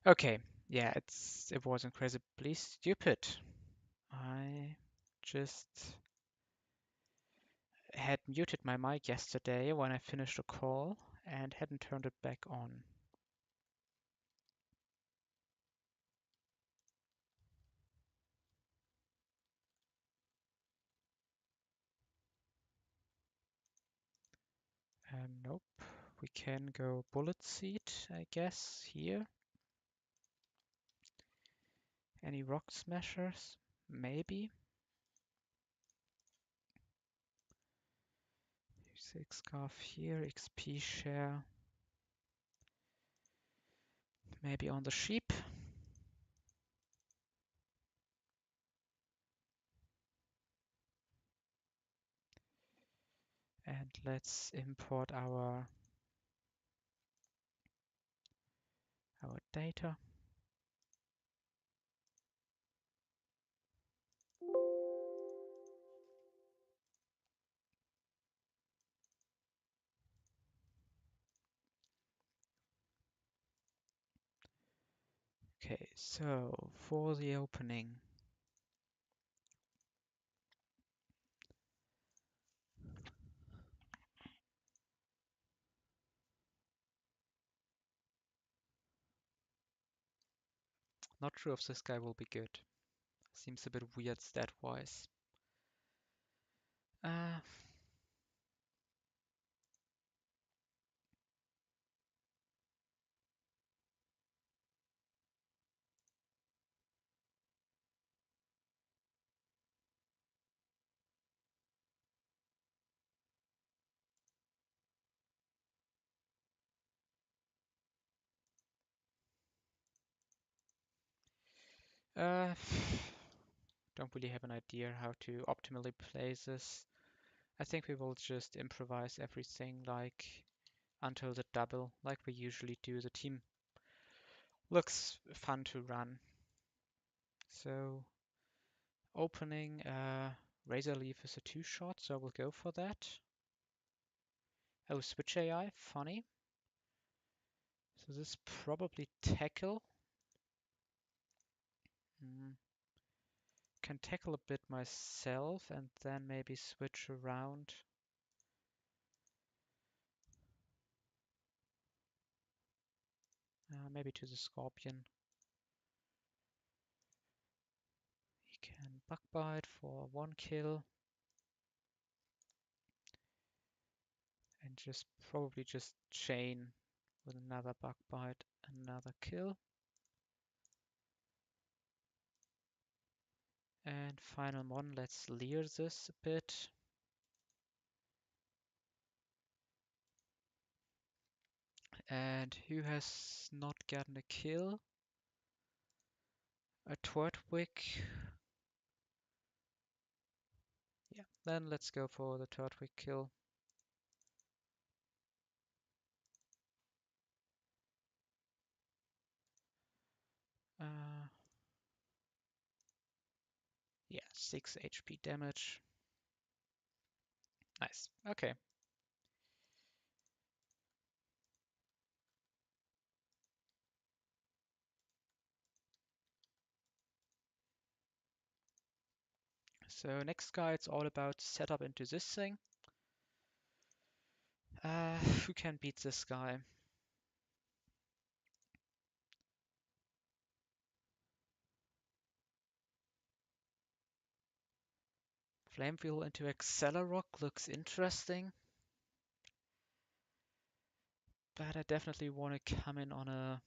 Okay, yeah, it was incredibly stupid. I just had muted my mic yesterday when I finished a call and hadn't turned it back on. Nope. We can go bullet seed, I guess, here. Any rock smashers? Maybe. 6 scarf here, XP share. Maybe on the sheep. And let's import our data. Okay, so for the opening, not sure if this guy will be good. Seems a bit weird stat-wise. Uh, uh, don't really have an idea how to optimally play this. I think we will just improvise everything like until the double, like we usually do. The team looks fun to run. So opening Razor Leaf is a 2-shot, so I will go for that. Oh, switch AI, funny. So this probably tackle. Can tackle a bit myself and then maybe switch around. Maybe to the Scorpion. He can bug bite for 1 kill. And just probably just chain with another bug bite, another kill. And final one, let's leer this a bit. And who has not gotten a kill? A Turtwig. Yeah, then let's go for the Turtwig kill. Yeah, 6 HP damage. Nice. Okay. So next guy, it's all about setup into this thing. Who can beat this guy? Flame Wheel into Accelerock looks interesting. But I definitely want to come in on a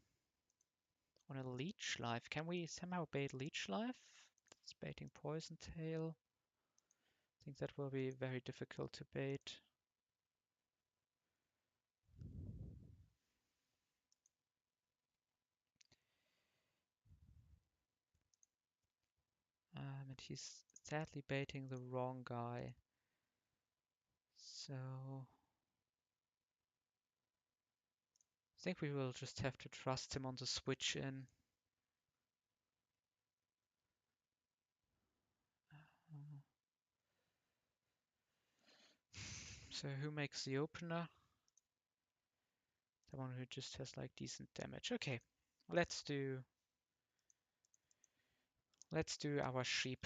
Leech Life. Can we somehow bait Leech Life? It's baiting Poison Tail. I think that will be very difficult to bait. And he's sadly baiting the wrong guy. So I think we will just have to trust him on the switch in. So who makes the opener? The one who just has like decent damage. Okay, Let's do our sheep.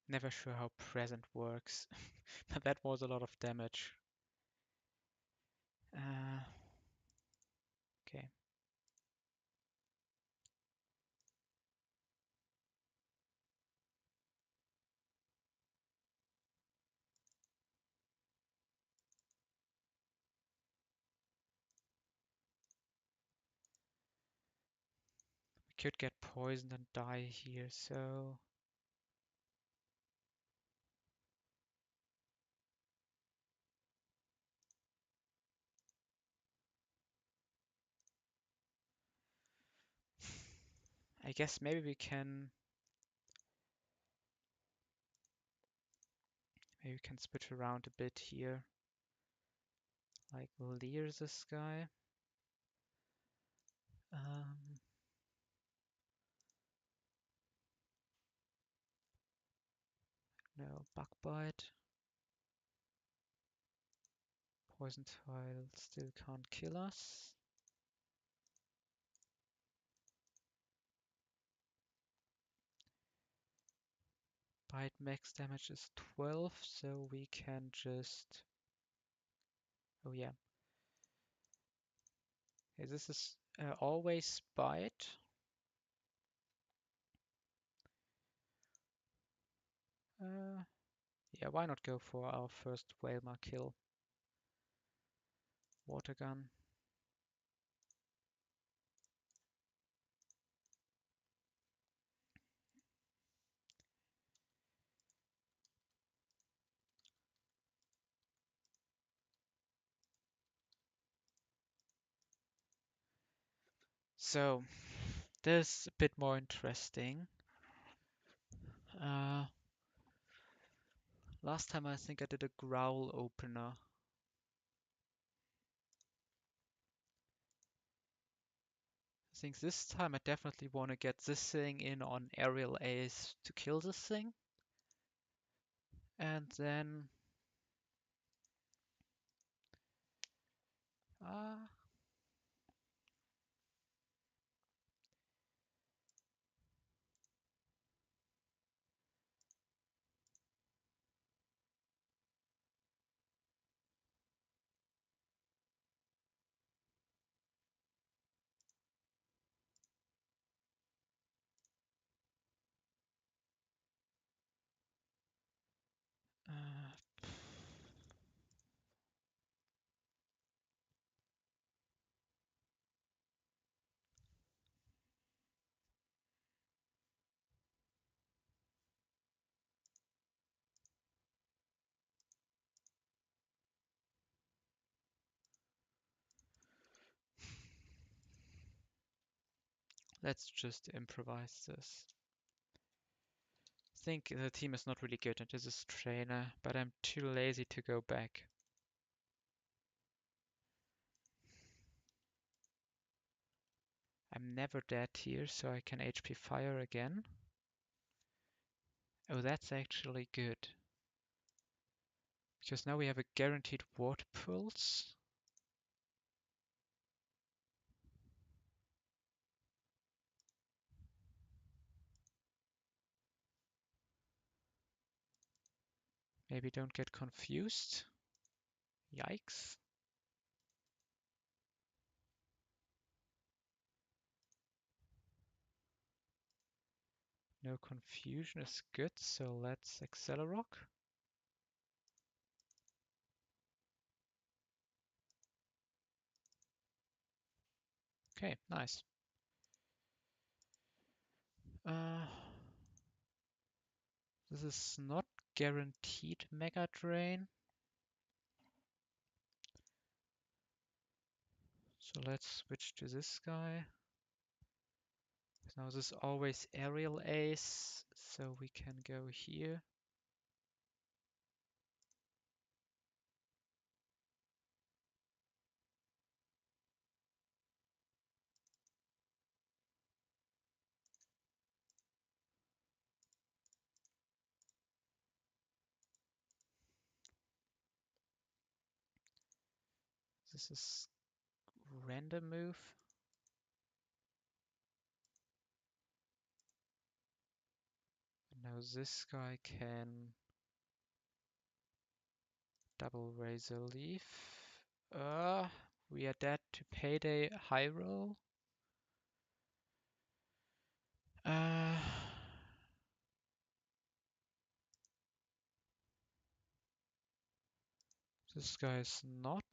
Never sure how present works, but that was a lot of damage. Okay. We could get poisoned and die here, so I guess maybe we can switch around a bit here. Like leer this guy. No, bug bite. Poison tile still can't kill us. Bite max damage is 12, so we can just... Oh yeah. Okay, this is always bite. Yeah, why not go for our first Whalmer kill? Water gun. So, this is a bit more interesting. Last time I think I did a growl opener. I think this time I definitely want to get this thing in on aerial ace to kill this thing. And then... Uh, uh, let's just improvise this. I think the team is not really good and this is trainer, but I'm too lazy to go back. I'm never dead here, so I can HP fire again. Oh, that's actually good. Because now we have a guaranteed water pulse. Maybe don't get confused. Yikes. No confusion is good, so let's Accelerock. Okay, nice. This is not guaranteed Mega Drain. So let's switch to this guy. Now this is always aerial ace, so we can go here. This is random move. Now this guy can double razor leaf. We are dead to payday high roll. This guy is not.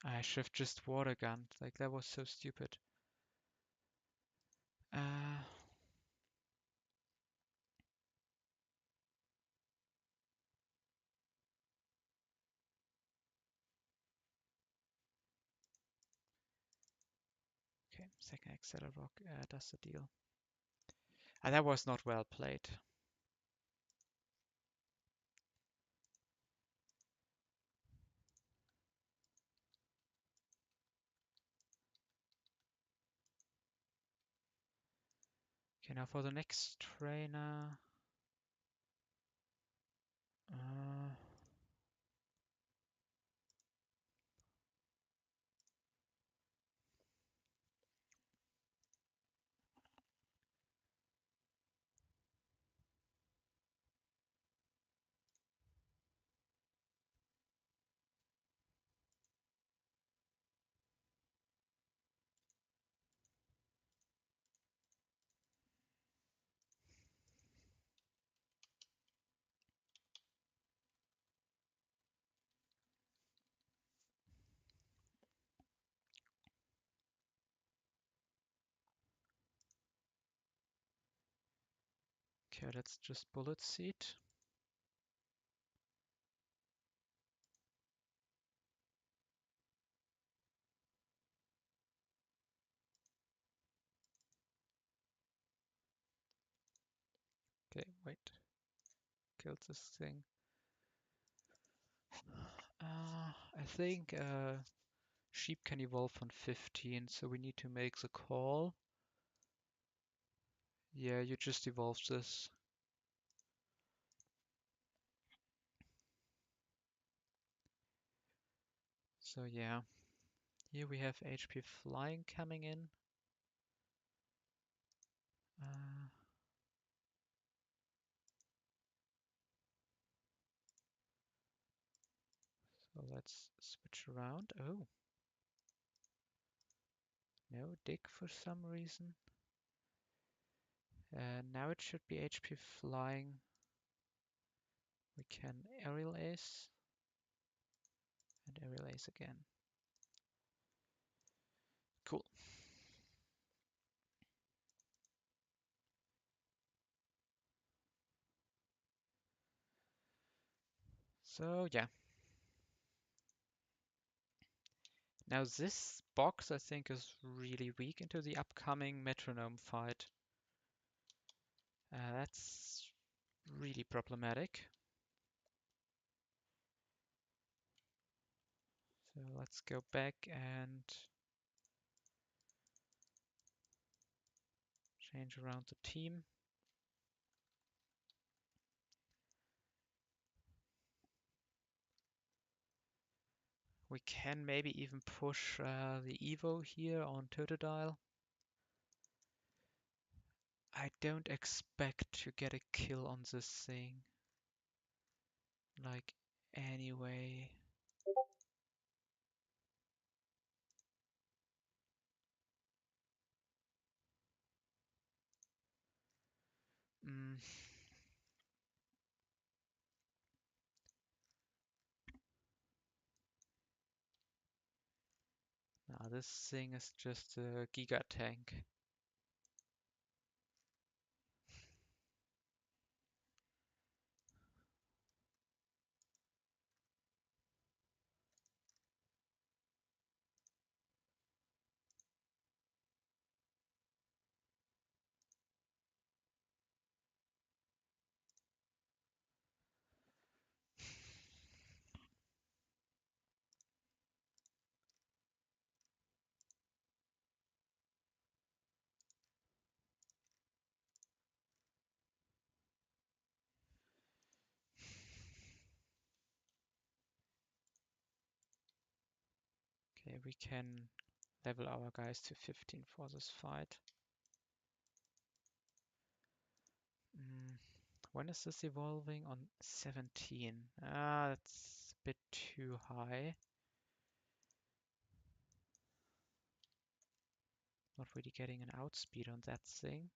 I should have just water gunned. Like that was so stupid. Okay, second Accelerock does the deal. That was not well played. Okay, now for the next trainer. Okay, let's just bullet seed. Okay, wait. Killed this thing. I think sheep can evolve on 15, so we need to make the call. Yeah, you just evolved this. So yeah, here we have HP flying coming in. So let's switch around. Oh, no, dig for some reason. Now it should be HP flying. We can aerial ace and aerial ace again. Cool. So yeah. Now this box I think is really weak into the upcoming metronome fight. That's really problematic. So let's go back and change around the team. We can maybe even push the Evo here on Totodile. I don't expect to get a kill on this thing. Like, anyway. Mm. Now this thing is just a giga tank. we can level our guys to 15 for this fight. When is this evolving? On 17. Ah, that's a bit too high. Not really getting an outspeed on that thing.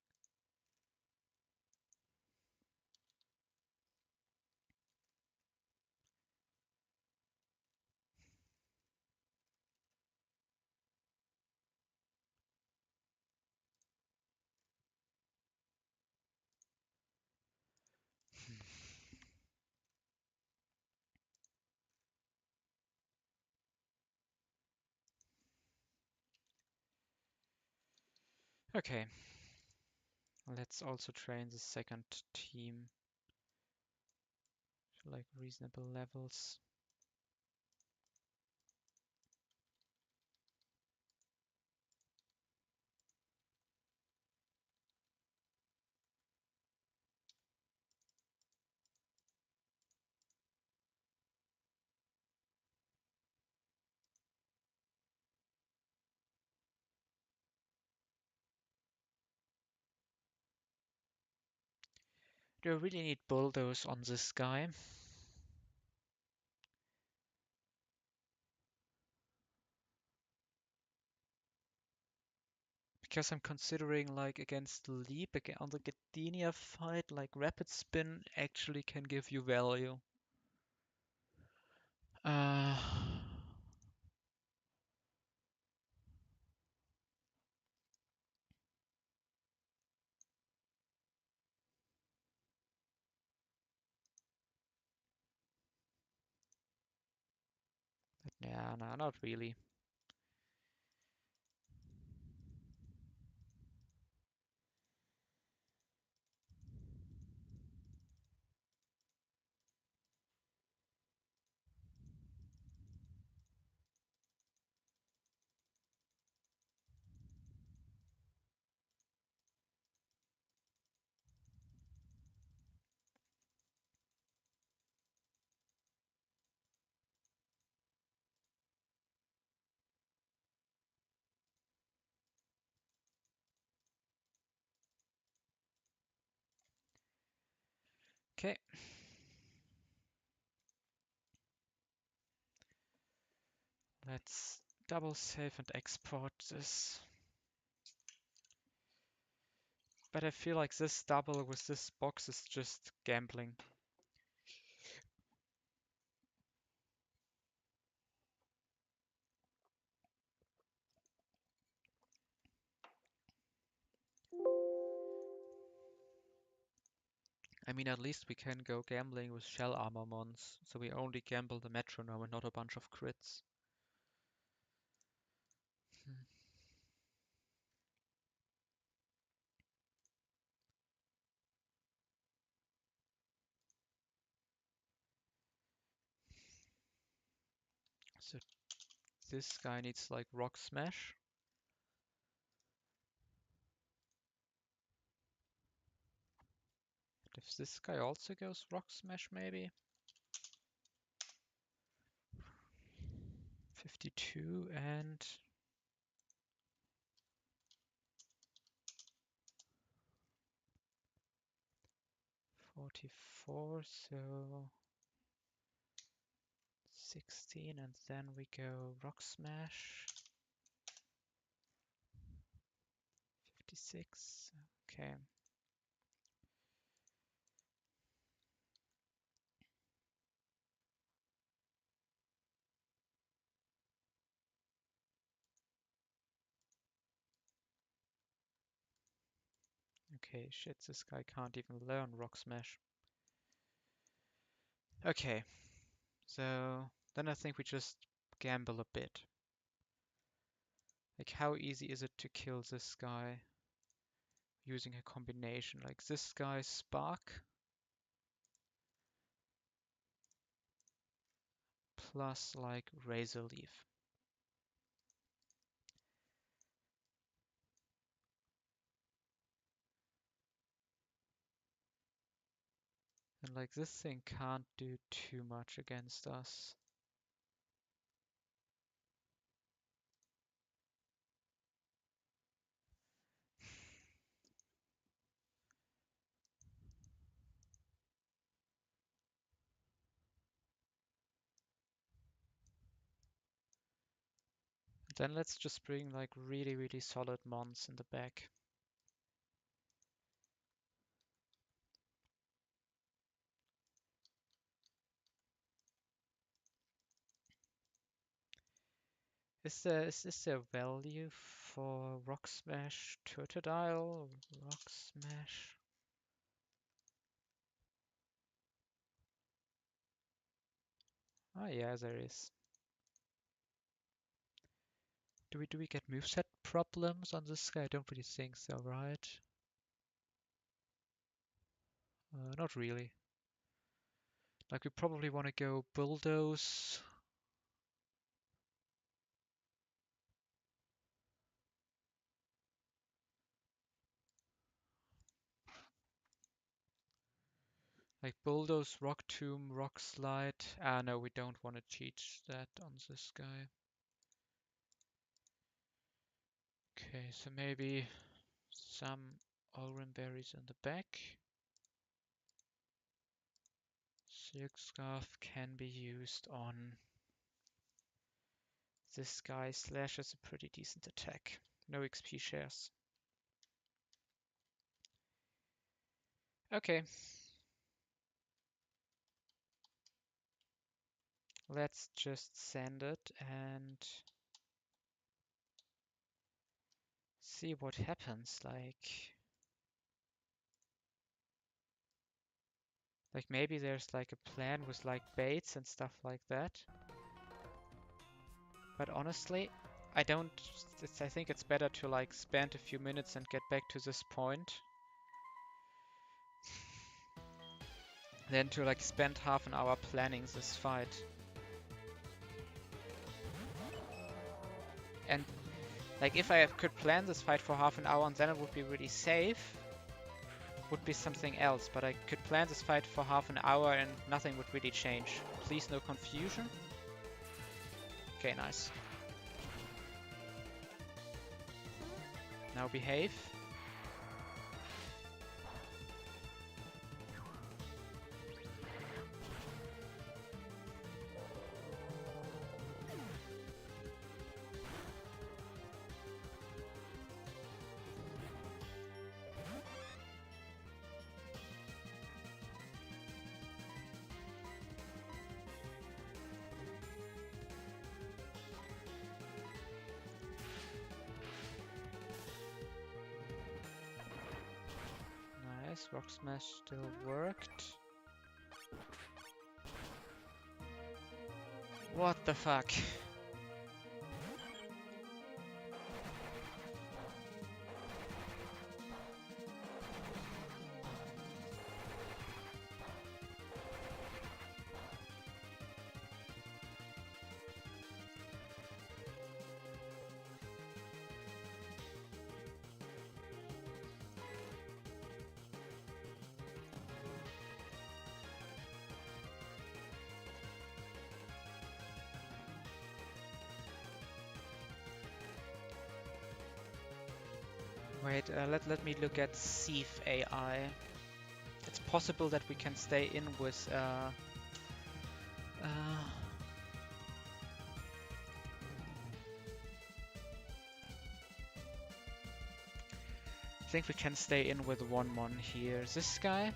Okay. Let's also train the second team to like reasonable levels. Do I really need bulldoze on this guy? Because I'm considering like against Leap on the Gardenia fight, like Rapid Spin actually can give you value. Uh, yeah, no, not really. Okay. Let's double save and export this. But I feel like this double with this box is just gambling. I mean, at least we can go gambling with shell armor mons, so we only gamble the metronome and not a bunch of crits. Hmm. So this guy needs like rock smash. If this guy also goes rock smash, maybe 52 and 44, so 16, and then we go rock smash 56. Okay. Okay, shit, this guy can't even learn rock smash. Okay, so then I think we just gamble a bit. Like, how easy is it to kill this guy using a combination? Like this guy's spark plus like razor leaf. And like this thing can't do too much against us. Then let's just bring like really solid mons in the back. Is there value for Rock Smash Turtodile? Rock Smash. Oh yeah, there is. Do we get moveset problems on this guy? I don't really think so, right? Not really. Like we probably want to go Bulldoze. Like Bulldoze, Rock Tomb, Rock Slide. Ah no, we don't want to cheat that on this guy. Okay, so maybe some Olrim berries in the back. Silk Scarf can be used on this guy. Slash is a pretty decent attack. No XP shares. Okay. Let's just send it and see what happens. Like maybe there's like a plan with like baits and stuff like that. But honestly, I think it's better to like spend a few minutes and get back to this point than to like spend half an hour planning this fight. And like if I could plan this fight for half an hour and then it would be really safe, would be something else. But I could plan this fight for half an hour and nothing would really change. Please no confusion. Okay, nice. Now behave. Nice, Rock Smash still worked. What the fuck? Wait, let me look at Thief AI. It's possible that we can stay in with I think we can stay in with one mon here. This guy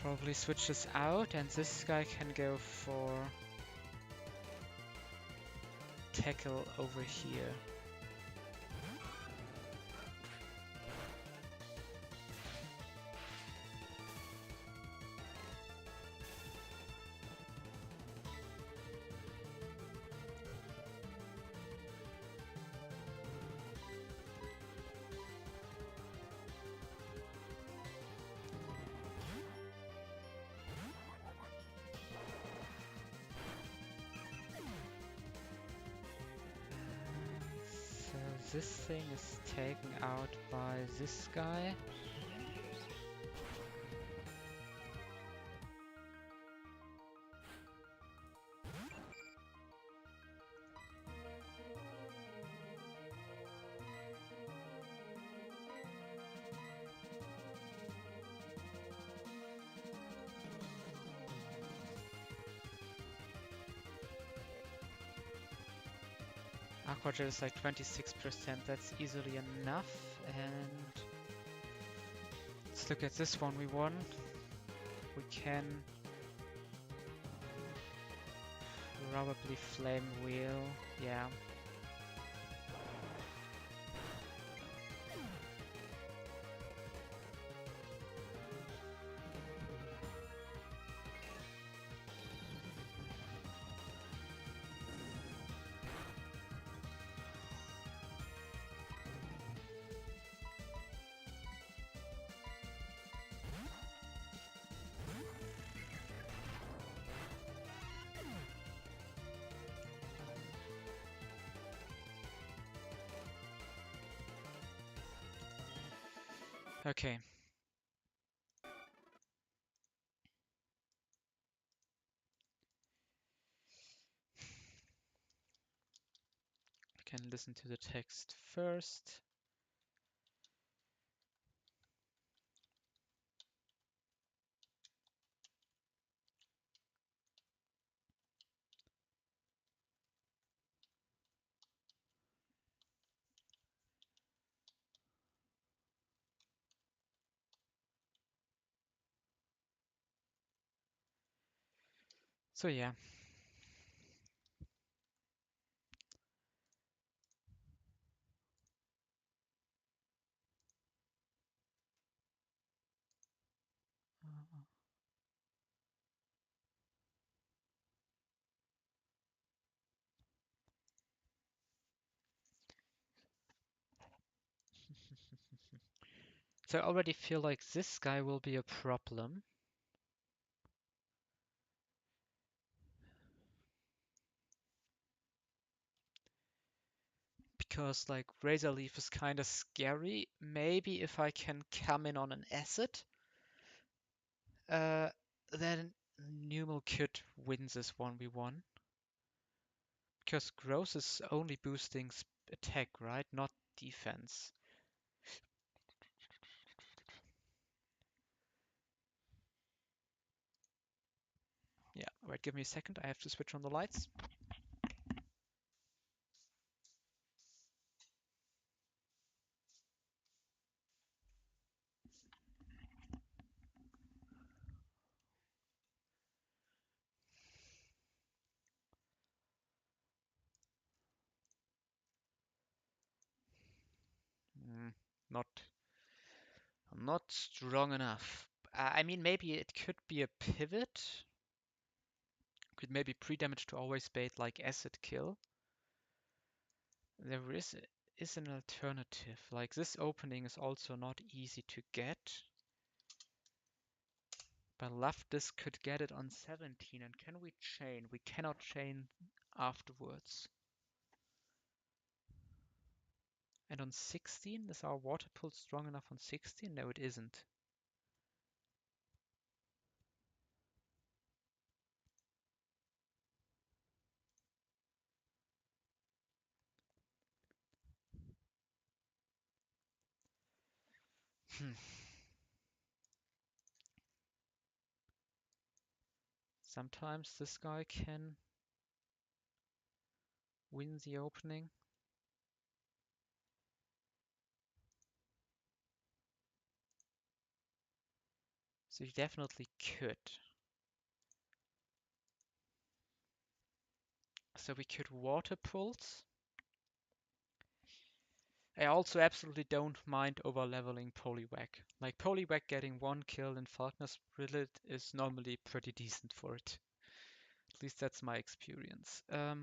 probably switches out and this guy can go for tackle over here. This thing is taken out by this guy. Aqua Jet is like 26%, that's easily enough. And let's look at this one we won. We can probably Flame Wheel, yeah. Okay. We can listen to the text first. So yeah. So I already feel like this guy will be a problem. Because like Razor Leaf is kind of scary. Maybe if I can come in on an acid, then Numel could win this 1v1. Because Growth is only boosting attack, right? Not defense. Yeah, wait, give me a second. I have to switch on the lights. Mm, not, not strong enough. I mean, maybe it could be a pivot. Could maybe pre-damage to always bait like acid kill. There is an alternative. Like this opening is also not easy to get. But Loftus could get it on 17. And can we chain? We cannot chain afterwards. And on 16, is our water pull strong enough on 16? No, it isn't. Sometimes this guy can win the opening. So he definitely could. So we could water pulse. I also absolutely don't mind over leveling Poliwag. Like Poliwag getting 1 kill in Falkner's Brillet is normally pretty decent for it. At least that's my experience. Oh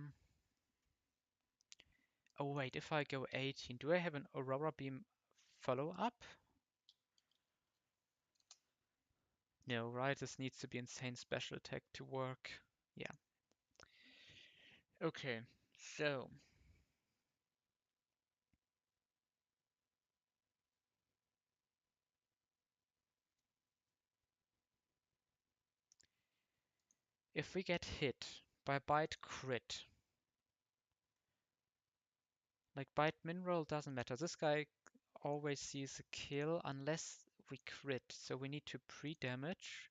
wait, if I go 18, do I have an Aurora Beam follow-up? No, right? This needs to be insane special attack to work. Yeah. Okay, so if we get hit by Bite Crit, like Bite Mineral doesn't matter. This guy always sees a kill unless we crit, so we need to pre-damage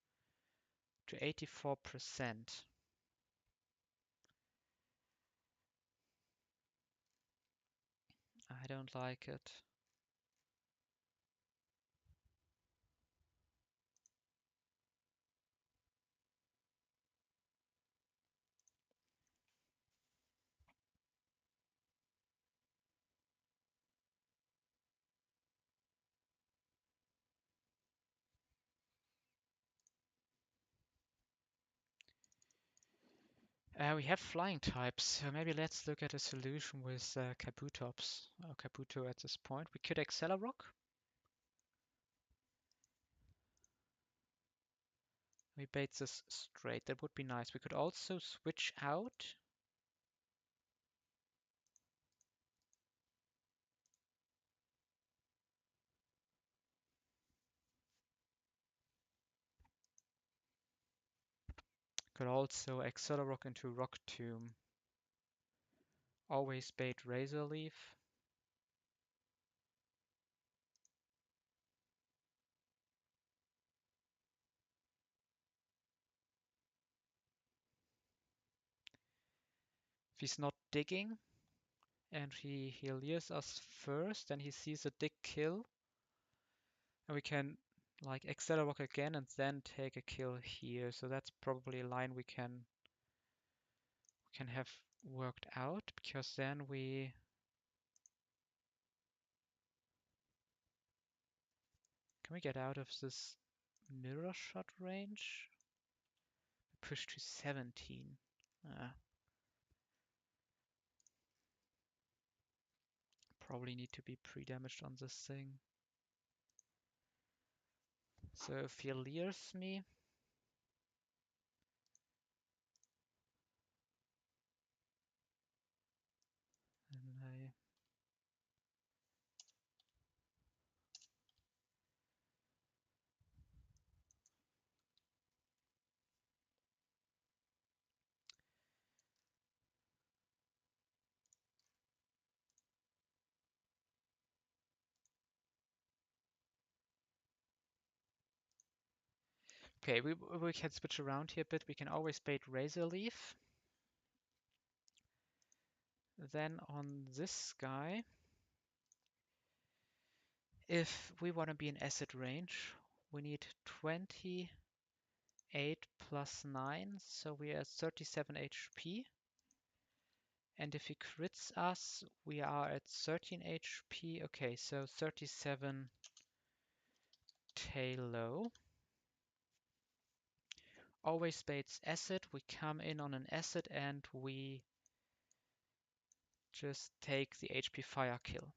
to 84%. don't like it. We have flying types, so maybe let's look at a solution with Kabutops, or Kabuto at this point. We could Accelerock. We bait this straight, that would be nice. We could also switch out. Could also Accelerock into Rock Tomb. Always bait Razor Leaf. If he's not digging and he leers us first, then he sees a dig kill. And we can like Accelerock again and then take a kill here. So that's probably a line we can have worked out, because then we can we get out of this mirror shot range? Push to 17. Probably need to be pre-damaged on this thing. So if he leers me, then I okay, we can switch around here a bit. We can always bait Razor Leaf. Then on this guy, if we want to be in acid range, we need 28 plus 9, so we are at 37 HP. And if he crits us, we are at 13 HP. Okay, so 37 tail low. Always baits acid. We come in on an acid and we just take the HP fire kill.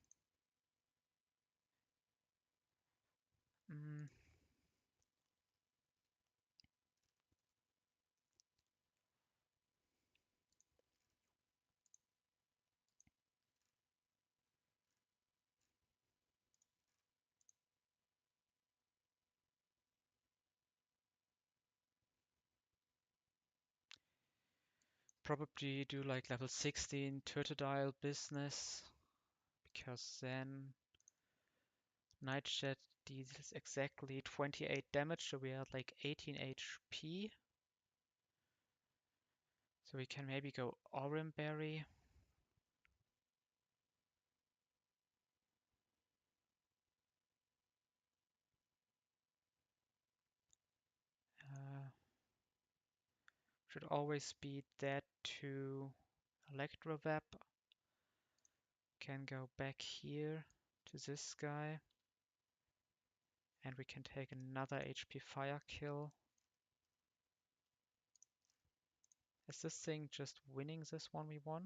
Probably do like level 16 Turtodile business, because then Nightjet deals exactly 28 damage, so we are at like 18 HP. So we can maybe go Orimberry. Should always be that to Electrovap. Can go back here to this guy. And we can take another HP fire kill. Is this thing just winning this 1v1?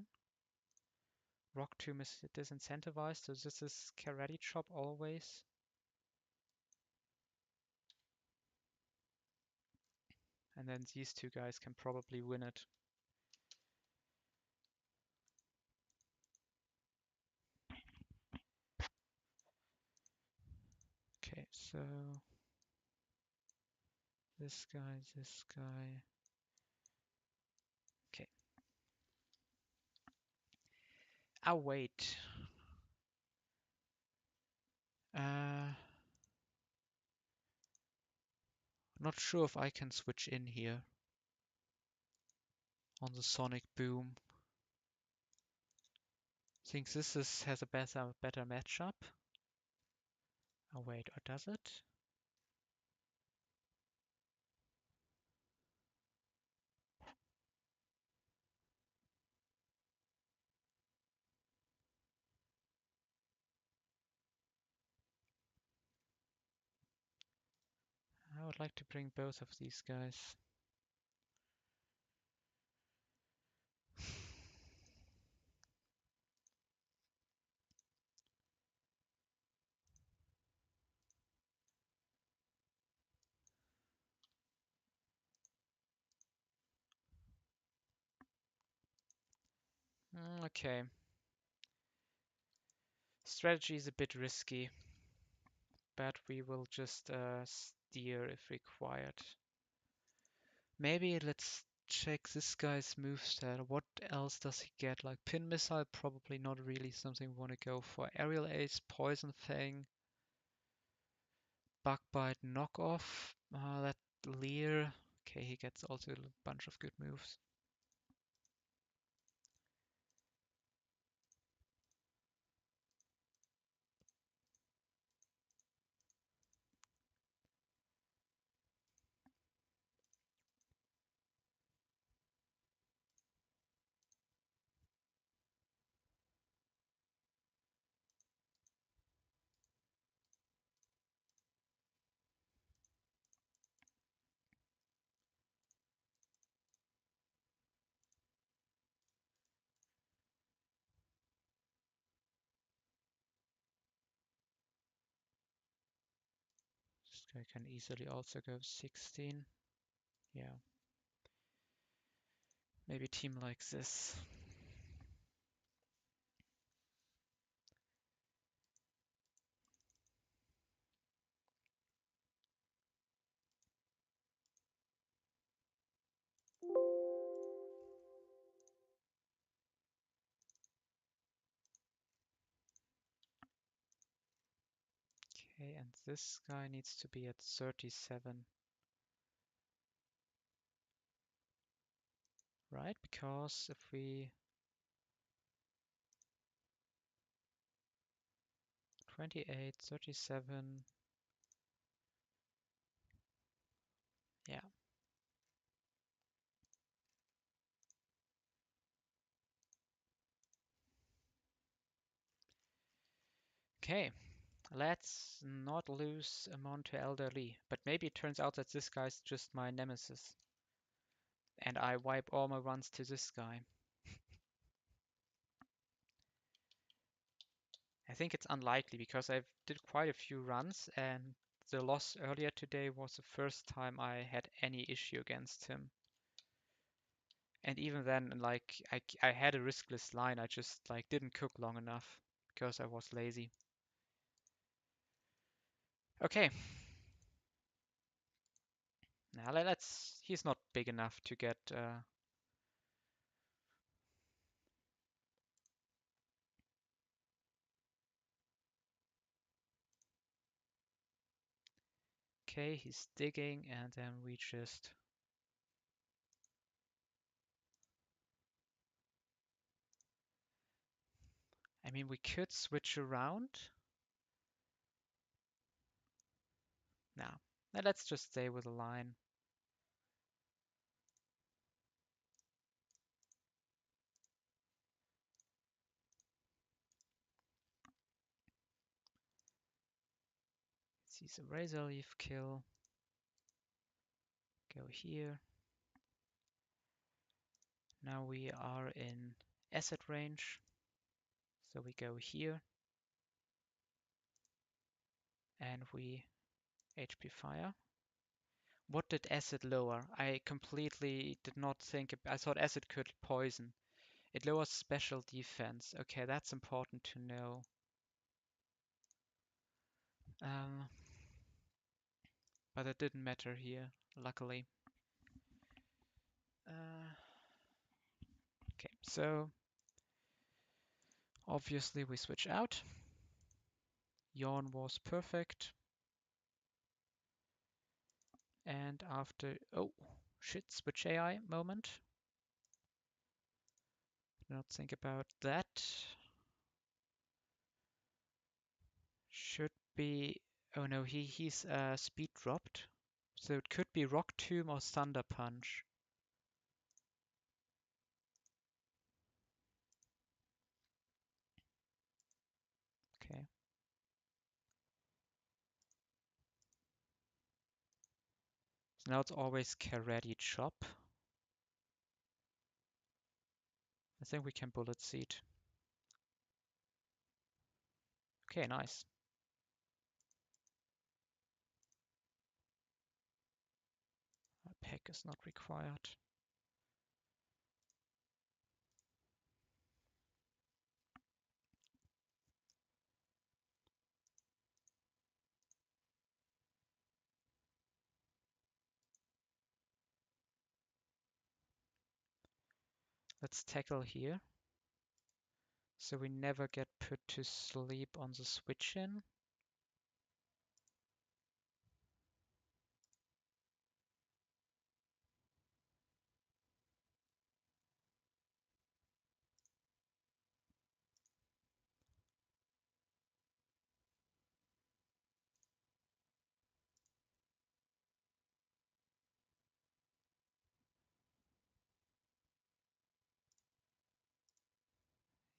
Rock Tomb is disincentivized, so this is Karate Chop always. And then these two guys can probably win it. Okay, so this guy. Okay. Ah, wait. Not sure if I can switch in here on the Sonic Boom. Think has a better matchup. Oh wait, or does it? I would like to bring both of these guys. Okay. Strategy is a bit risky, but we will just steer if required. Maybe let's check this guy's moveset. What else does he get? Like pin missile, probably not really something we want to go for. Aerial ace, poison fang, bug bite, knockoff. That leer. Okay, he gets also a bunch of good moves. This guy can easily also go 16. Yeah. Maybe team like this. Okay, and this guy needs to be at 37. Right? Because if we 28, 37. Yeah. Okay. Let's not lose Amon to Elderly. But maybe it turns out that this guy's just my nemesis. And I wipe all my runs to this guy. I think it's unlikely because I did quite a few runs and the loss earlier today was the first time I had any issue against him. And even then, like, I had a riskless line, I just like didn't cook long enough because I was lazy. Okay. Now he's not big enough to get okay, he's digging and then we just I mean we could switch around. No. Now let's just stay with a line. See some razor leaf kill. Go here. Now we are in asset range. So we go here. And we HP fire. What did acid lower? I completely did not think. I thought acid could poison. It lowers special defense. Okay, that's important to know. Um, but it didn't matter here, luckily. Okay, so obviously we switch out. Yawn was perfect. And after, oh shit, switch AI moment. Did not think about that. be... Oh no, he's speed dropped. So it could be Rock Tomb or Thunder Punch. Okay. So now it's always Karate Chop. I think we can Bullet Seed. Okay, nice. A pack is not required. Let's tackle here. So we never get put to sleep on the switch in.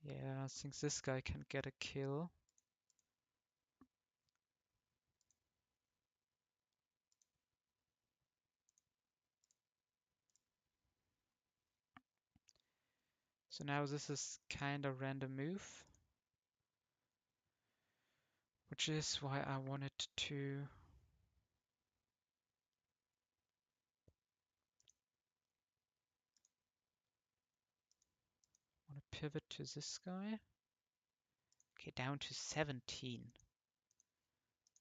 Yeah, I think this guy can get a kill. So now this is kind of random move, which is why I wanted to pivot to this guy. Okay, down to 17.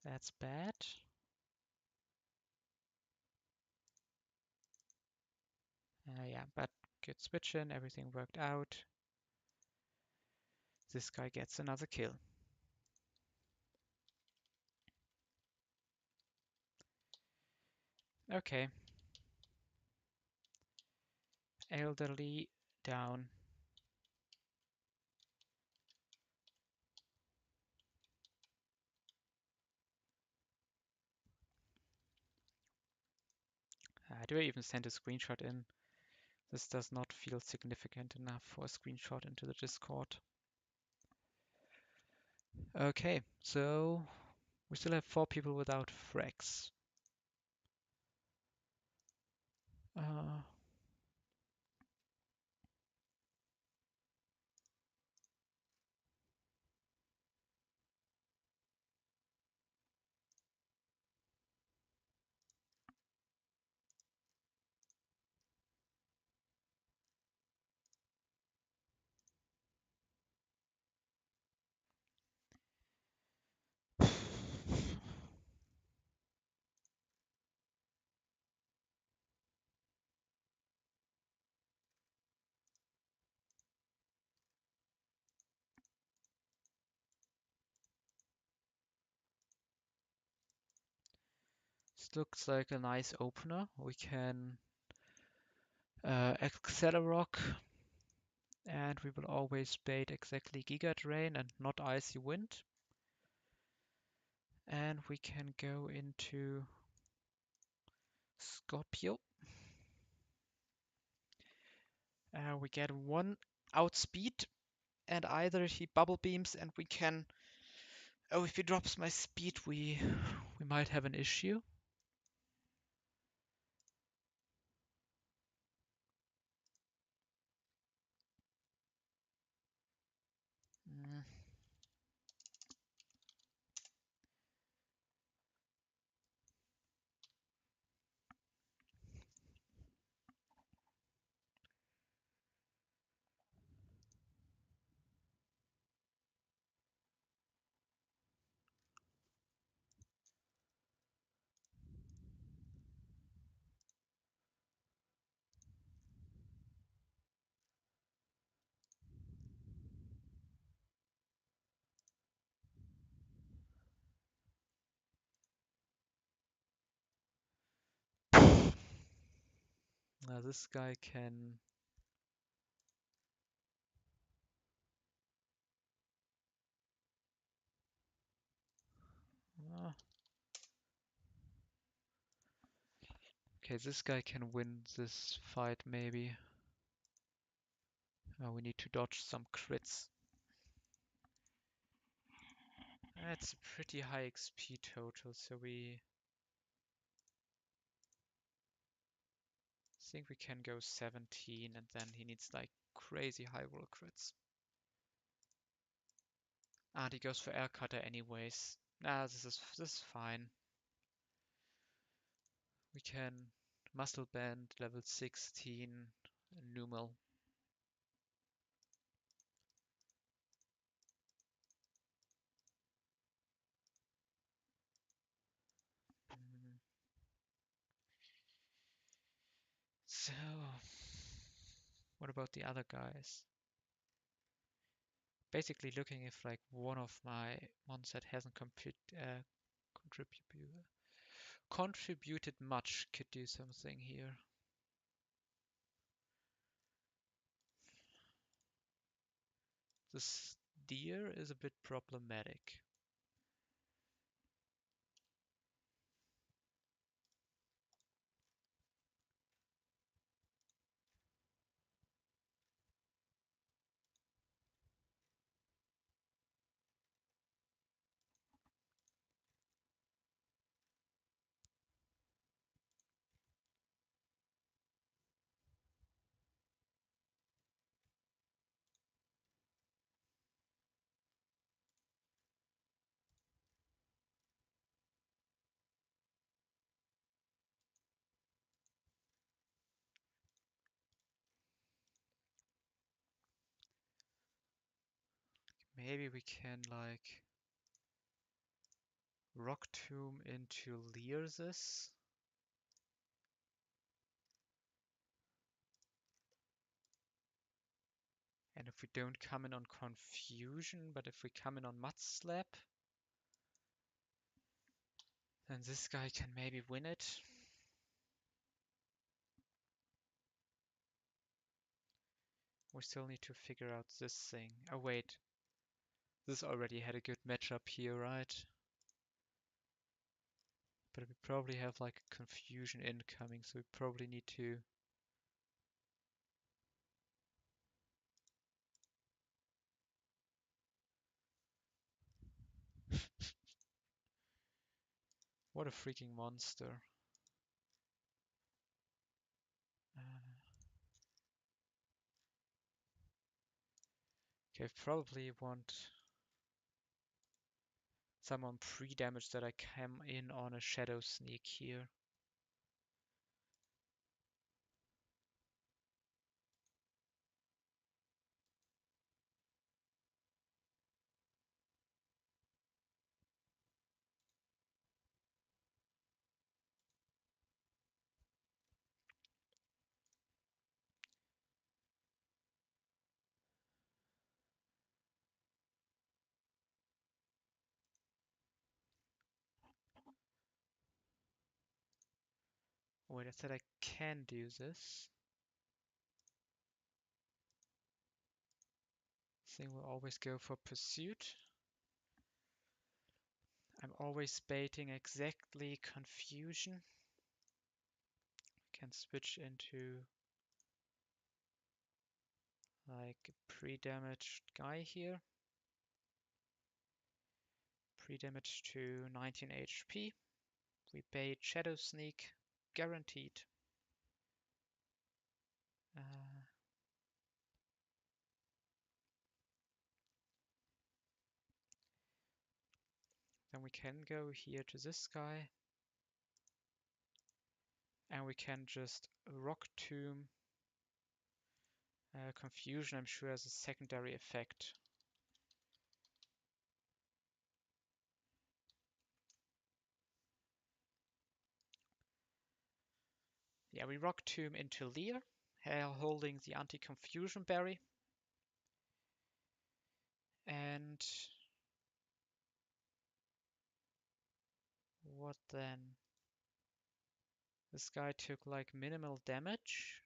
That's bad. Yeah, but good switch in, everything worked out. This guy gets another kill. Okay. Elderly down. Do I even send a screenshot in? This does not feel significant enough for a screenshot into the Discord. Okay, so we still have 4 people without frags. Uh, This looks like a nice opener. We can Accelerock, and we will always bait exactly Giga Drain and not Icy Wind. And we can go into Scorpio. We get 1 outspeed, and either he bubble beams and we can... Oh, if he drops my speed, we might have an issue. Mm. Now this guy can... Uh, okay, this guy can win this fight maybe. We need to dodge some crits. That's a pretty high XP total, so we think we can go 17, and then he needs like crazy high roll crits. And he goes for air cutter anyways. Nah, this is fine. We can muscle band level 16 numal. Mm. So, what about the other guys? Basically looking if like one of my ones that hasn't contributed much could do something here. This deer is a bit problematic. Maybe we can like Rock Tomb into Lear's. And if we don't come in on Confusion, but if we come in on Mud Slap, then this guy can maybe win it. We still need to figure out this thing. Oh wait, this already had a good matchup here, right? But we probably have like a Confusion incoming, so we probably need to... What a freaking monster. Uh, okay, probably want someone pre-damage that I come in on a Shadow Sneak here. Wait, I said I can do this. I think we'll always go for Pursuit. I'm always baiting exactly Confusion. Can switch into like a pre-damaged guy here. Pre-damage to 19 HP. We bait Shadow Sneak, guaranteed. Then we can go here to this guy. And we can just Rock Tomb. Confusion, I'm sure, has a secondary effect. Yeah, we Rock Tomb into Lear, holding the anti-confusion berry. And what then? This guy took like minimal damage.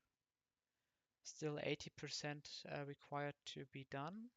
Still 80% required to be done.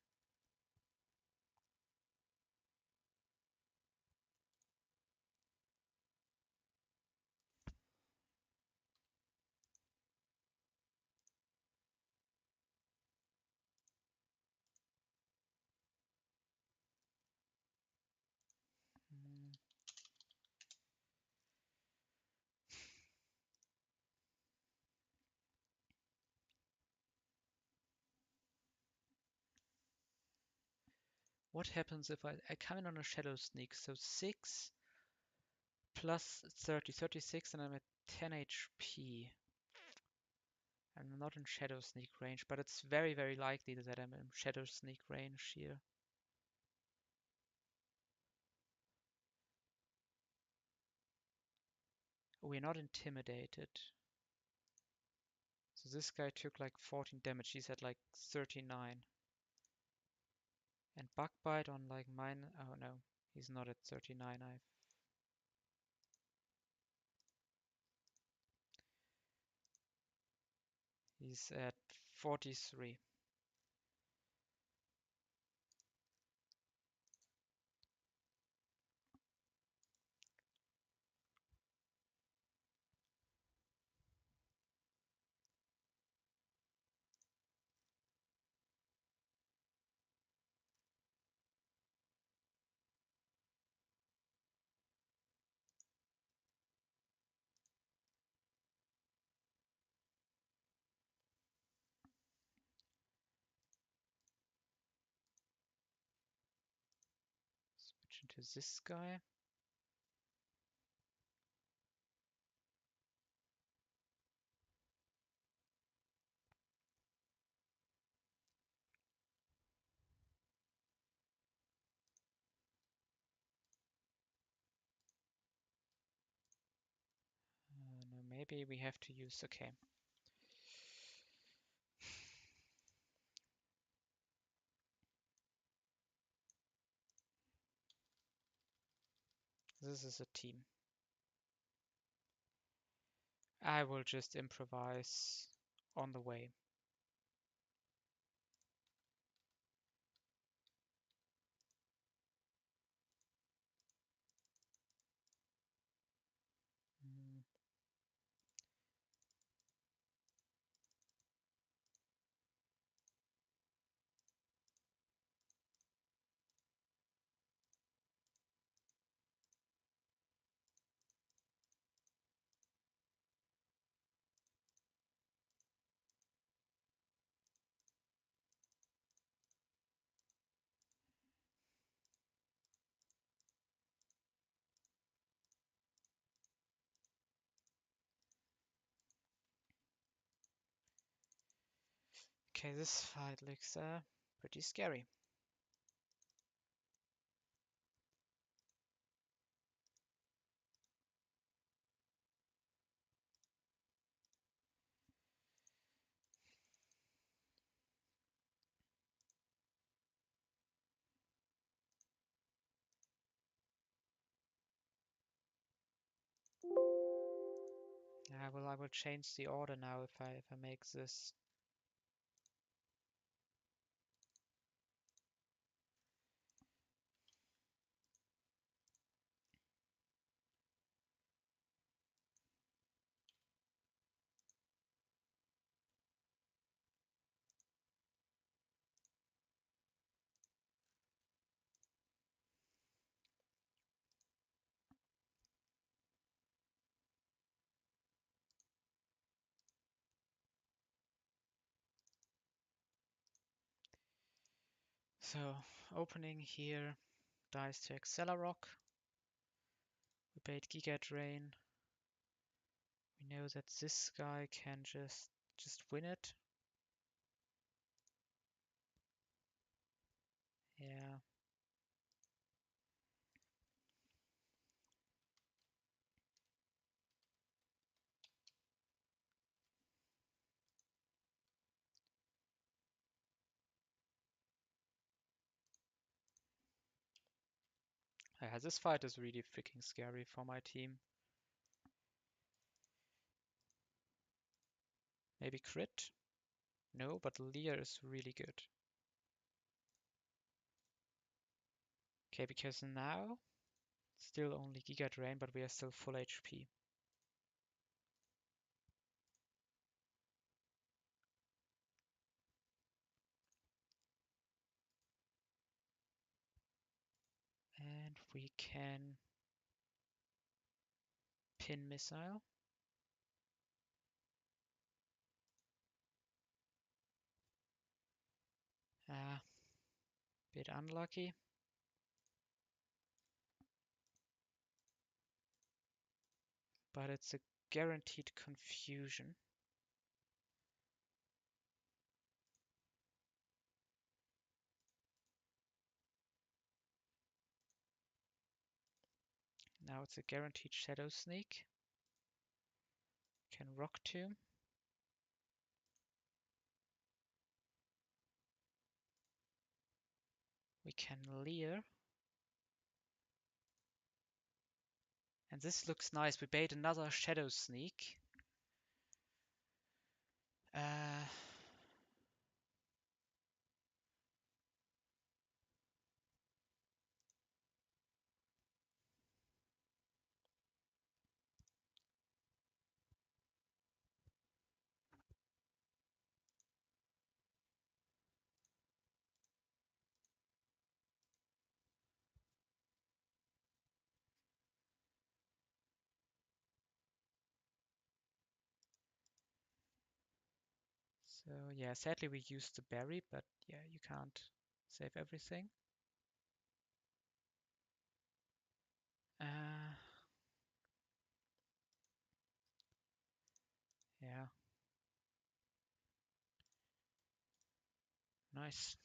What happens if I come in on a Shadow Sneak? So 6 plus 30, 36, and I'm at 10 HP. I'm not in Shadow Sneak range, but it's very, very likely that I'm in Shadow Sneak range here. We're not intimidated. So this guy took like 14 damage. He's at like 39. And Bug Bite on like mine. Oh no, he's not at 39. He's at 43. Switch into this guy. No, maybe we have to use. Okay. This is a team. I will just improvise on the way. Mm. Okay, this fight looks pretty scary. I will change the order now if I make this. So opening here, dice to Accelerock. We bait Giga Drain. We know that this guy can just win it. Yeah. Yeah, this fight is really freaking scary for my team. Maybe crit? No, but Leer is really good. Okay, because now still only Giga Drain, but we are still full HP. And we can pin missile. Ah, bit unlucky. but it's a guaranteed confusion. Now it's a guaranteed Shadow Sneak. Can Rock Tomb. We can Leer. And this looks nice. We bait another Shadow Sneak. So yeah, sadly we used the berry, but yeah, you can't save everything. Yeah, nice.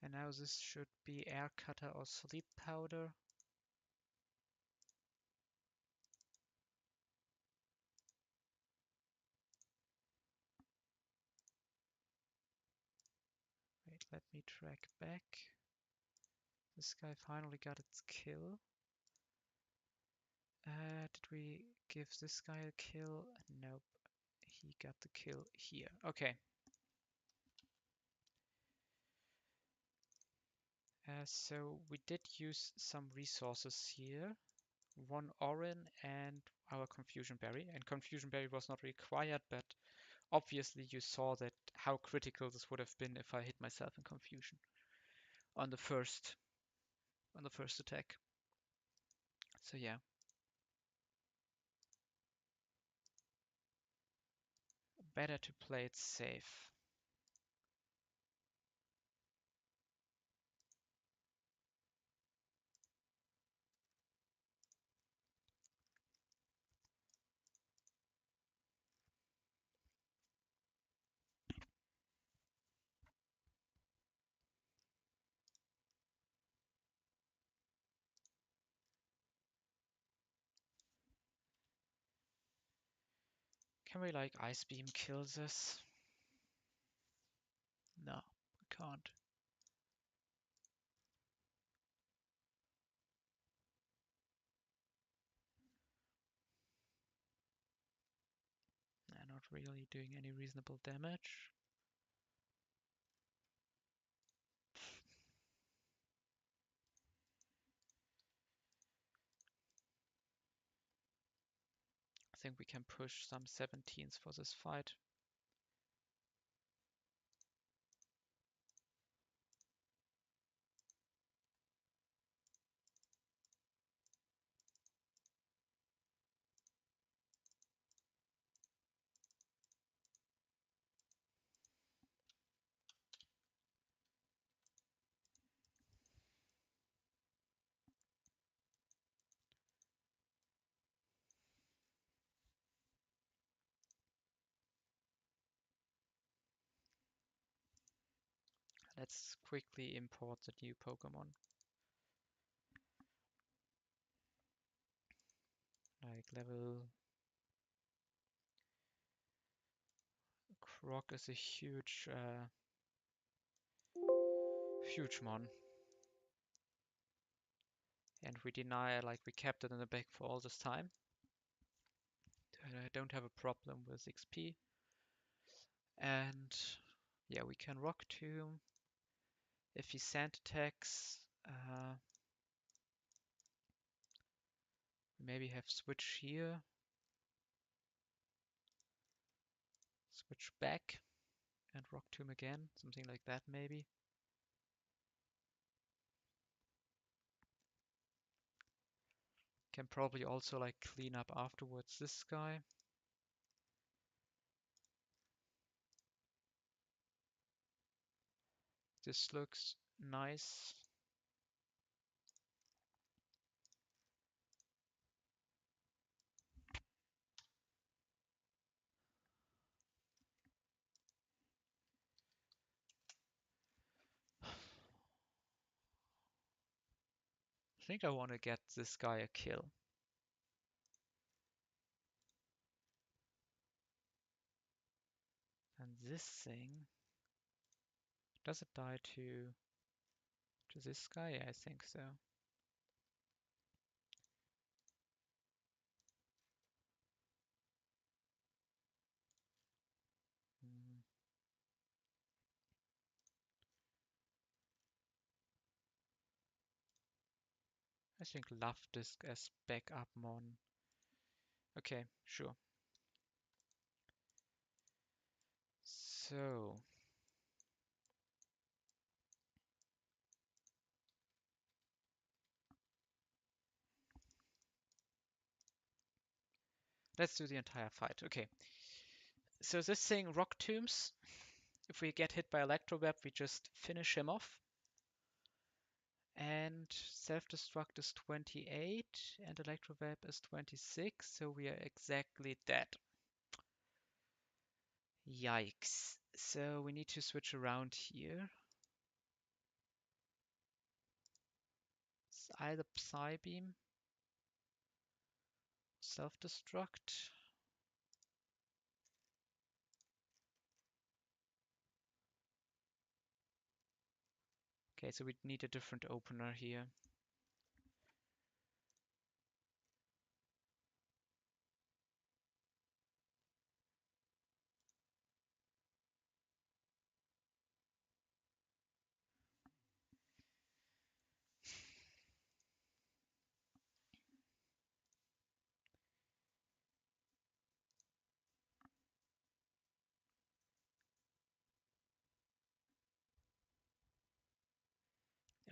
And now this should be Air Cutter or Sleep Powder. Wait, let me track back. This guy finally got its kill. Did we give this guy a kill? Nope. He got the kill here. Okay. So we did use some resources here. One Orin and our Confusion Berry. And Confusion Berry was not required, but obviously you saw that how critical this would have been if I hit myself in Confusion on the first attack. So yeah. Better to play it safe. Can we like Ice Beam kill this? No, we can't. Nah, not really doing any reasonable damage. I think we can push some 17s for this fight. Let's quickly import the new Pokémon. Like level... Croc is a huge mon. And we deny, like we kept it in the back for all this time. I don't have a problem with XP. And yeah, we can Rock Tomb. If he sand attacks, maybe have switch here. Switch back and Rock Tomb again. Something like that maybe. Can probably also like clean up afterwards this guy. This looks nice. I think I want to get this guy a kill. And this thing, does it die to this guy? Yeah, I think so. Mm. I think Loftus as backup mon. Okay, sure. So let's do the entire fight. Okay. So this thing, Rock Tombs, if we get hit by Electroweb, we just finish him off. And self-destruct is 28 and Electroweb is 26, so we are exactly dead. Yikes. So we need to switch around here. It's either Psybeam, self-destruct. Okay, so we need a different opener here.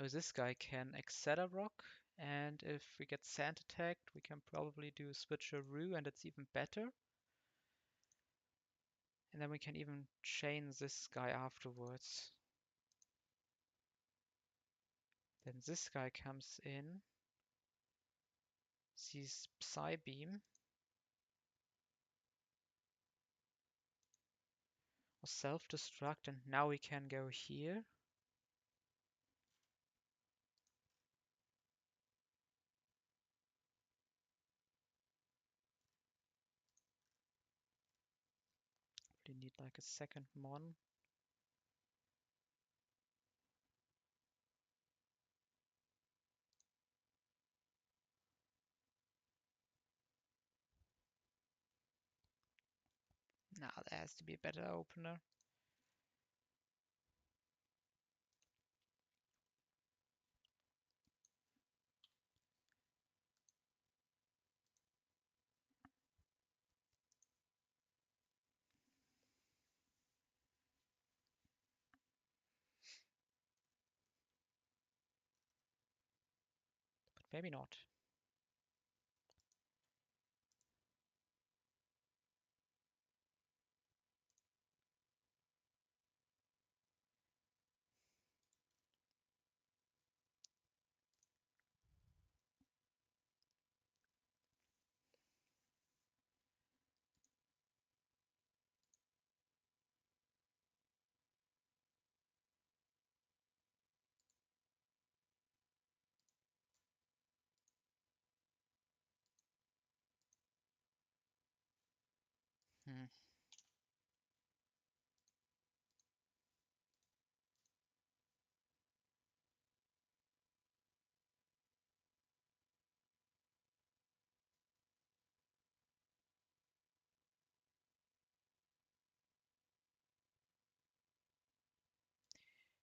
Oh, this guy can Rock, and if we get sand attacked, we can probably do switcheroo, and it's even better. And then we can even chain this guy afterwards. Then this guy comes in, sees Psybeam, or self-destruct, and now we can go here. We need like a second mon. Now there has to be a better opener. But maybe not. Hmm.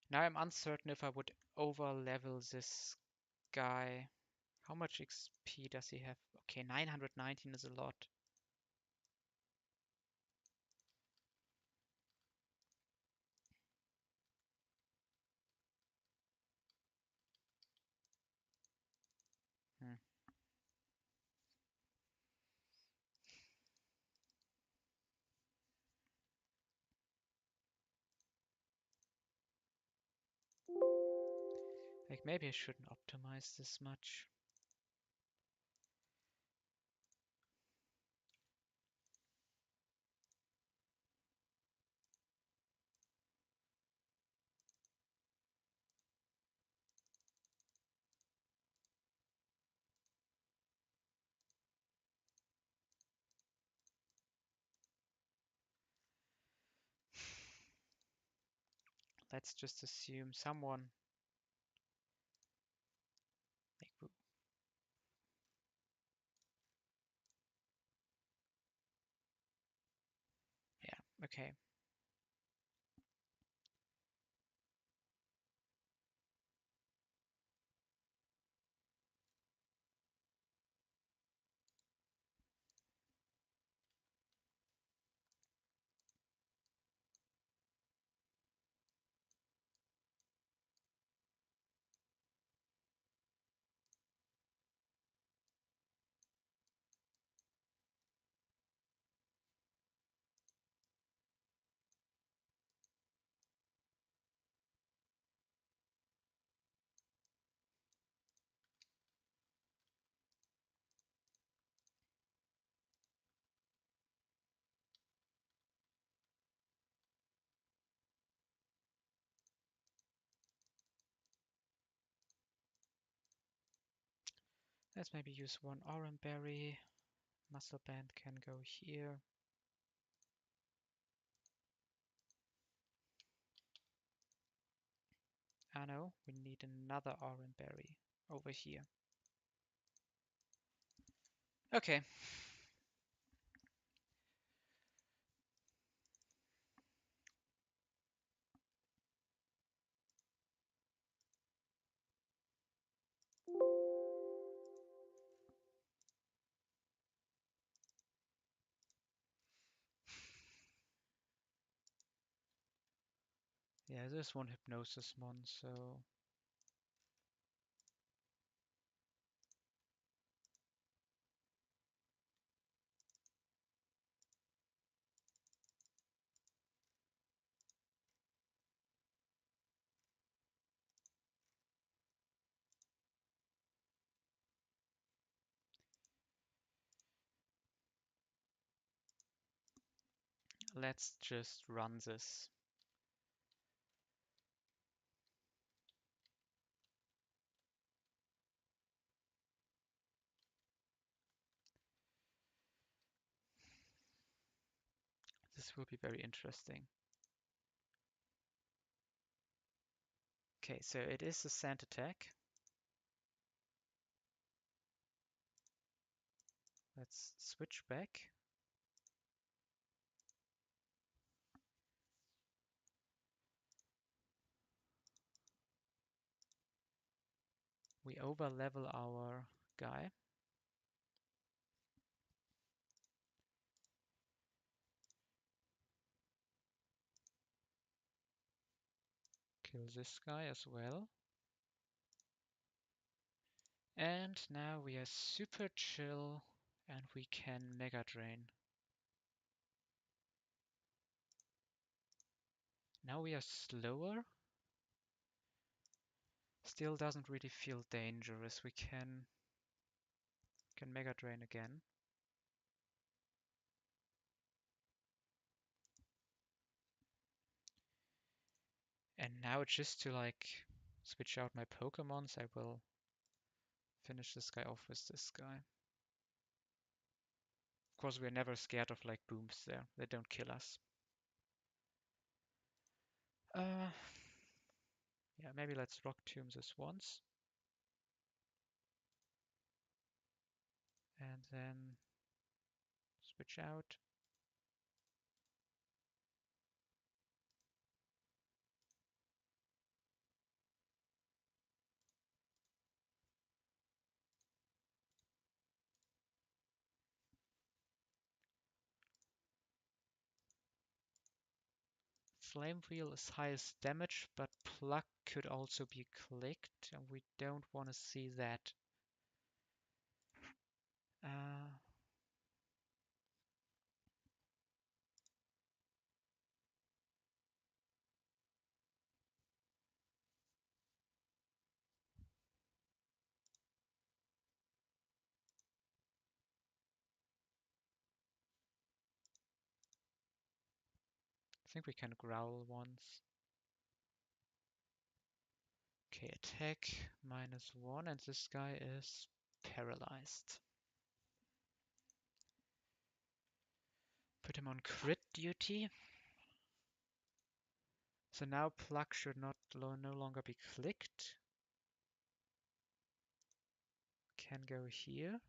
Now I'm uncertain if I would over level this guy. How much XP does he have? Okay, 919 is a lot. Hmm. Like maybe I shouldn't optimize this much. Let's just assume someone like yeah, okay. Let's maybe use one orange berry. Muscle band can go here. Ah no, we need another orange berry over here. Okay. Yeah, there's one hypnosis mon, so let's just run this. This will be very interesting. Okay, so it is a sand attack. Let's switch back. We over level our guy. Kill this guy as well. And now we are super chill and we can Mega Drain. Now we are slower. Still doesn't really feel dangerous. We can Mega Drain again. And now just to like switch out my Pokémons, I will finish this guy off with this guy. Of course, we're never scared of like booms there. They don't kill us. Yeah, maybe let's Rock Tomb this once. And then switch out. Flame Wheel is highest damage, but Pluck could also be clicked, and we don't want to see that. Uh, think we can growl once. Okay, attack -1, and this guy is paralyzed. Put him on crit duty. So now pluck should no longer be clicked. Can go here.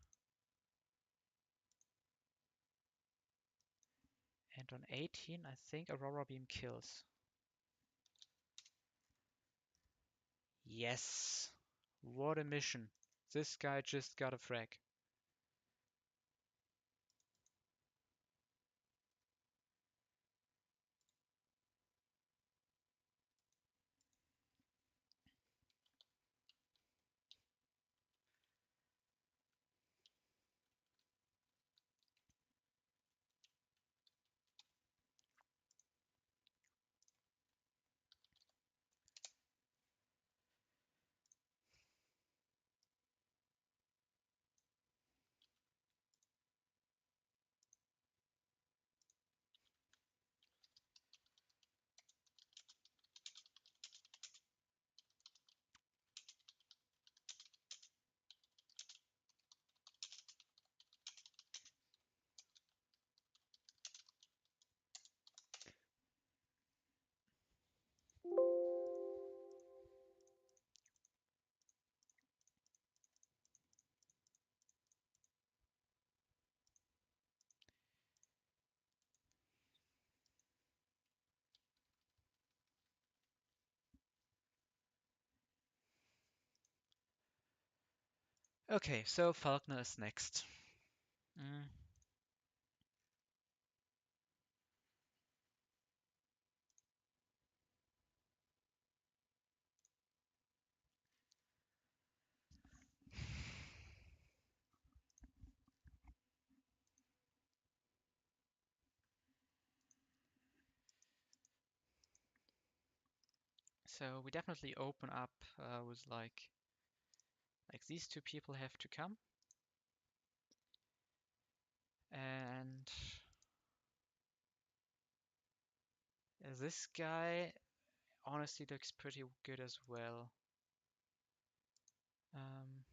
And on 18, I think Aurora Beam kills. Yes! What a mission. This guy just got a frag. Okay, so Falkner is next. Mm. So we definitely open up with like these two people have to come. And this guy honestly looks pretty good as well. Um,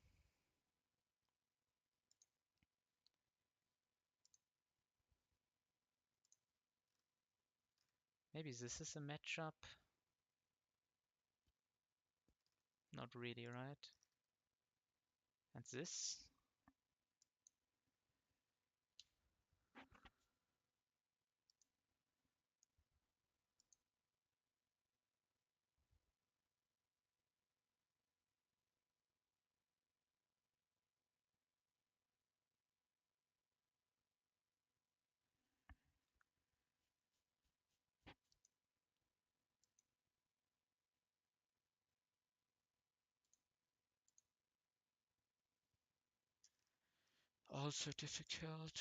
Maybe this is a matchup. Not really, right? And this? Also difficult.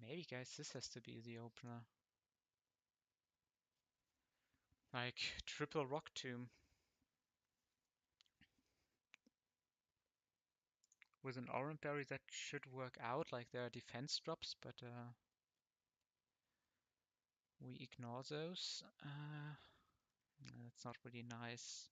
Maybe, guys, this has to be the opener. Like, triple rock tomb. With an orange berry that should work out, like there are defense drops, but we ignore those. That's not really nice.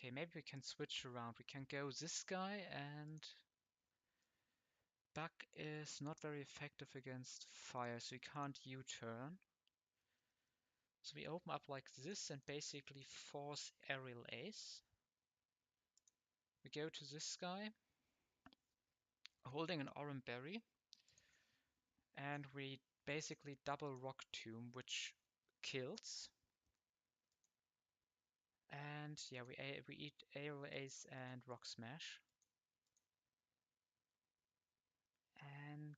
Okay, maybe we can switch around. We can go this guy, and Bug is not very effective against fire, so he can't U-turn. So we open up like this and basically force Aerial Ace. We go to this guy, holding an Oran Berry, and we basically double Rock Tomb, which kills. And yeah, we eat Aerial Ace and Rock Smash. And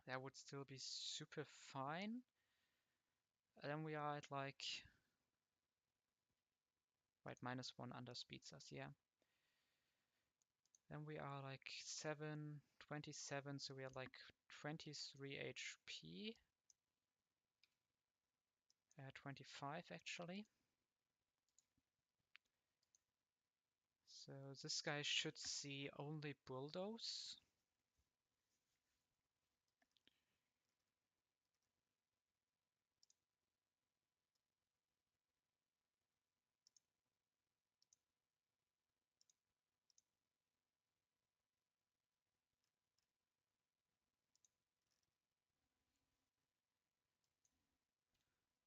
that would still be super fine. Then we are at like, right, -1 under speeds us, yeah. Then we are like 27, so we are like 23 HP. 25 actually. So this guy should see only Bulldoze.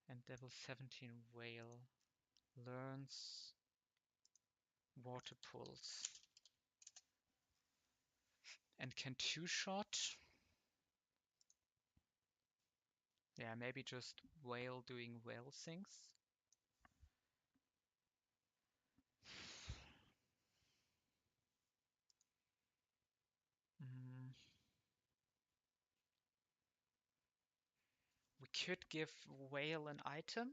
And level 17 Whale learns Water Pulse and can two-shot. Yeah, maybe just Whale doing whale things. Mm. We could give Whale an item.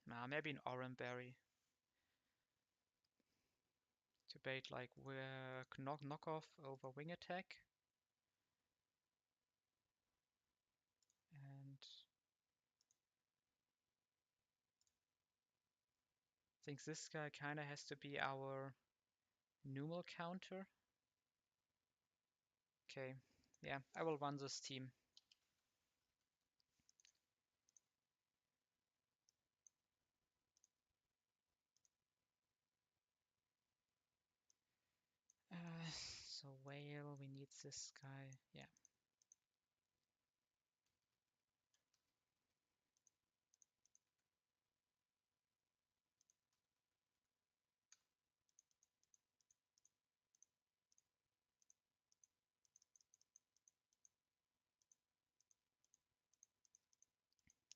Nah, maybe an Oran Berry. To bait like knockoff over wing attack. And I think this guy kinda has to be our numal counter. Okay, yeah, I will run this team. So Whale, we need this guy, yeah.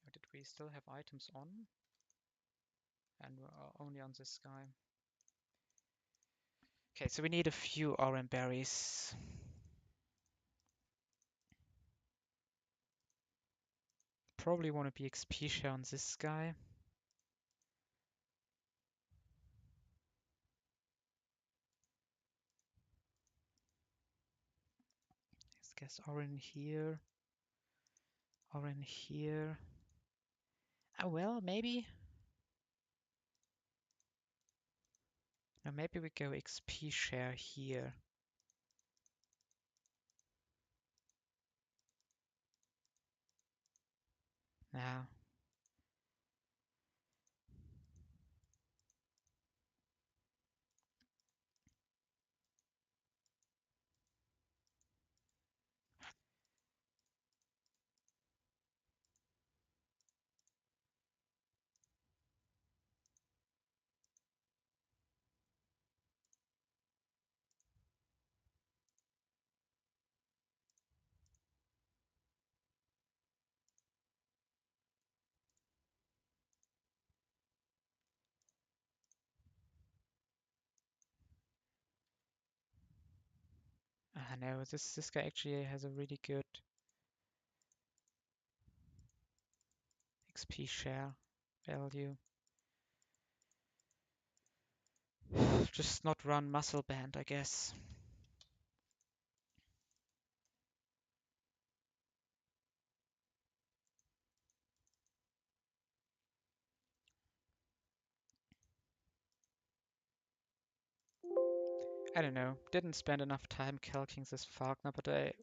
Or did we still have items on? And we're only on this guy. Okay, so we need a few Oran Berries. Probably want to be XP share on this guy. Let's guess Oran here. Oran here. Ah, well, maybe. No, maybe we go XP share here. Nah. Ah, no, this guy actually has a really good XP share value. Just not run Muscle Band, I guess. I don't know. Didn't spend enough time calking this Falconer, but I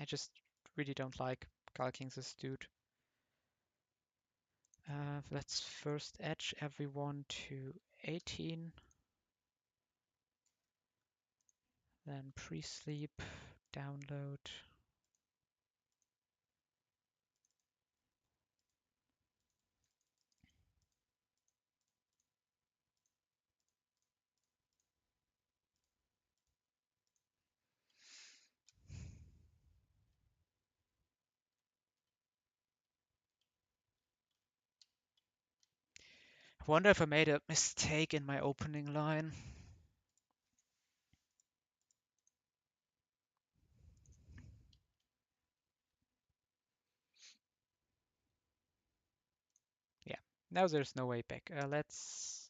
just really don't like calking this dude. Let's first edge everyone to 18. Then pre-sleep, download. I wonder if I made a mistake in my opening line. Yeah, now there's no way back. Let's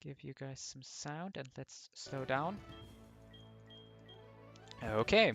give you guys some sound and let's slow down. Okay.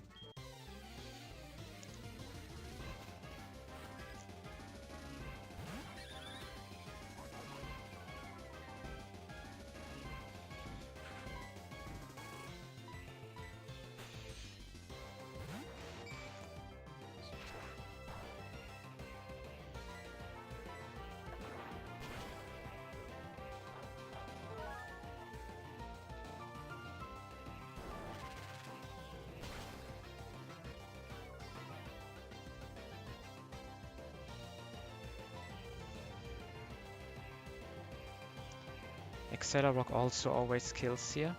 Accelerock also always kills here.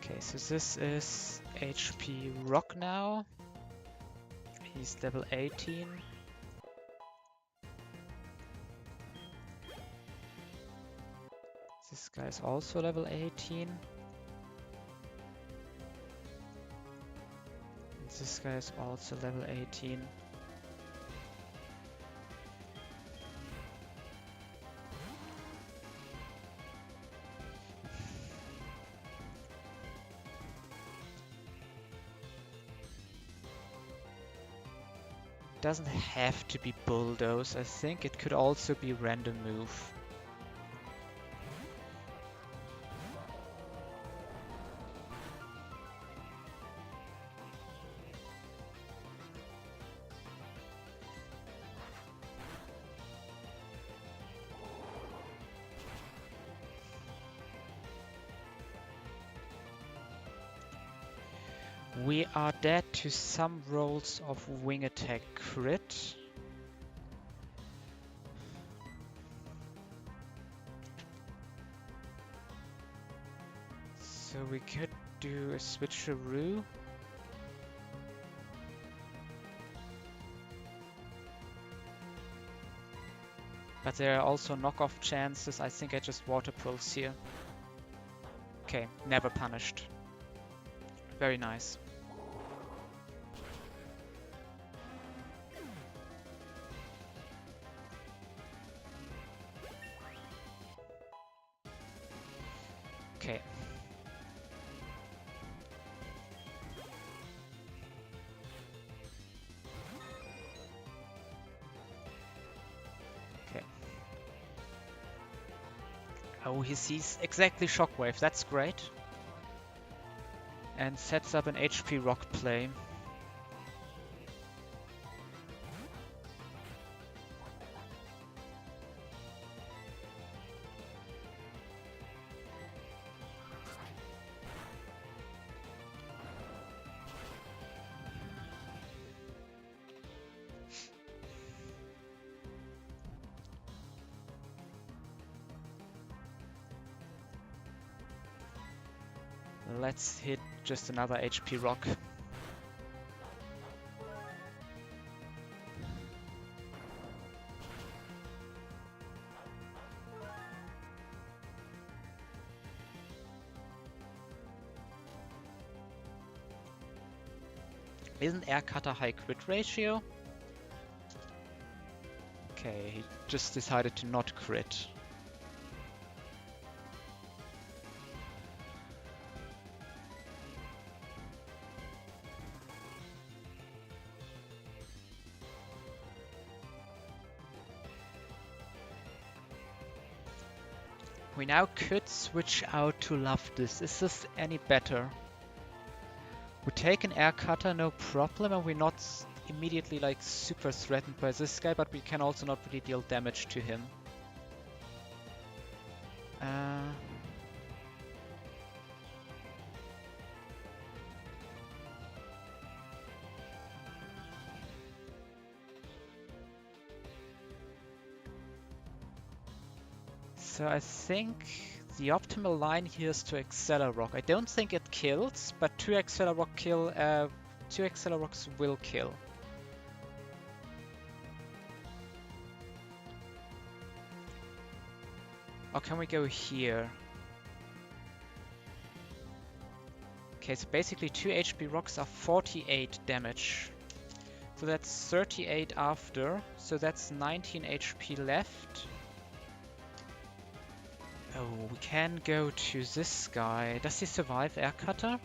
Okay, so this is HP Rock now. He's level 18. This guy is also level 18. And this guy is also level 18. Doesn't have to be Bulldoze, I think it could also be Random Move. We are dead to some rolls of Wing Attack crit. So we could do a switcheroo. But there are also knockoff chances. I think I just Water Pulse here. Okay, never punished. Very nice. Okay. Okay. Oh, he sees exactly Shockwave. That's great. And sets up an HP Rock play. Let's hit just another HP Rock. Isn't Air Cutter high crit ratio? Okay, he just decided to not crit. We now could switch out to Loftus. Is this any better? We take an air cutter, no problem, and we're not immediately like super threatened by this guy, but we can also not really deal damage to him. So I think the optimal line here is to Accelerock. I don't think it kills, but two Accelerocks will kill. Or can we go here? Okay, so basically 2 HP rocks are 48 damage. So that's 38 after, so that's 19 HP left. Oh, we can go to this guy. Does he survive Air Cutter?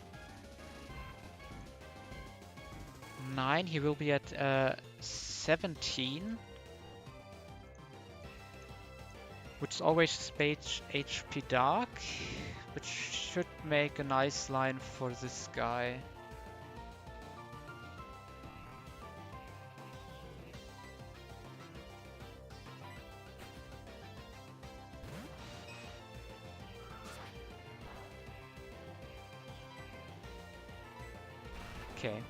9, he will be at 17. Which is always Spage HP Dark, which should make a nice line for this guy. Okay.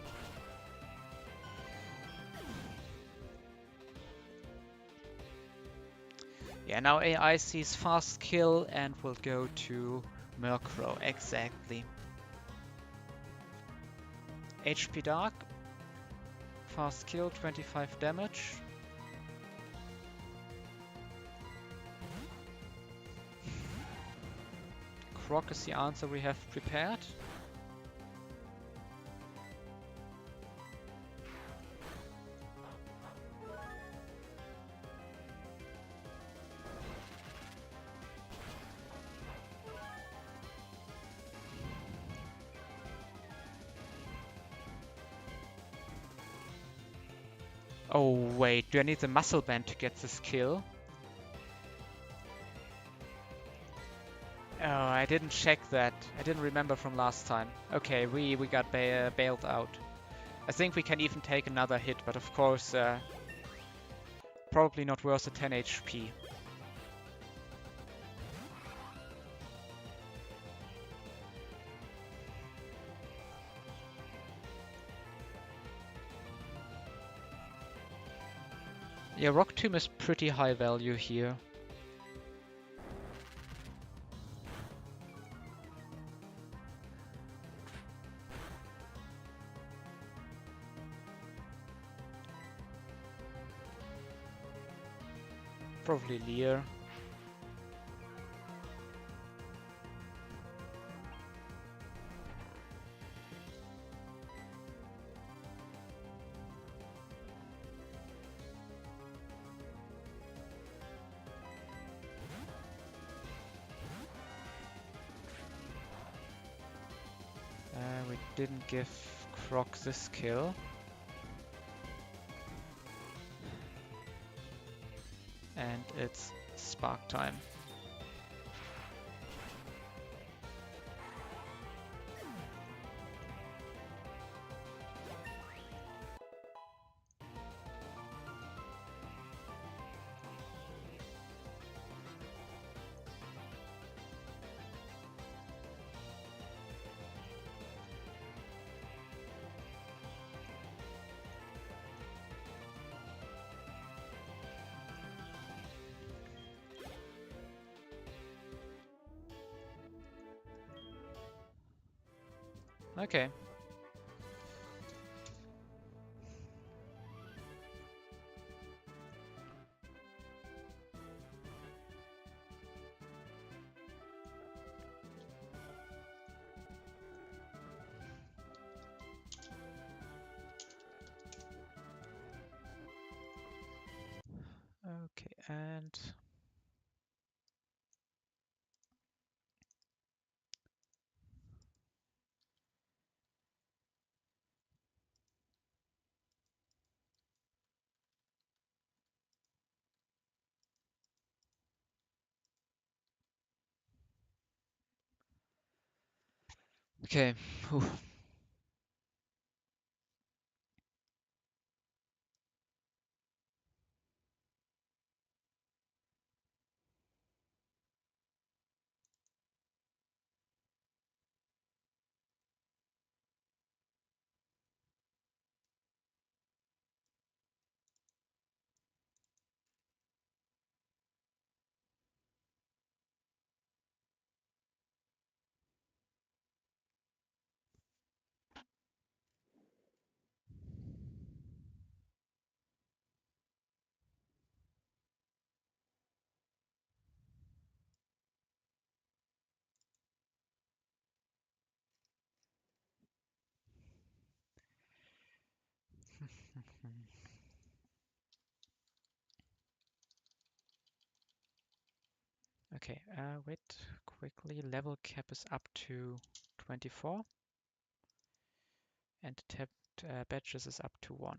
Yeah, now AI sees fast kill and will go to Murkrow, exactly. HP Dark, fast kill, 25 damage. Croc is the answer we have prepared. Oh wait, do I need the muscle band to get this kill? Oh, I didn't check that. I didn't remember from last time. Okay, we got bailed out. I think we can even take another hit, but of course, probably not worth the 10 HP. Yeah, Rock Tomb is pretty high value here. Probably Leer. We didn't give Croc this kill. And it's Spark time. Okay. Okay, and Okay. Whew. Okay, wait, quickly. Level cap is up to 24, and tapped badges is up to 1.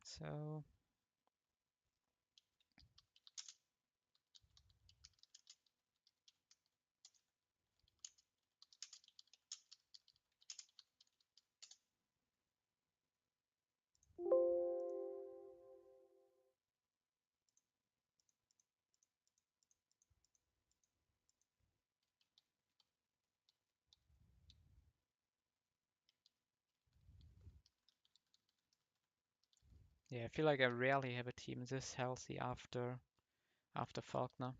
So, yeah, I feel like I rarely have a team this healthy after Faulkner.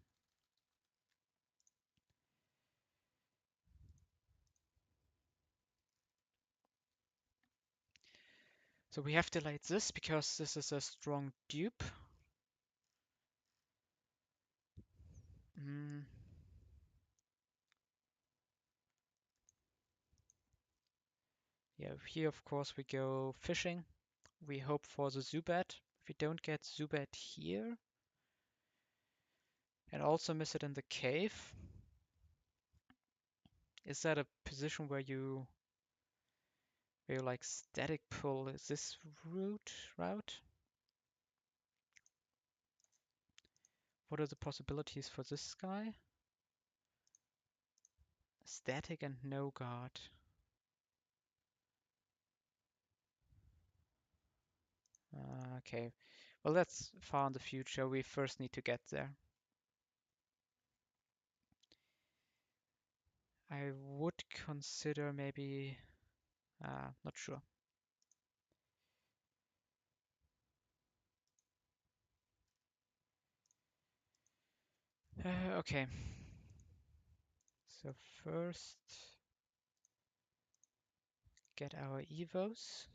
So we have delayed this because this is a strong dupe. Mm. Yeah, here of course we go fishing. We hope for the Zubat. If we don't get Zubat here, and also miss it in the cave, is that a position where you like static pull? Is this route? What are the possibilities for this guy? Static and no guard. Okay, well that's far in the future. We first need to get there. I would consider maybe, not sure. Okay, so first get our evos.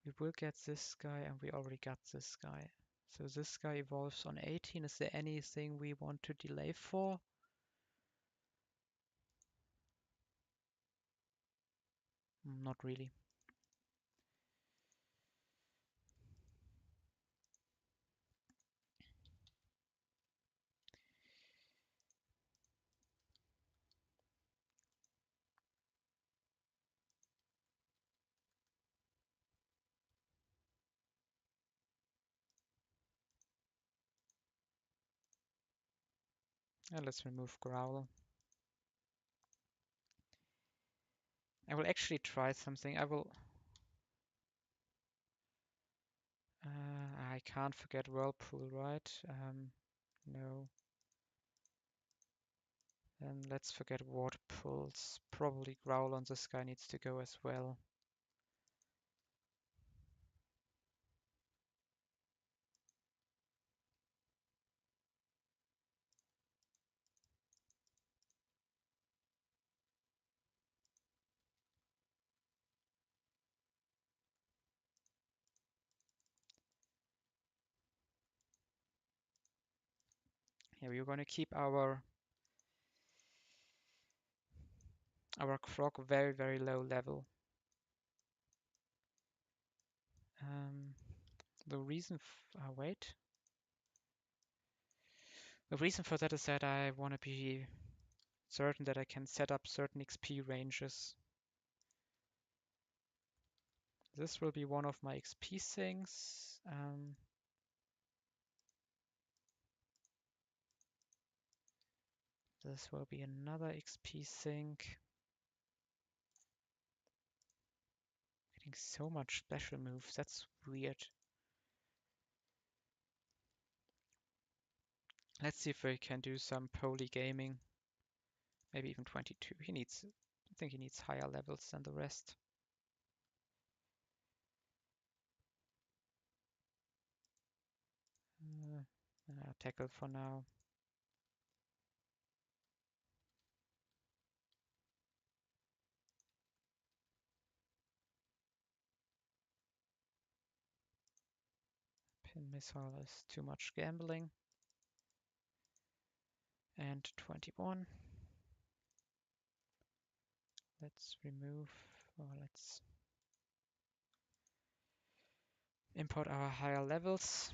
We will get this guy, and we already got this guy. So this guy evolves on 18. Is there anything we want to delay for? Not really. Let's remove Growl. I will actually try something. I can't forget Whirlpool, right? No. Then let's forget Water Pulse. Probably Growl on this guy needs to go as well. Yeah, we're going to keep our Krog very, very low level. The reason, wait. The reason for that is that I want to be certain that I can set up certain XP ranges. This will be one of my XP things. This will be another XP thing. Getting so much special moves, that's weird. Let's see if we can do some polygaming. Maybe even 22. I think he needs higher levels than the rest. Tackle for now. Pin missile is too much gambling. And 21. Let's remove, or let's import our higher levels.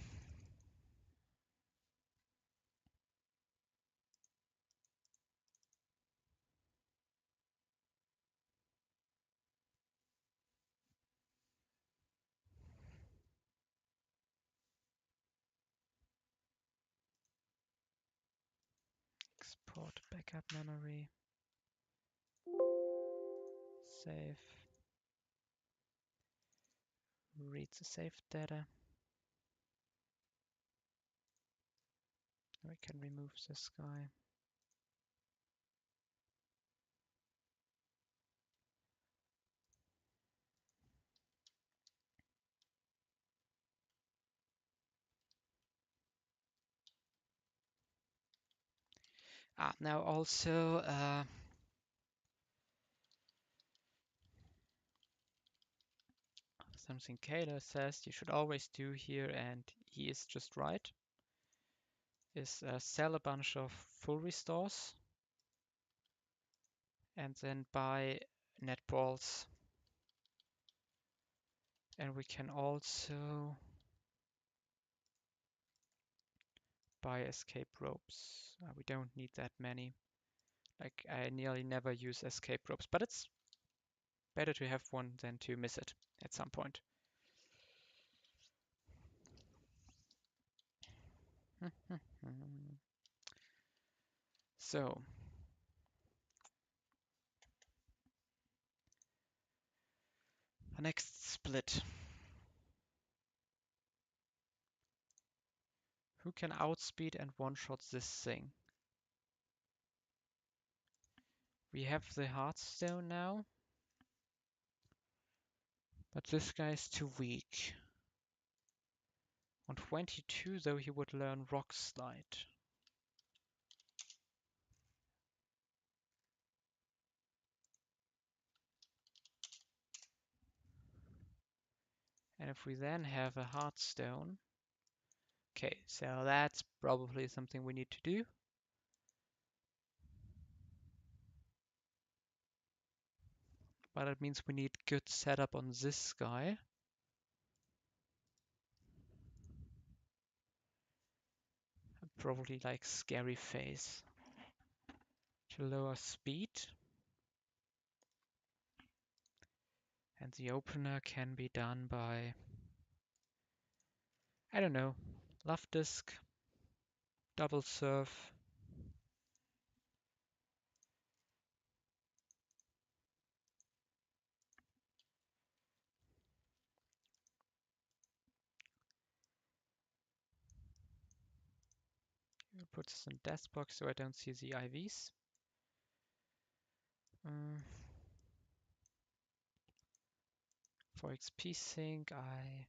Export backup memory. Save. Read the saved data. We can remove this guy. Now also something Kayla says you should always do here, and he is just right, is sell a bunch of full restores and then buy net balls. And we can also buy escape ropes. We don't need that many. Like, I nearly never use escape ropes, but it's better to have one than to miss it at some point. So, the next split. Who can outspeed and one-shot this thing? We have the Hearthstone now, but this guy is too weak. On 22, though, he would learn Rock Slide. And if we then have a Hearthstone, okay, so that's probably something we need to do. But it means we need good setup on this guy. Probably like Scary Face to lower speed. And the opener can be done by, I don't know, Love Disc, Double Surf. We'll put this in death box so I don't see the IVs. For XP sync, I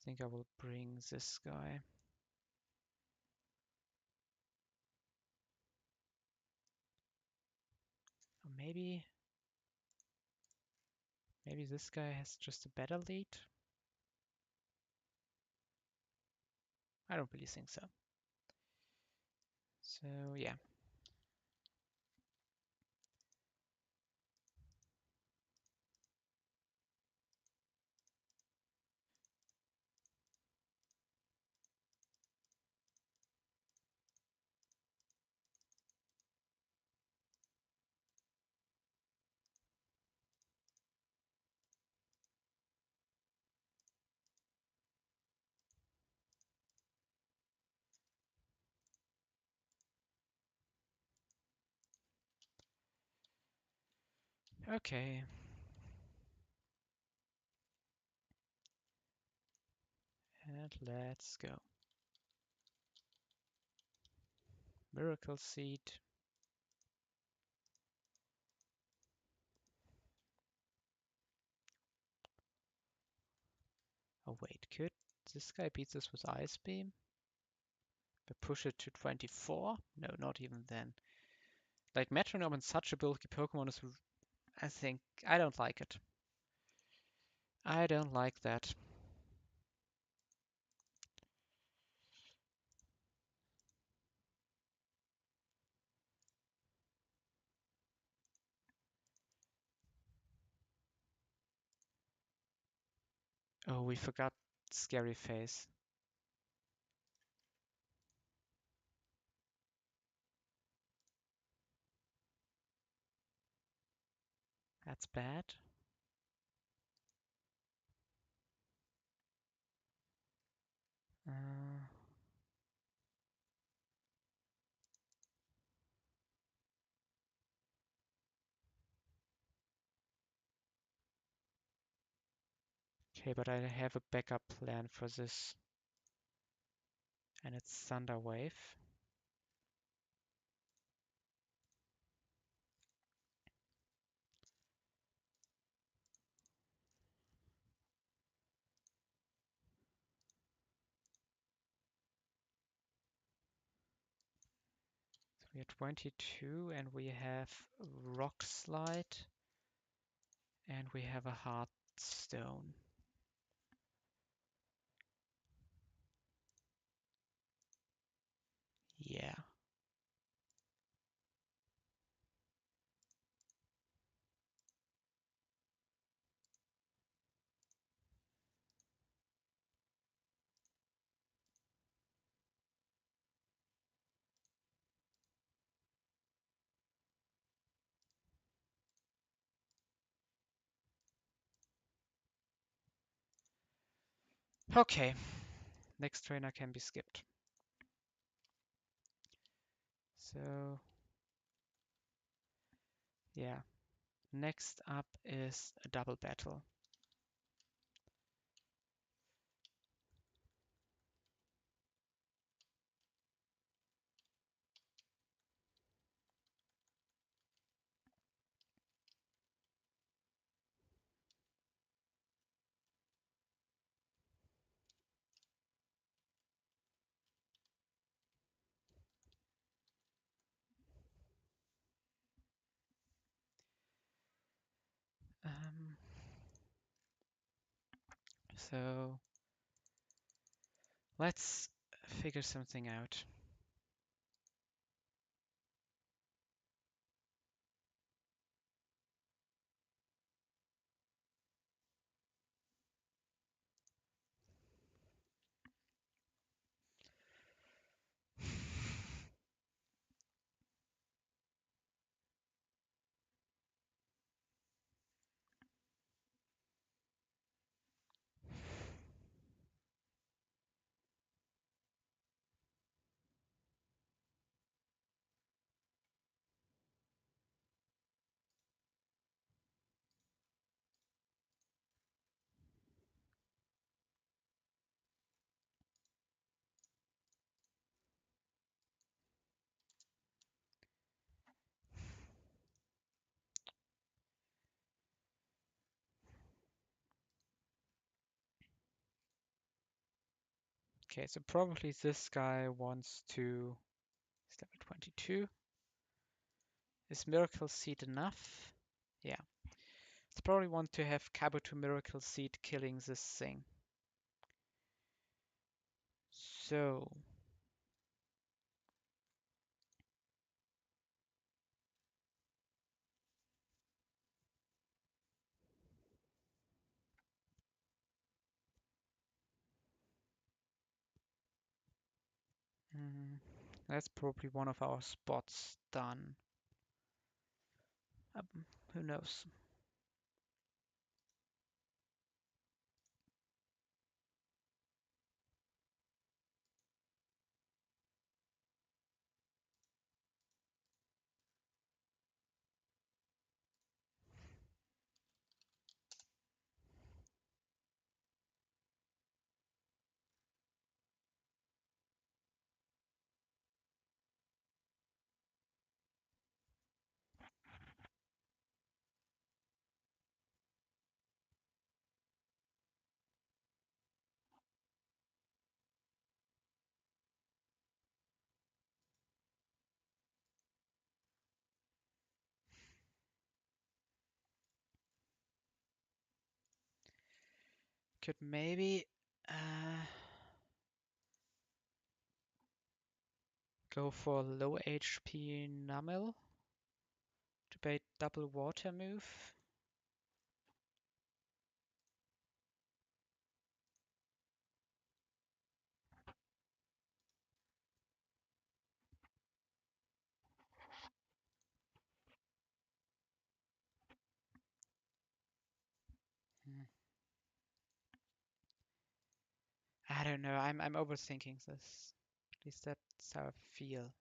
think I will bring this guy. Or maybe this guy has just a better lead. I don't really think so. So yeah. Okay. And let's go. Miracle Seed. Oh wait, could this guy beat this with Ice Beam? But push it to 24? No, not even then. Like Metronome and such a bulky Pokemon is, I think, I don't like it. I don't like that. Oh, we forgot Scary Face. That's bad. Uh, okay, but I have a backup plan for this. And it's Thunder Wave. So we are 22 and we have Rock Slide and we have a Hard Stone. Yeah. Okay. Next trainer can be skipped. So yeah. Next up is a double battle. Um, so let's figure something out. Okay, so probably this guy wants to. He's level 22. Is Miracle Seed enough? Yeah. It's probably want to have Kabuto Miracle Seed killing this thing. So That's probably one of our spots done. Who knows? Could maybe go for low HP Numel to bait double water move. Hmm. I don't know. I'm overthinking this. At least that's how I feel.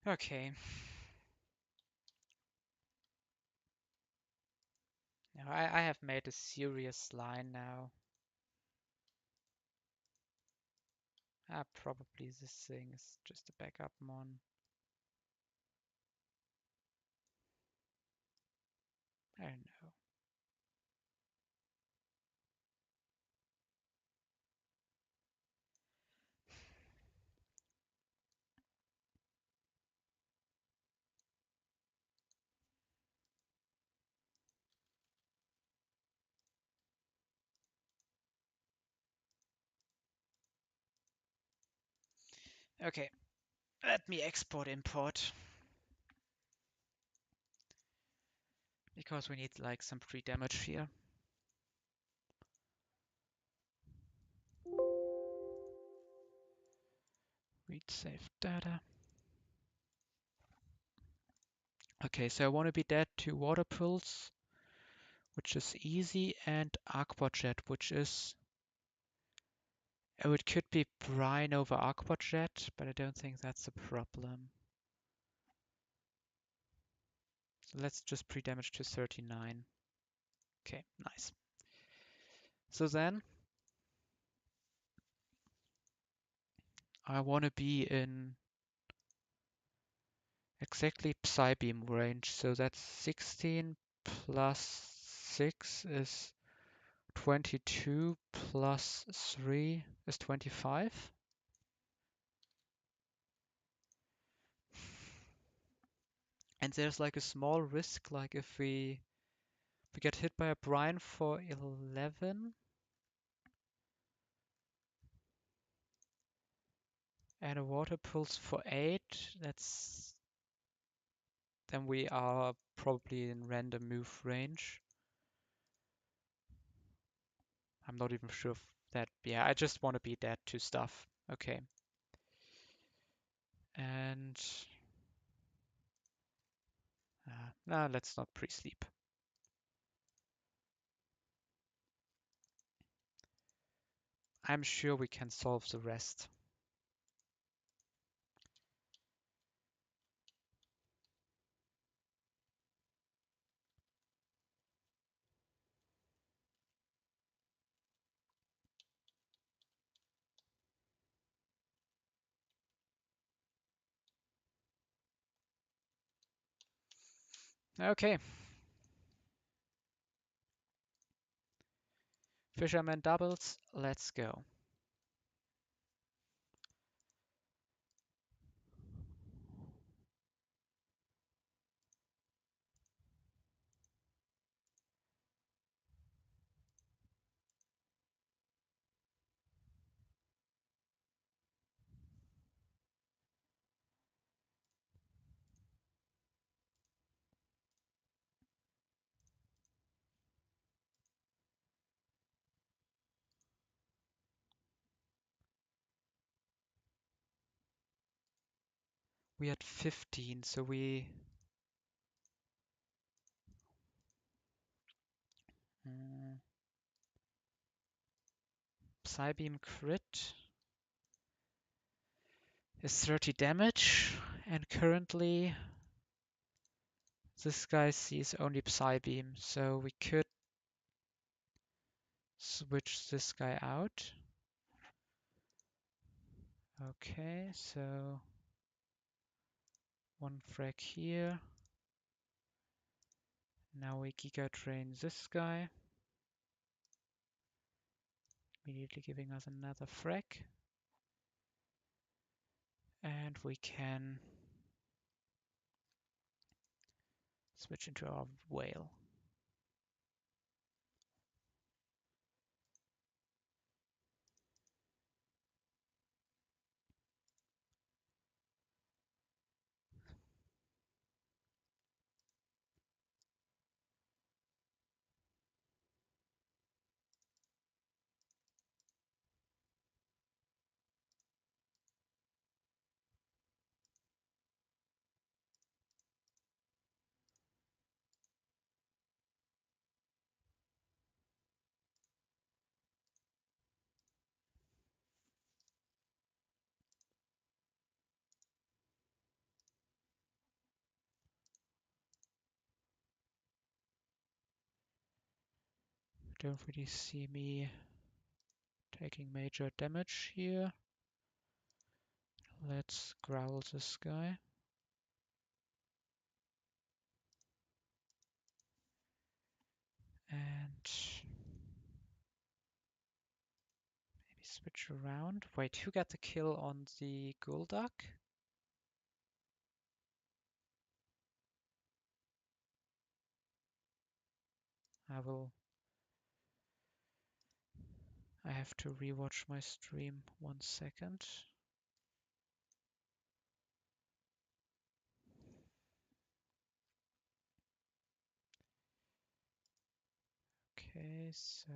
Okay. Now I have made a serious line now. Probably this thing is just a backup mon. I don't know. Okay, let me export import. Because we need like some free damage here. Read save data. Okay, so I want to be dead to water pulse, which is easy, and aqua jet, which is... Oh, it could be brine over aqua jet, but I don't think that's a problem. So let's just pre-damage to 39. Okay, nice. So then I want to be in exactly Psybeam range. So that's 16 plus 6 is 22 plus 3 is 25. And there's like a small risk, like if we get hit by a brine for 11, And a water pulse for 8. Then we are probably in random move range. I'm not even sure if that. Yeah, I just want to be dead to stuff. Okay. And let's not pre-sleep. I'm sure we can solve the rest. Okay. Fisherman doubles. Let's go. We had 15, so we... Psybeam crit is 30 damage, and currently this guy sees only Psybeam, so we could switch this guy out. Okay, so one frag here. Now we Giga Drain this guy, immediately giving us another frag. And we can switch into our whale. Don't really see me taking major damage here. Let's growl this guy. And maybe switch around. Wait, who got the kill on the Golduck? I have to rewatch my stream 1 second. Okay, so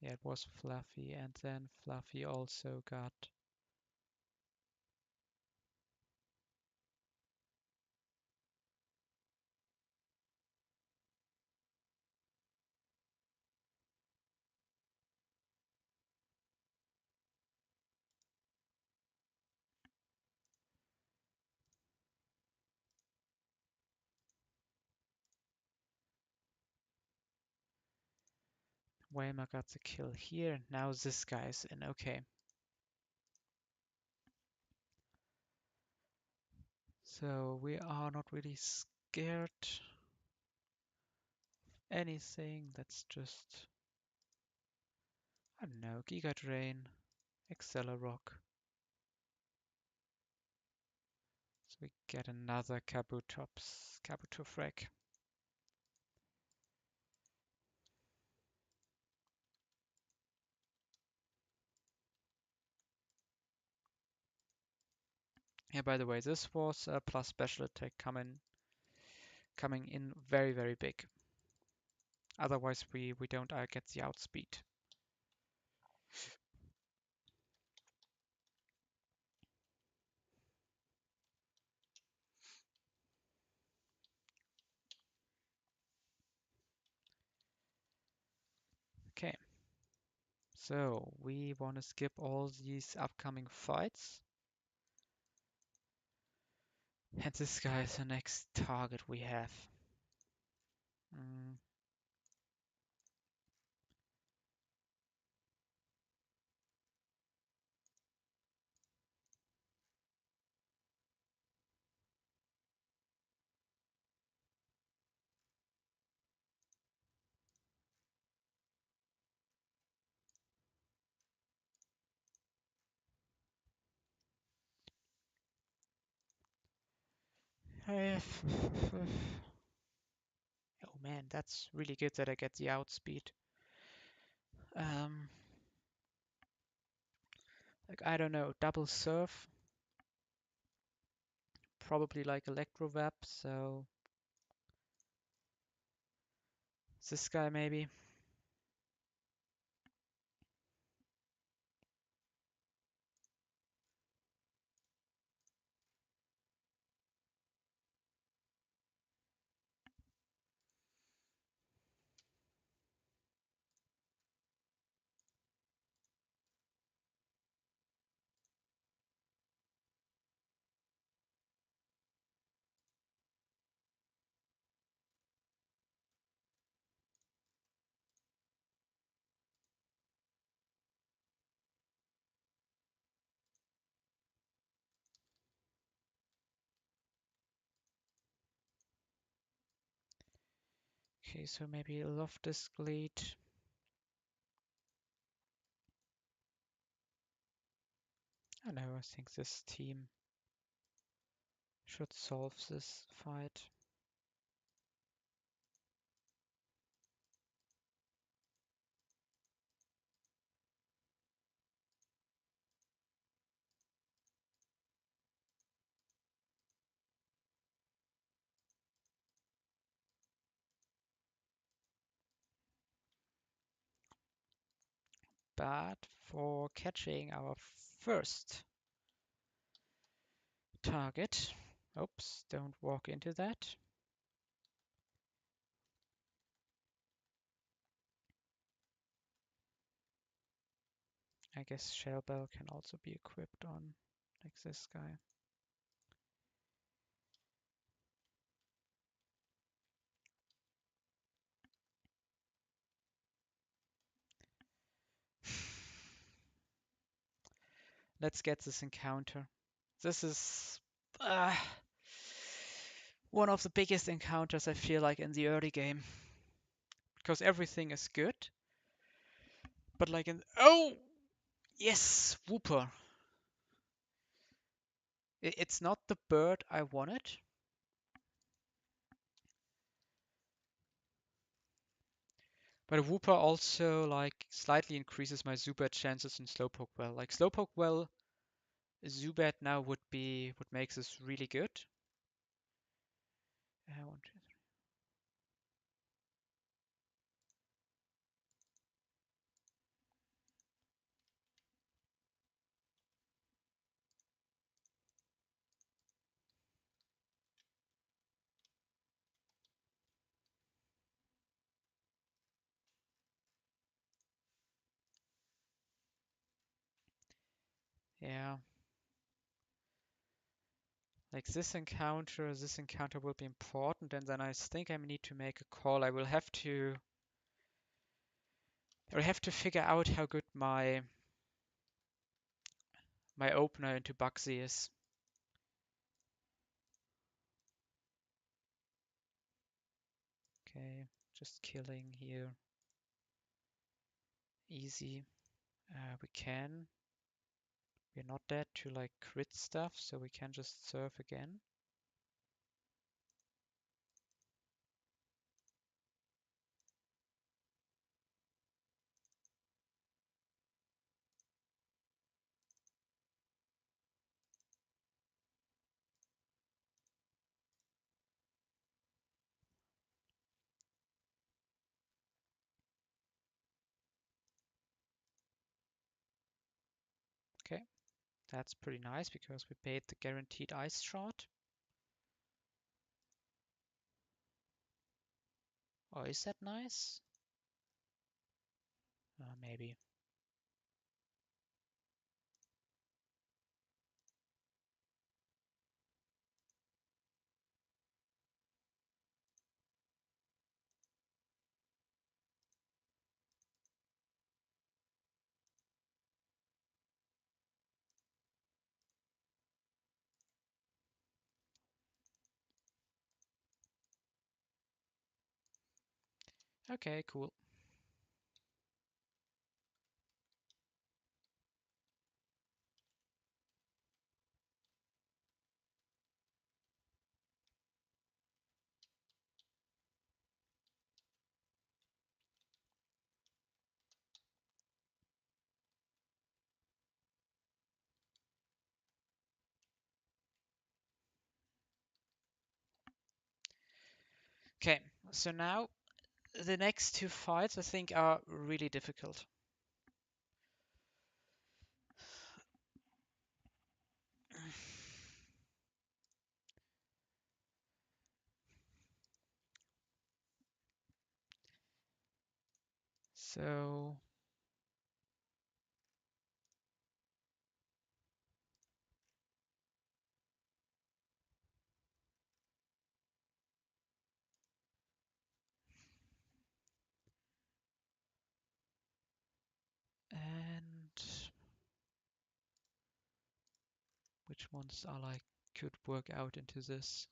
yeah, it was Fluffy, and then Fluffy also got... Wayma got the kill here. Now this guy's in. Okay. So we are not really scared anything. That's just, I don't know, Giga Drain Accelerock. So we get another Kabutofrag. Yeah, by the way, this was a plus special attack coming in very, very big. Otherwise we don't get the outspeed. Okay. So we want to skip all these upcoming fights. And this guy is the next target we have. Mm. Oh man, that's really good that I get the outspeed. Um, like I don't know, double surf, probably like electro web. So this guy maybe. Okay, so maybe Loftus Glade. I know, I think this team should solve this fight. But for catching our first target, oops, don't walk into that. I guess Shell Bell can also be equipped on like this guy. Let's get this encounter. This is one of the biggest encounters I feel like in the early game. Because everything is good. But like in... Oh! Yes! Whooper. It's not the bird I wanted. But a Whooper also like slightly increases my Zubat chances in Slowpoke Well. Like Slowpoke Well, Zubat now would make this really good. 1, 2, 3. Yeah. Like this encounter will be important, and then I think I need to make a call. I will have to figure out how good my opener into Bugsy is. Okay, just killing here. Easy. We can. We're not dead to like crit stuff, so we can just surf again. Okay, that's pretty nice because we paid the guaranteed ice shot. Oh, is that nice? Maybe. Okay, cool. Okay, so now the next two fights I think are really difficult. So and which ones are like could work out into this?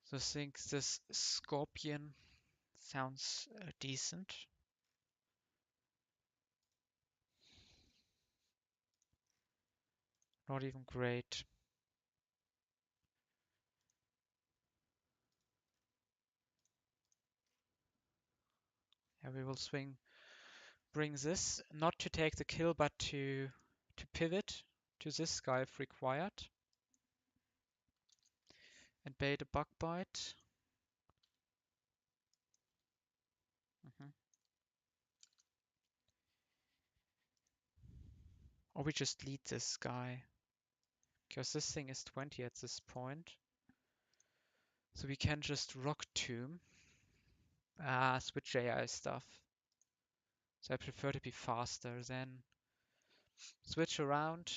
So I think this scorpion sounds decent. Not even great. Yeah, we will swing. Bring this not to take the kill, but to pivot to this guy if required. And bait a bug bite. Or we just lead this guy. Because this thing is 20 at this point. So we can just Rock Tomb. Switch AI stuff. So I prefer to be faster than switch around,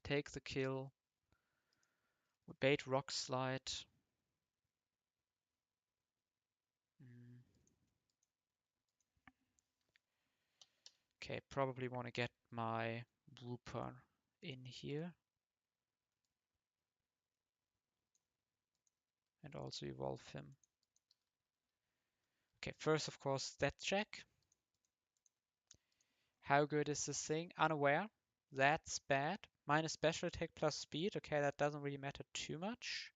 take the kill, bait Rock Slide. Okay, probably want to get my Wooper in here. And also evolve him. Okay, first of course, stat check. How good is this thing? Unaware. That's bad. Minus special attack plus speed. Okay, that doesn't really matter too much.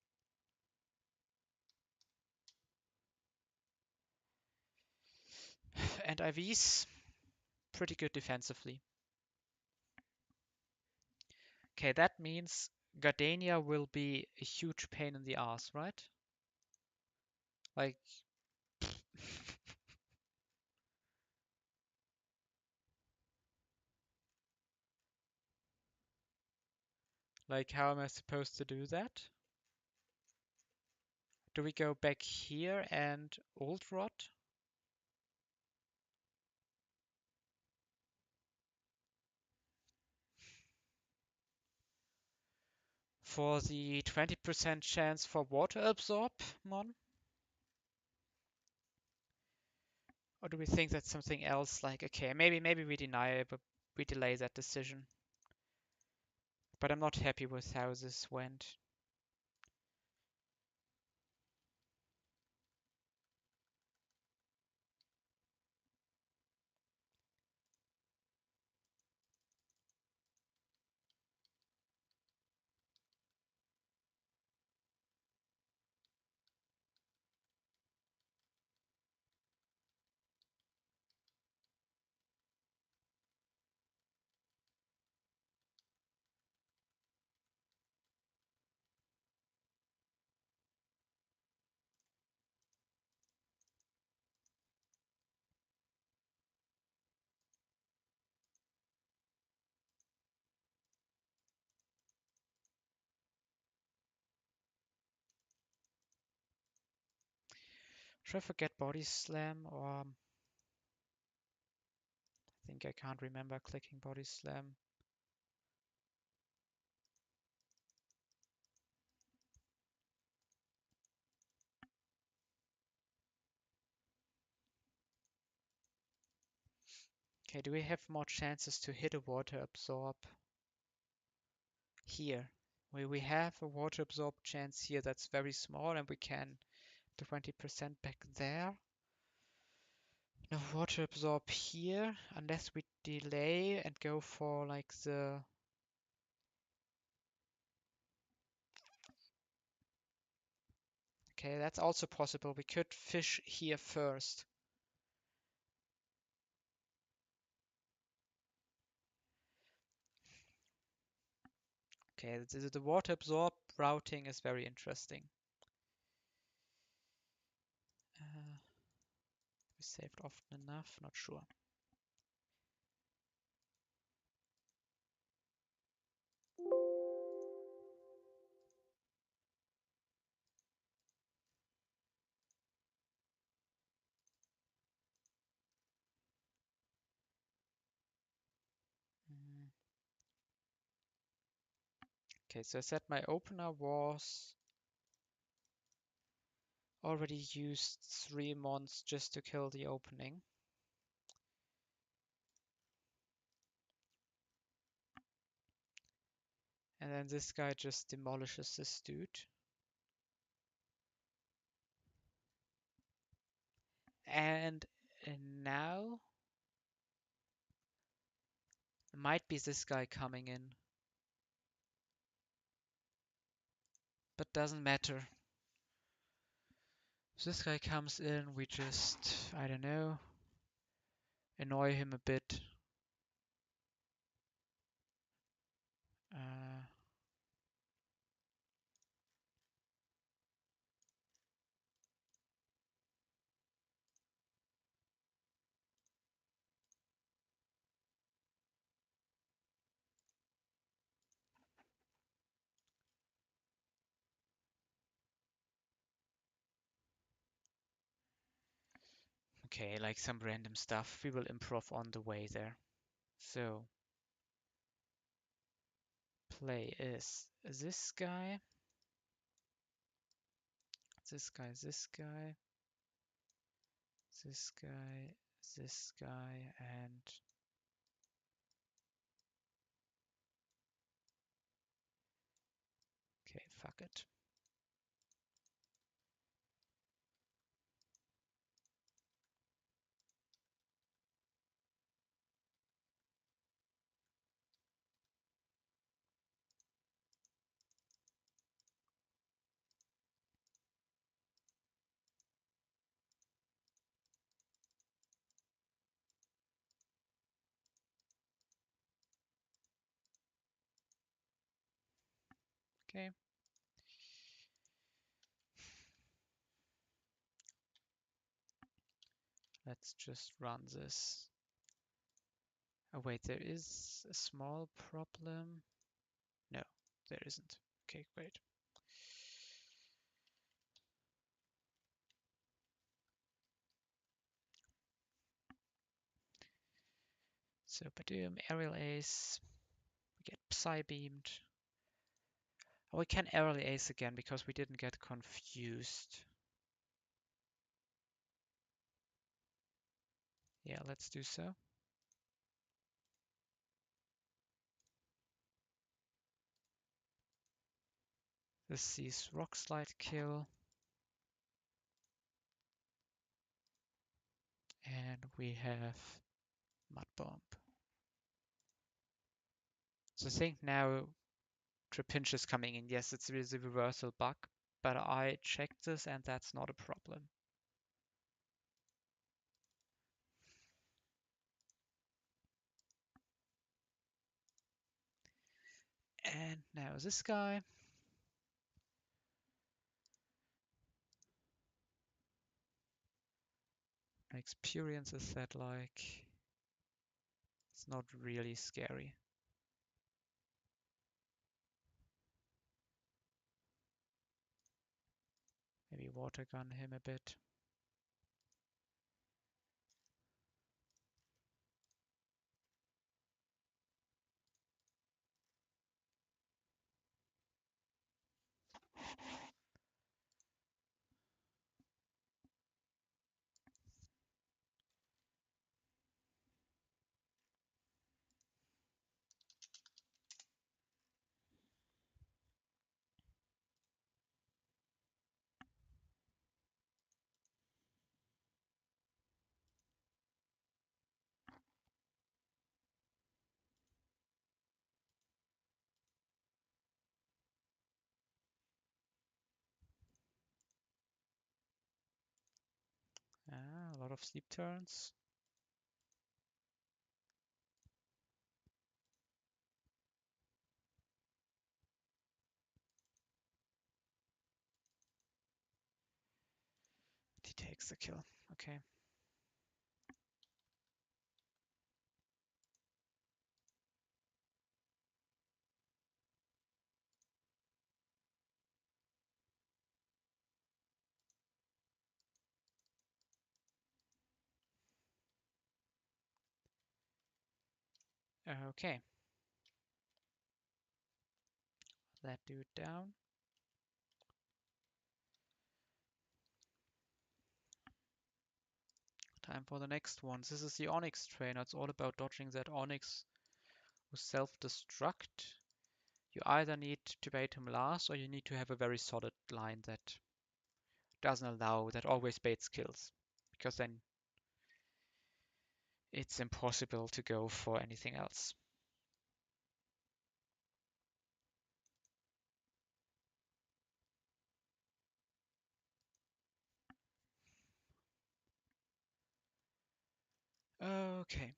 And IVs, pretty good defensively. Okay, that means Gardenia will be a huge pain in the ass, right? Like, like how am I supposed to do that? Do we go back here and Old Rod? For the 20% chance for water absorb, Mon? Or do we think that's something else like, okay, maybe we deny it, but we delay that decision. But I'm not happy with how this went. Should I forget body slam or I think I can't remember clicking body slam. Okay, do we have more chances to hit a water absorb here? We have a water absorb chance here that's very small and we can 20% back there. No water absorb here unless we delay and go for like the okay, that's also possible. We could fish here first. Okay, the water absorb routing is very interesting. We saved often enough, not sure. Mm. Okay, so I said my opener was already used 3 mons just to kill the opening. And then this guy just demolishes this dude. And now it might be this guy coming in. But doesn't matter. If this guy comes in, we just, I don't know, annoy him a bit. Uh, okay, like some random stuff. We will improv on the way there. So, play is this guy, this guy, this guy, this guy, this guy, and okay, fuck it. Okay. Let's just run this. Oh wait, there is a small problem. No, there isn't. Okay, great. So Badoom, Aerial Ace, we get Psy Beamed. Oh, we can Aerial Ace again because we didn't get confused. Yeah, let's do so. This sees Rock Slide kill. And we have Mud Bomb. So I think now Trapinch is coming in. Yes, it's a reversal bug, but I checked this and that's not a problem. And now this guy. My experience is that like it's not really scary. Maybe water gun him a bit. A lot of sleep turns. He takes the kill. Okay. Okay. That dude down. Time for the next one. This is the Onyx trainer. It's all about dodging that Onyx with self-destruct. You either need to bait him last or you need to have a very solid line that doesn't allow, that always baits kills. Because then it's impossible to go for anything else. Okay.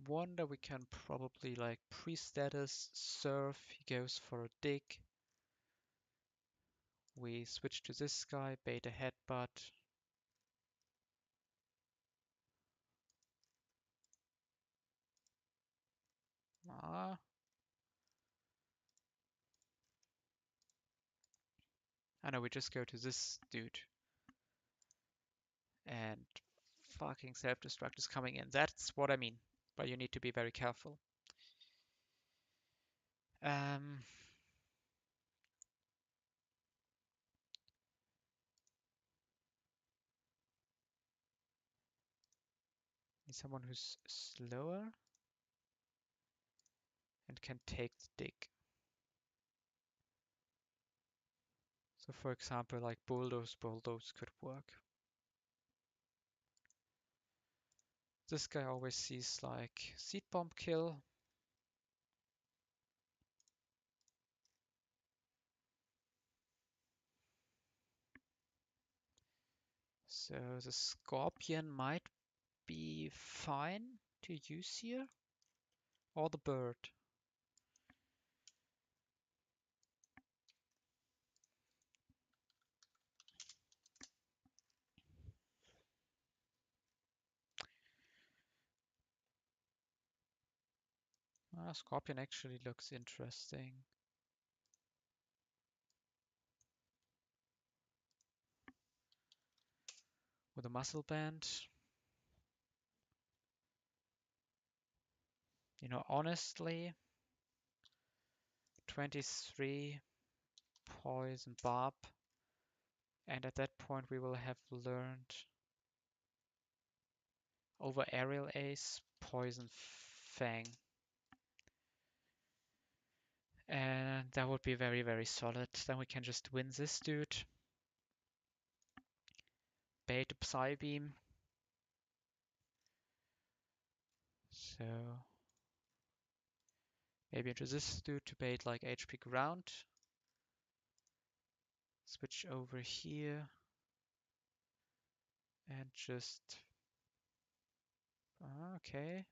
One that we can probably like pre-status surf. He goes for a dig. We switch to this guy, bait a headbutt. Ah. I know we just go to this dude. And fucking self-destruct is coming in. That's what I mean. But you need to be very careful. Um, Need someone who's slower and can take the dig. So for example, like bulldoze could work. This guy always sees like seed bomb kill. So the scorpion might be fine to use here. Or the bird. Scorpion actually looks interesting. With a muscle band. You know, honestly, 23 poison barb, and at that point we will have learned over aerial ace poison fang, and that would be very, very solid. Then we can just win this dude, bait a Psy beam. So maybe into this dude to bait like HP ground. Switch over here and just okay.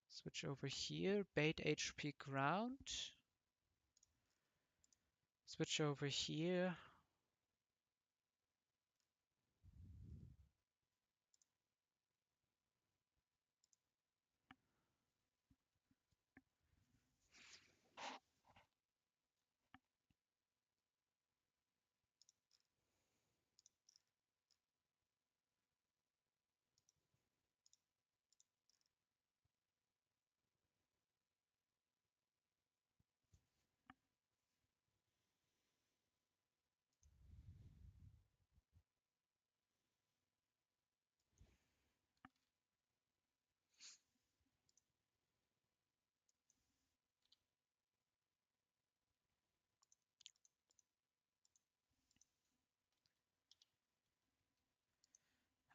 Switch over here, bait HP ground. Switch over here.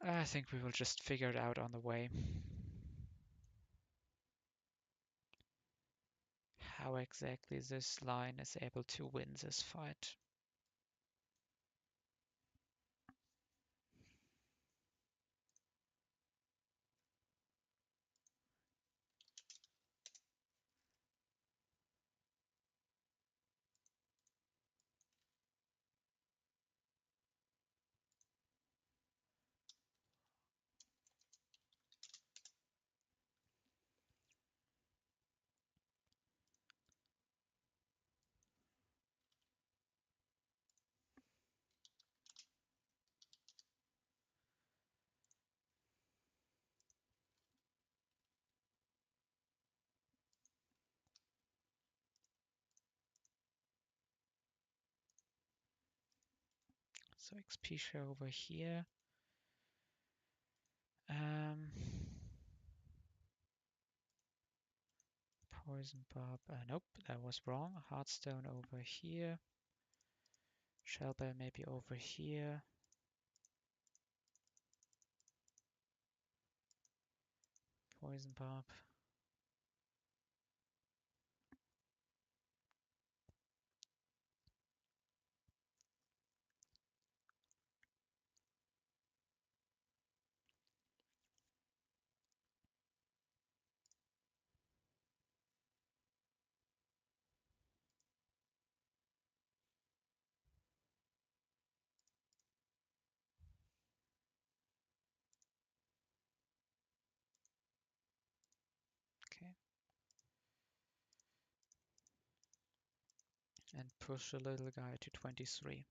I think we will just figure it out on the way. How exactly this line is able to win this fight. So XP share over here. Poison barb. Nope, that was wrong. Heartstone over here. Shellbell maybe over here. Poison barb. Okay. And push a little guy to 23.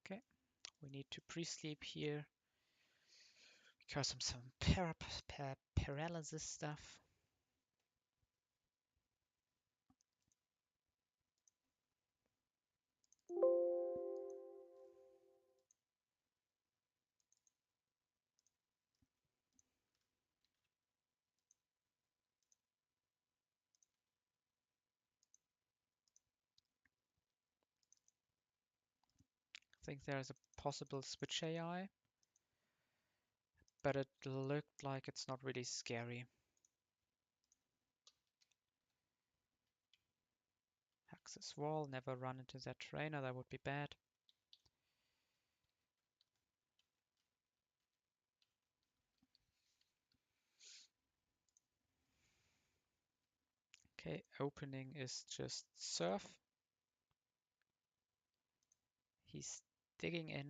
Okay. We need to pre-sleep here because of some paralysis stuff. I think there's a possible switch AI, but it looked like it's not really scary. Hacks this wall, never run into that trainer, that would be bad. Okay, opening is just surf. He's digging in.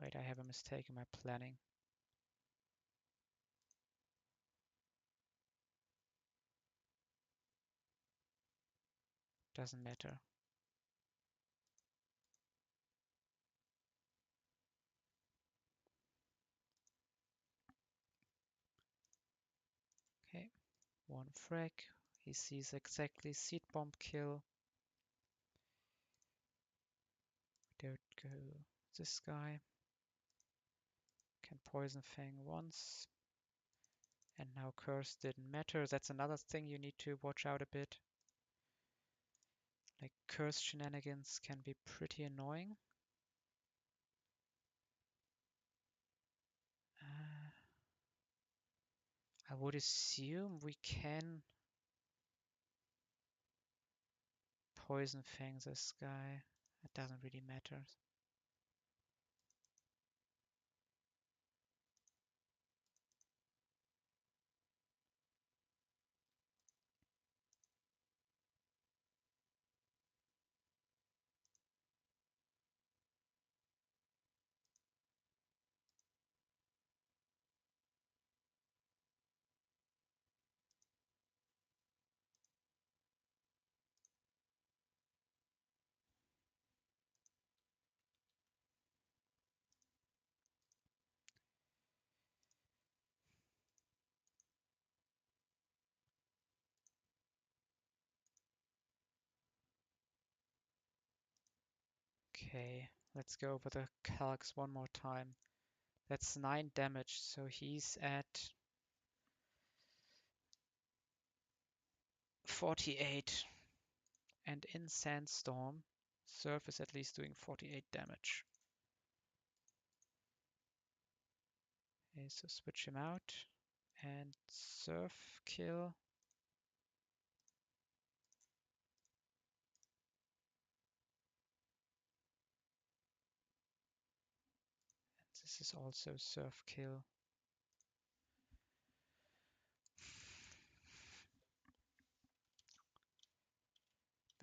Wait, I have a mistake in my planning. Doesn't matter. Okay, one frag. He sees exactly seed bomb kill. Don't go this guy. Can poison Fang once. And now curse didn't matter. That's another thing you need to watch out a bit. Like curse shenanigans can be pretty annoying. I would assume we can poison Fang this guy. It doesn't really matter. Okay, let's go over the calcs one more time. That's 9 damage, so he's at 48. And in Sandstorm, Surf is at least doing 48 damage. Okay, so switch him out. And Surf kill. And this is also Surf kill.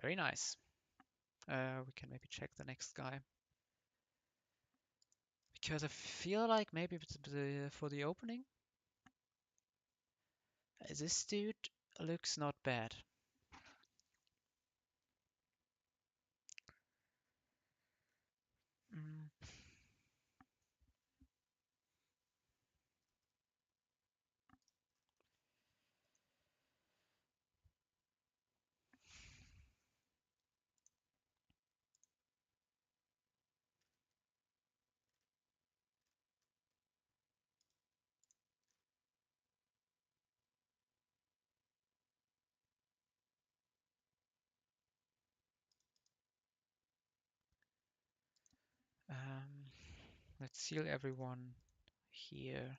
Very nice. We can maybe check the next guy. Because I feel like maybe for the opening, this dude looks not bad. Mm. Um, let's seal everyone here.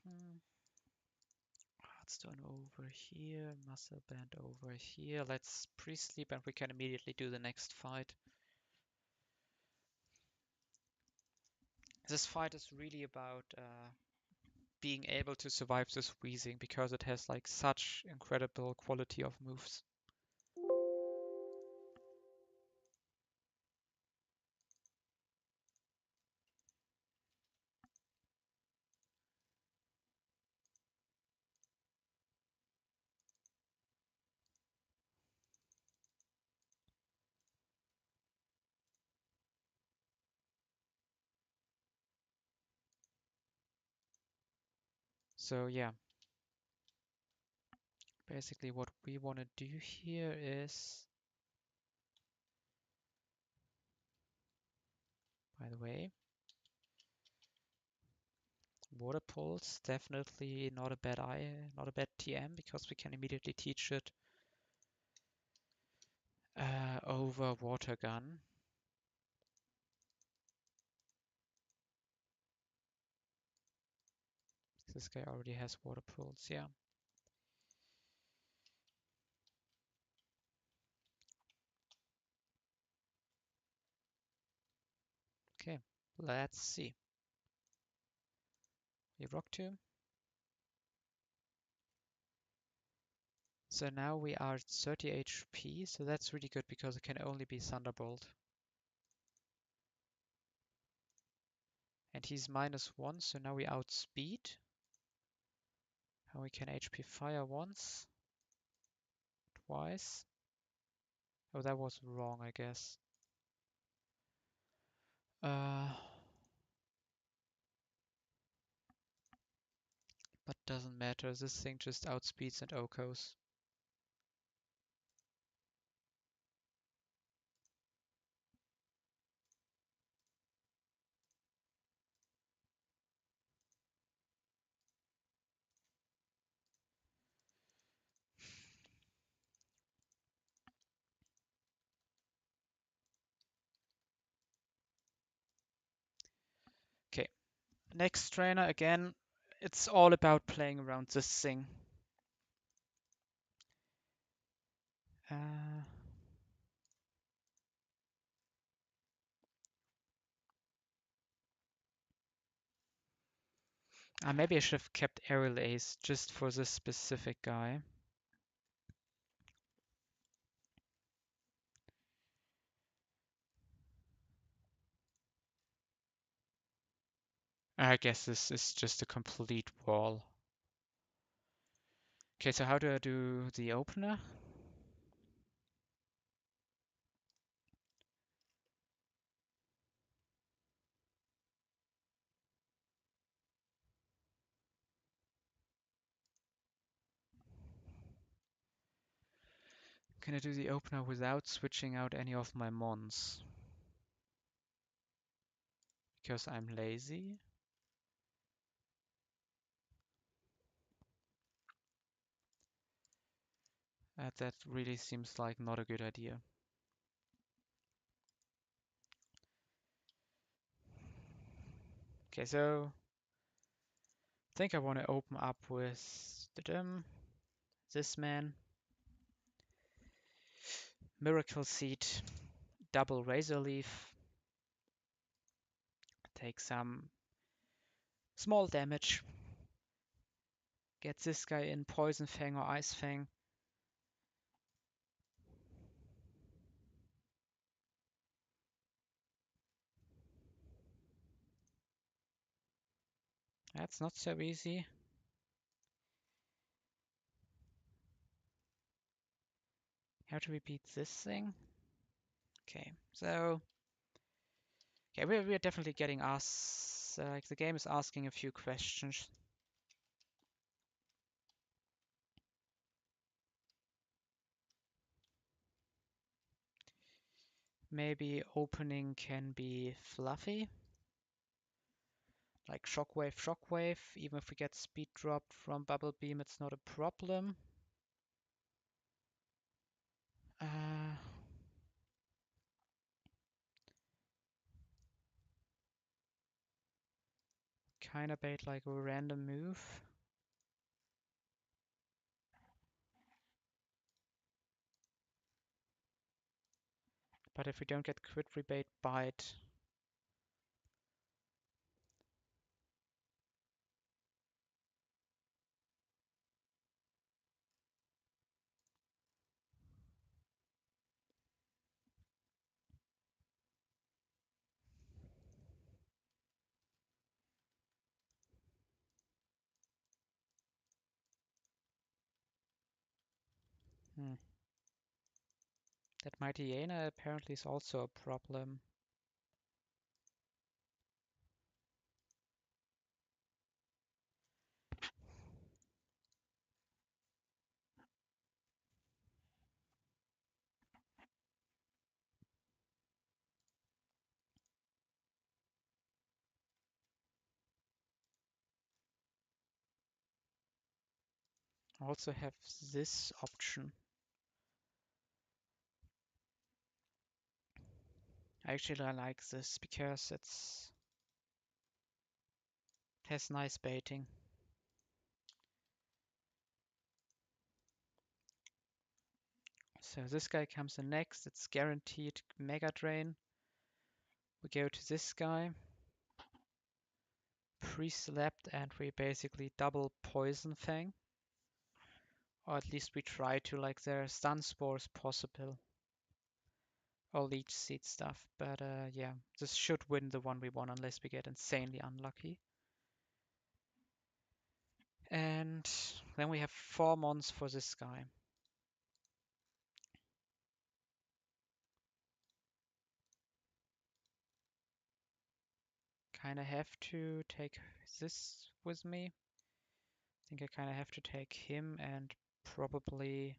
Hmm. Heartstone over here, muscle band over here. Let's pre-sleep and we can immediately do the next fight. This fight is really about being able to survive this wheezing because it has like such incredible quality of moves. So yeah, basically what we want to do here is, by the way, water pulse, definitely not a bad not a bad TM, because we can immediately teach it over water gun. This guy already has water pulse, yeah. Okay, let's see. We rock to. So now we are at 30 HP, so that's really good because it can only be Thunderbolt. And he's -1, so now we outspeed. And we can HP fire once, twice. Oh, that was wrong, I guess. But doesn't matter, this thing just outspeeds and OHKOs. Okay, next trainer again. It's all about playing around this thing. Maybe I should have kept Aerial Ace just for this specific guy. I guess this is just a complete wall. Okay, so how do I do the opener? Can I do the opener without switching out any of my mons? Because I'm lazy? That really seems like not a good idea. Okay, so I think I want to open up with this man. Miracle Seed, double Razor Leaf. Take some small damage. Get this guy in Poison Fang or Ice Fang. That's not so easy. How do we beat this thing? Okay, so okay, we're definitely getting us. Like the game is asking a few questions. Maybe opening can be fluffy, like Shockwave, Shockwave. Even if we get speed dropped from Bubble Beam, it's not a problem. Kinda bait like a random move. But if we don't get crit rebate, bite. Hmm. That Mighty Hyena apparently is also a problem. Also have this option. Actually, I like this because it has nice baiting. So this guy comes in next. It's guaranteed Mega Drain. We go to this guy. Pre-slept, and we basically double Poison Fang. Or at least we try to, like their Stun Spores possible. Or Leech Seed stuff. But yeah, this should win the 1v1 unless we get insanely unlucky. And then we have 4 mons for this guy. Kinda have to take this with me. I think I kinda have to take him and probably...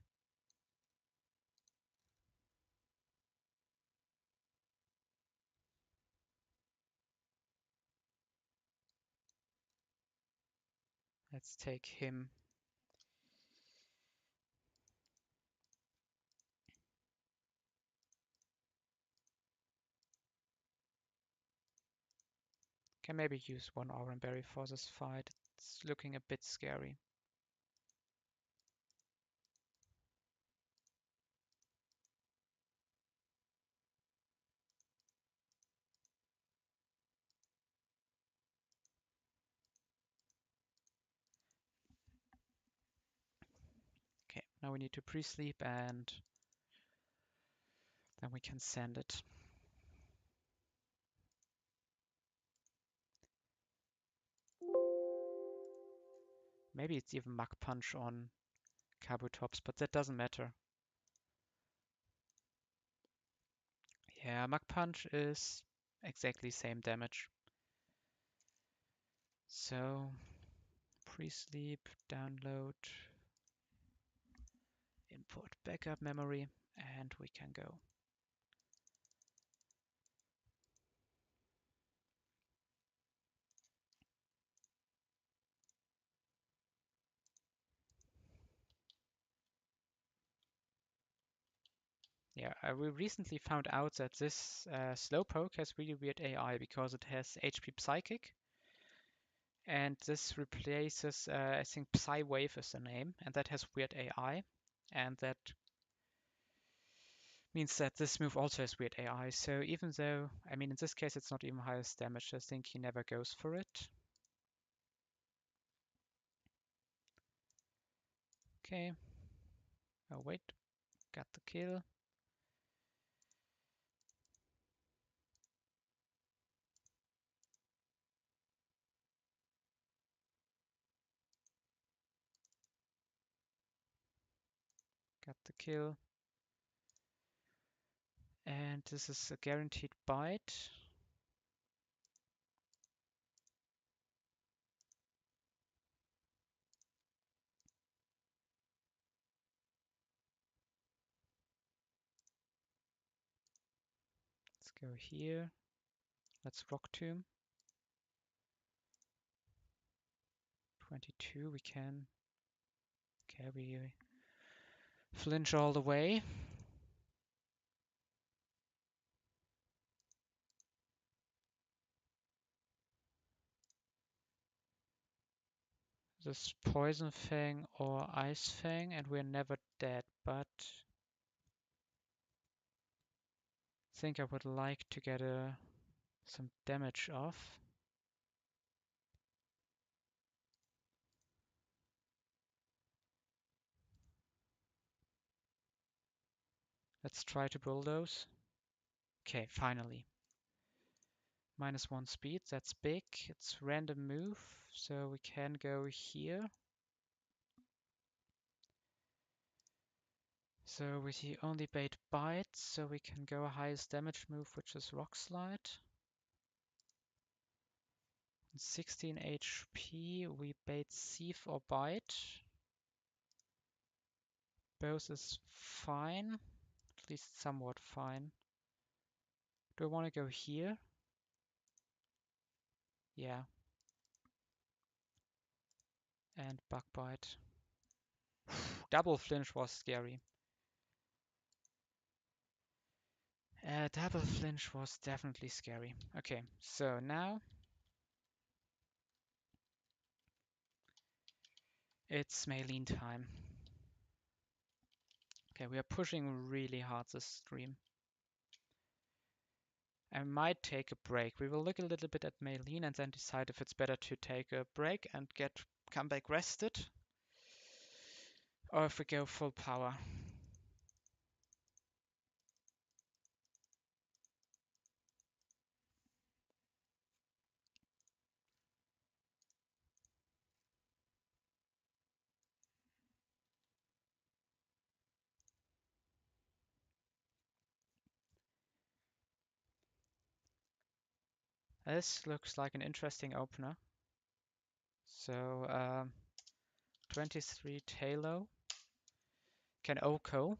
Let's take him. Can maybe use 1 Oran Berry for this fight. It's looking a bit scary. Okay, now we need to pre-sleep and then we can send it. Maybe it's even Mach Punch on Kabutops, but that doesn't matter. Yeah, Mach Punch is exactly same damage. So, pre-sleep, download, import backup memory, and we can go. Yeah, we recently found out that this Slowpoke has really weird AI because it has HP Psychic. And this replaces, I think Psywave is the name, and that has weird AI. And that means that this move also has weird AI. So even though, I mean, in this case, it's not even highest damage, I think he never goes for it. Okay. Oh, wait. Got the kill. Got the kill. And this is a guaranteed bite. Let's go here. Let's Rock Tomb. 22, we can. Okay, we flinch all the way. This Poison Fang or Ice Fang, and we're never dead, but I think I would like to get some damage off. Let's try to bulldoze. Okay, finally. -1 speed, that's big. It's random move, so we can go here. So we see only bait bite, so we can go highest damage move, which is Rock Slide. 16 HP, we bait Thief or Bite. Both is fine, at least somewhat fine. Do I want to go here? Yeah. And Bug Bite. double flinch was scary. Double flinch was definitely scary. Okay, so now it's Maylene time. Okay, we are pushing really hard this stream. I might take a break. We will look a little bit at Maylene and then decide if it's better to take a break and come back rested, or if we go full power. This looks like an interesting opener. So 23 Talo can OHKO,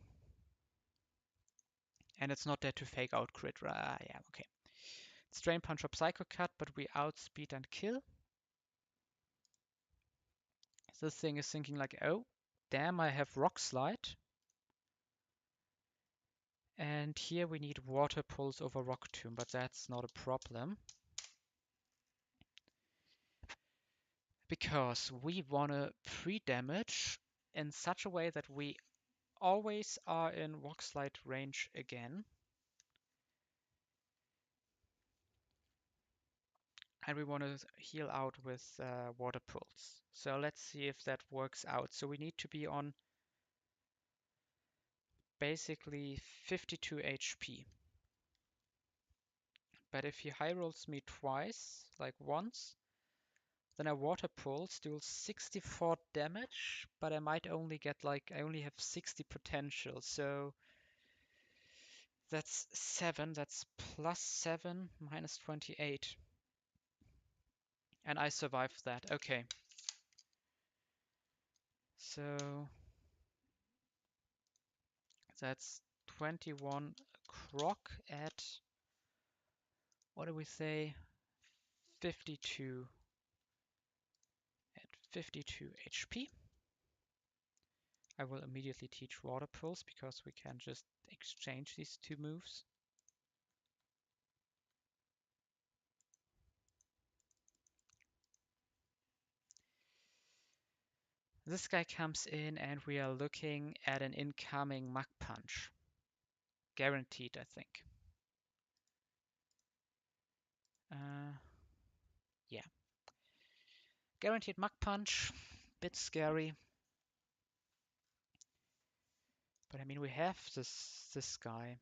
and it's not there to fake out crit. Yeah, okay. It's Drain Punch or Psycho Cut, but we outspeed and kill. This thing is thinking like, oh, damn, I have Rock Slide. And here we need Water Pulse over Rock Tomb, but that's not a problem. Because we want to pre-damage in such a way that we always are in Rock Slide range again. And we want to heal out with Water Pulse. So let's see if that works out. So we need to be on basically 52 HP. But if he high rolls me twice, like once, then I Water Pulse, deals 64 damage, but I might only get like, I only have 60 potential. So that's 7, that's plus 7, minus 28. And I survived that. Okay. So that's 21 Croc at, what do we say? 52. At 52 HP. I will immediately teach Water Pulse because we can just exchange these two moves. This guy comes in and we are looking at an incoming Mach Punch. Guaranteed, I think. Yeah. Guaranteed Mach Punch. Bit scary. But I mean, we have this guy.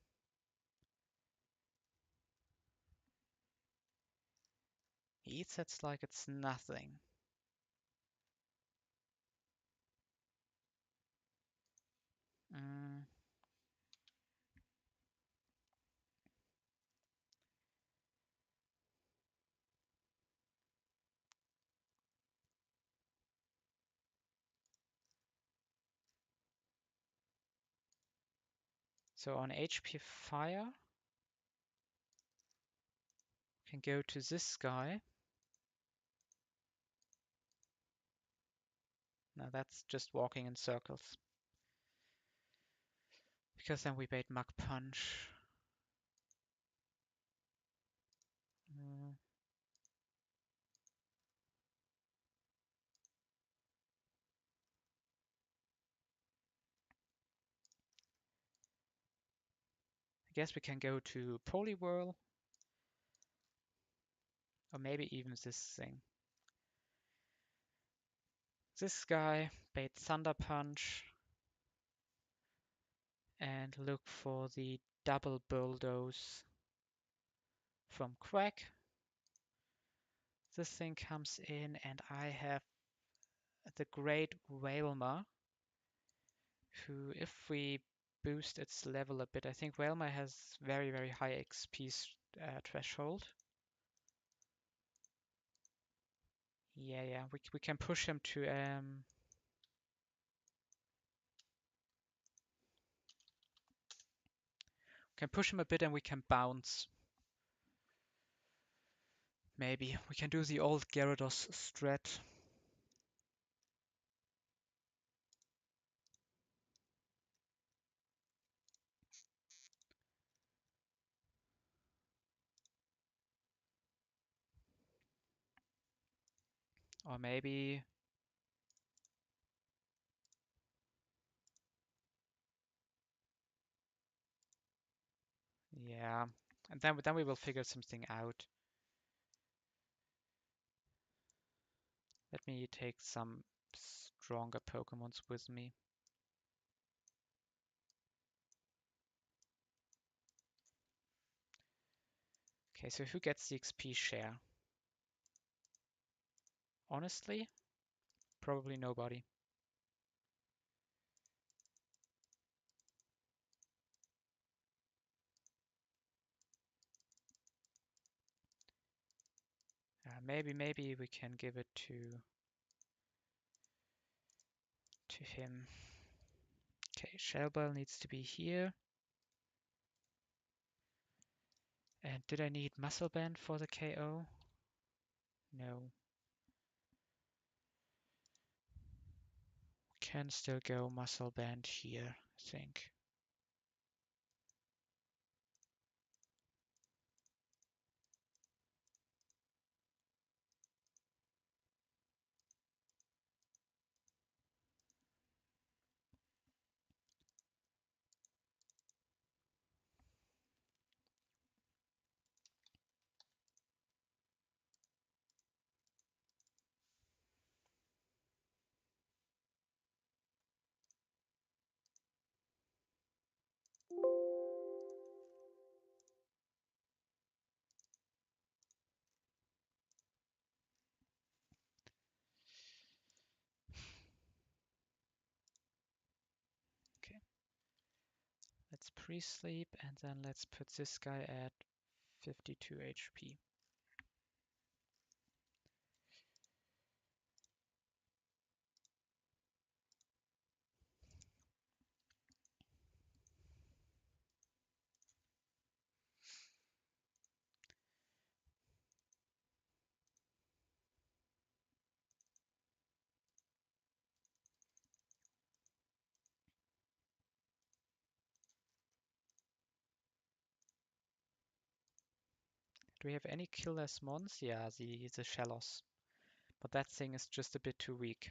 He eats it like it's nothing. So on HP Fire, we can go to this guy. Now that's just walking in circles. Because then we bait Mach Punch. I guess we can go to Poliwhirl. Or maybe even this thing. This guy, bait Thunder Punch. And look for the double bulldoze from Quack. This thing comes in and I have the Great Whalmer, who, if we boost its level a bit, I think Whalmer has very, very high XP threshold. Yeah, we can push him to can push him a bit and we can bounce. Maybe we can do the old Gyarados strat. Or maybe... Yeah, and then we will figure something out. Let me take some stronger Pokemons with me. Okay, so who gets the XP share? Honestly, probably nobody. Maybe we can give it to him. Okay, Shellbell needs to be here. And did I need Muscle Band for the KO? No. Can still go Muscle Band here, I think. Okay. Let's pre-sleep and then let's put this guy at 52 HP. Do we have any killless mons? Yeah, the Shellos. But that thing is just a bit too weak.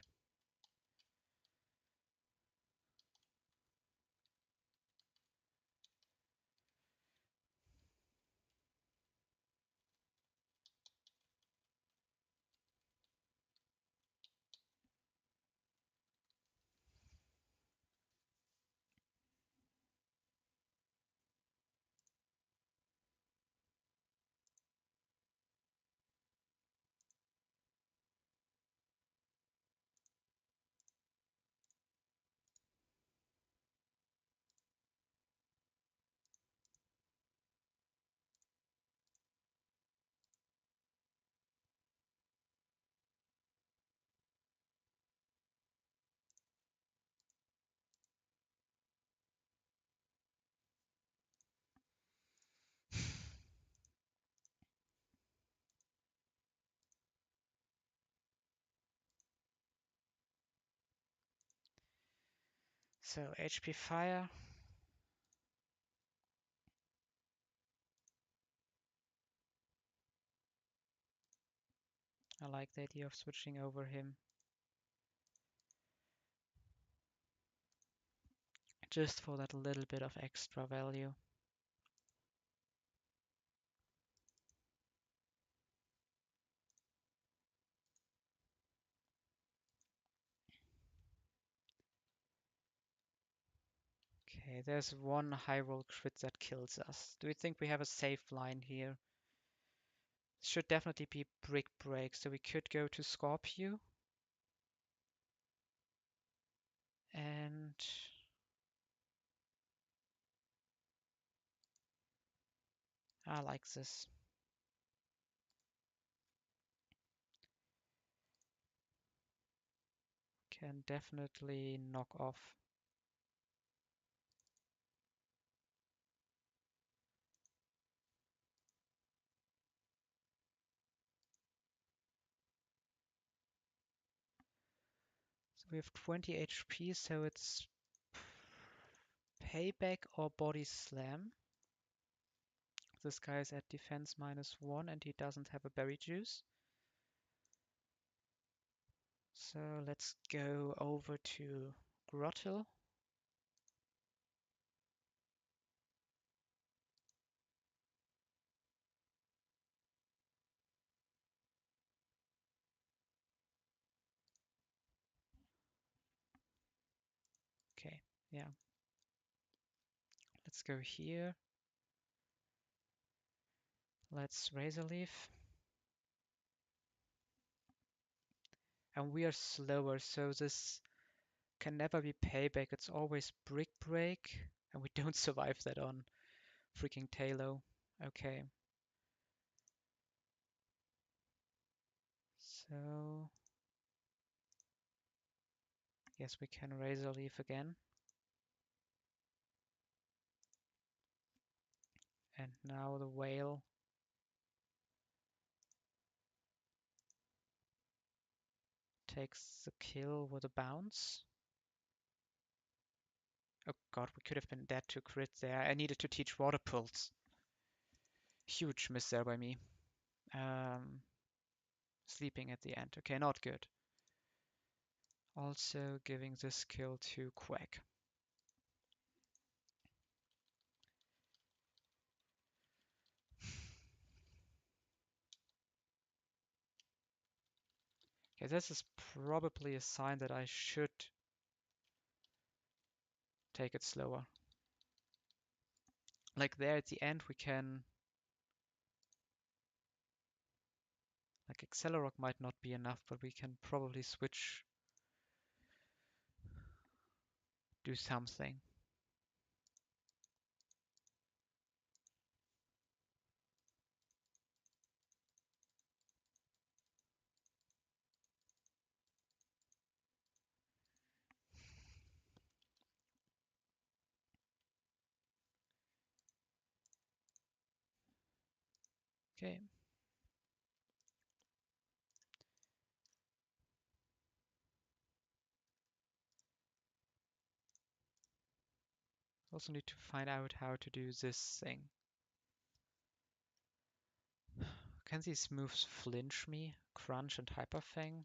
So HP Fire. I like the idea of switching over him. Just for that little bit of extra value. Okay, there's one high roll crit that kills us. Do we think we have a safe line here? Should definitely be Brick Break, so we could go to Scorpio. And I like this. Can definitely knock off. So we have 20 HP, so it's Payback or Body Slam. This guy is at defense -1 and he doesn't have a berry juice. So let's go over to Grottle. Okay, yeah. Let's go here. Let's Razor Leaf. And we are slower, so this can never be payback. It's always Brick Break, and we don't survive that on freaking Talo. Okay. So, yes, we can Razor Leaf again. And now the whale takes the kill with a bounce. Oh god, we could have been dead to crit there. I needed to teach Water Pulse. Huge miss there by me. Sleeping at the end. Okay, not good. Also giving this kill to Quack. Okay, this is probably a sign that I should take it slower. Like there at the end we can... Like Accelerock might not be enough, but we can probably switch... Do something. Okay. Also need to find out how to do this thing. Can these moves flinch me? Crunch and Hyper Fang?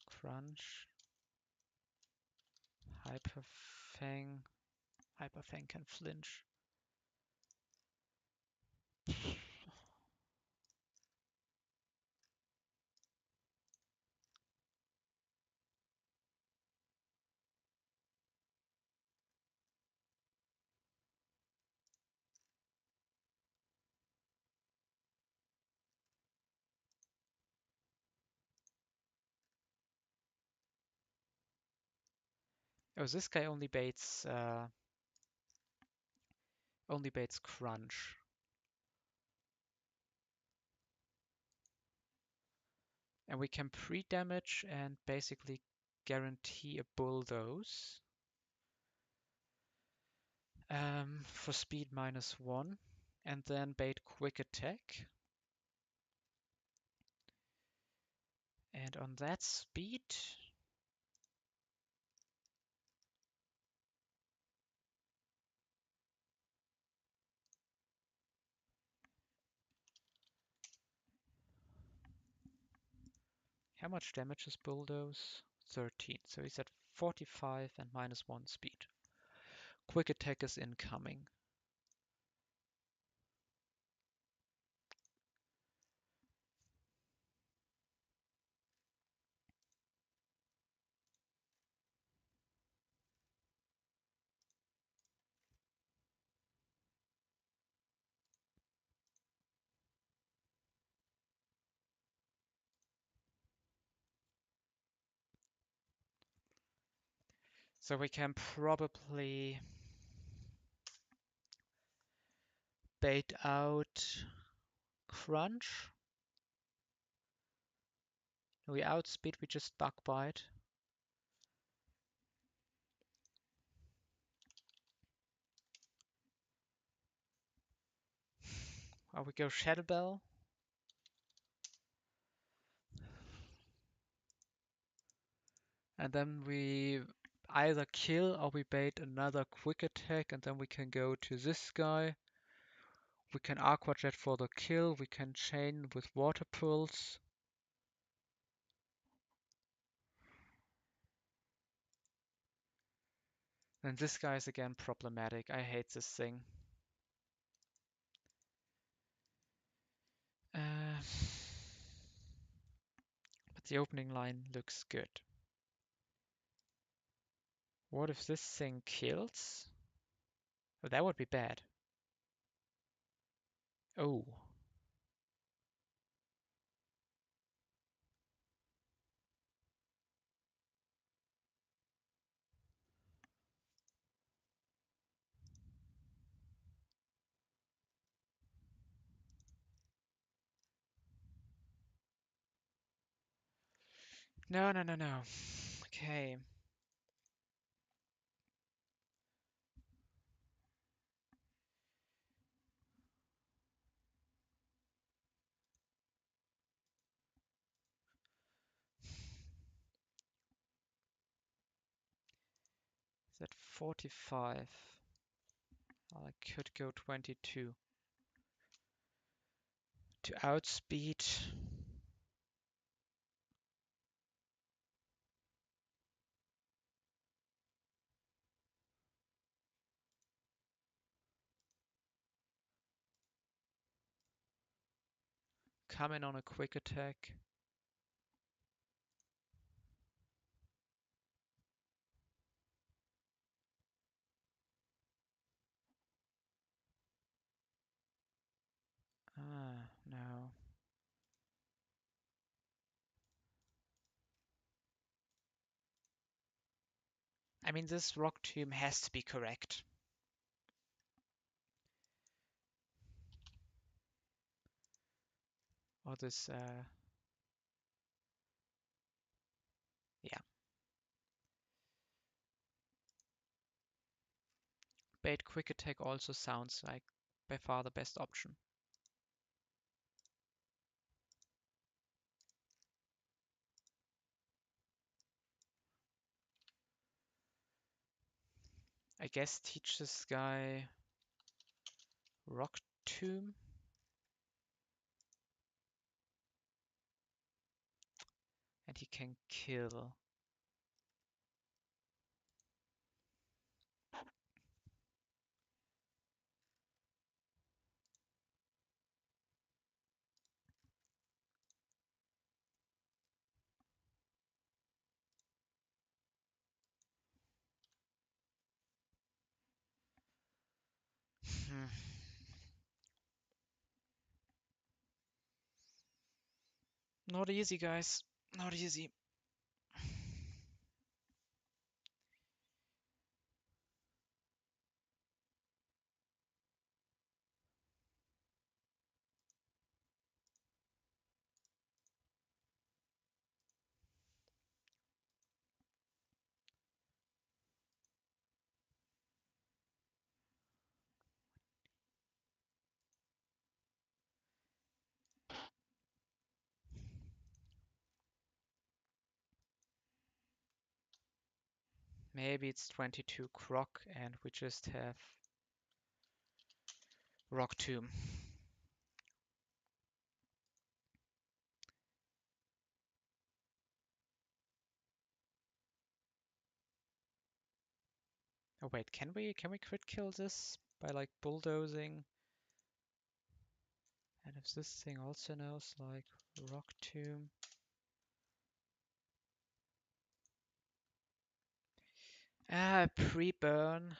Crunch. Hyper Fang. Hyper Fang can flinch. Oh, this guy only baits Crunch. And we can pre-damage and basically guarantee a bulldoze. For speed -1. And then bait Quick Attack. And on that speed... How much damage is Bulldoze? 13. So he's at 45 and -1 speed. Quick Attack is incoming. So we can probably bait out Crunch. We outspeed, we just Bug Bite. Or we go Shadow Bell. And then we either kill or we bait another Quick Attack, and then we can go to this guy. We can Aqua Jet for the kill, we can chain with Water Pulse. And this guy is again problematic. I hate this thing. But the opening line looks good. What if this thing kills? Oh, that would be bad. Oh. No, no, no, no. Okay. Is that 45? I could go 22. To outspeed. Come in on a quick attack. Ah, no. I mean, this rock tomb has to be correct. Or this, yeah. Bait quick attack also sounds like by far the best option. I guess teach this guy rock tomb. And he can kill. Hmm. Not easy, guys. Not easy. Maybe it's 22 Croc and we just have Rock Tomb. Oh wait, can we crit kill this by like bulldozing? And if this thing also knows like Rock Tomb. Pre-burn.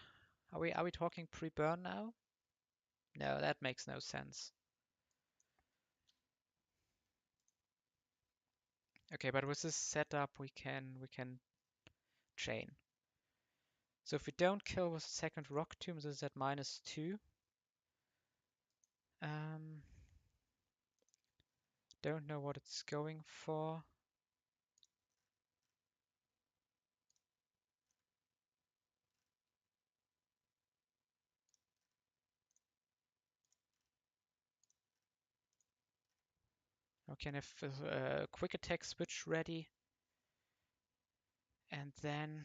Are we talking pre-burn now? No, that makes no sense. Okay, but with this setup we can chain. So if we don't kill with the second Rock Tomb, this is at -2. Um, don't know what it's going for. Okay, and if quick attack switch ready, and then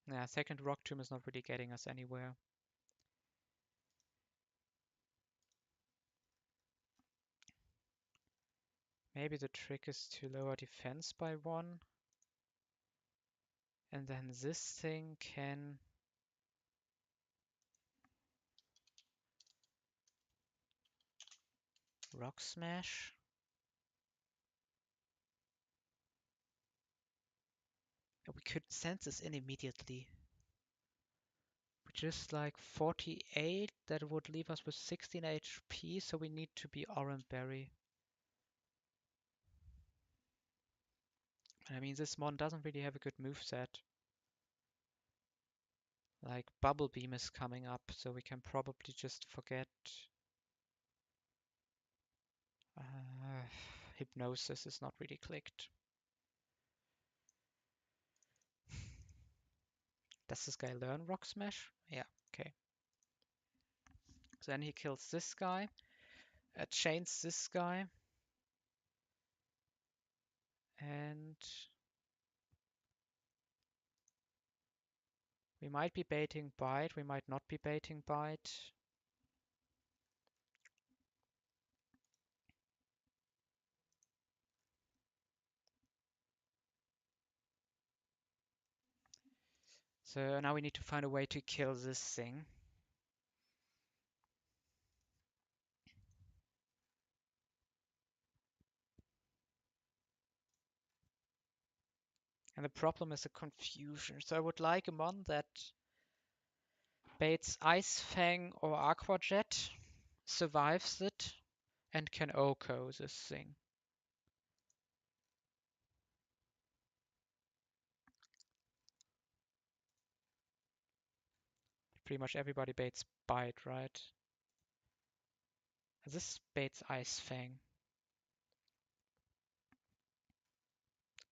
yeah, second Rock Tomb is not really getting us anywhere. Maybe the trick is to lower defense by 1. And then this thing can... Rock Smash? We could send this in immediately. Just like 48, that would leave us with 16 HP, so we need to be Oran Berry. I mean, this mon doesn't really have a good moveset. Like, Bubble Beam is coming up, so we can probably just forget. Hypnosis is not really clicked. Does this guy learn Rock Smash? Yeah, okay. So then he kills this guy, chains this guy, and we might be baiting Bite, we might not be baiting Bite. So now we need to find a way to kill this thing. And the problem is the confusion. So I would like a mon that baits Ice Fang or Aqua Jet, survives it, and can OHKO this thing. Pretty much everybody baits Bite, right? This baits Ice Fang.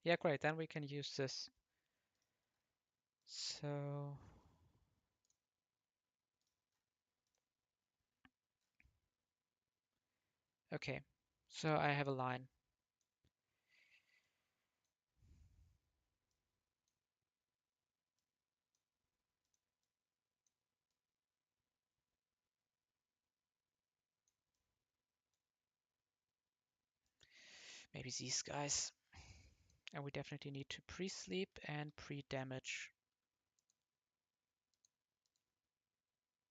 Yeah, great, then we can use this. So... Okay, so I have a line. Maybe these guys. And we definitely need to pre-sleep and pre-damage.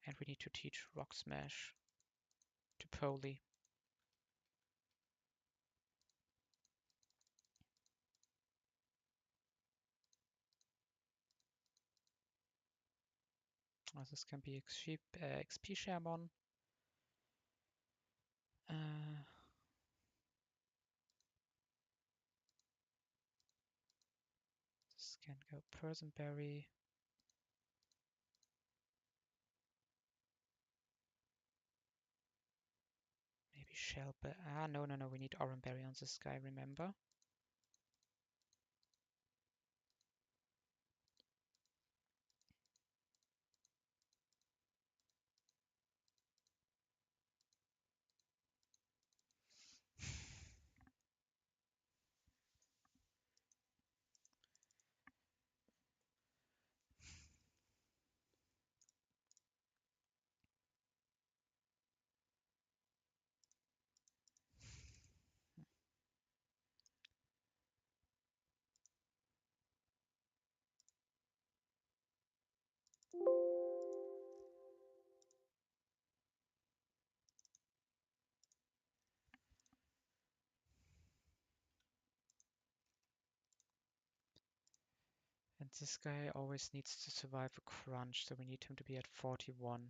And we need to teach Rock Smash to Poly. This can be XP Shamon. This can go Personberry. Maybe Shellberry. No, we need Oranberry on this guy, remember? And this guy always needs to survive a crunch, so we need him to be at 41.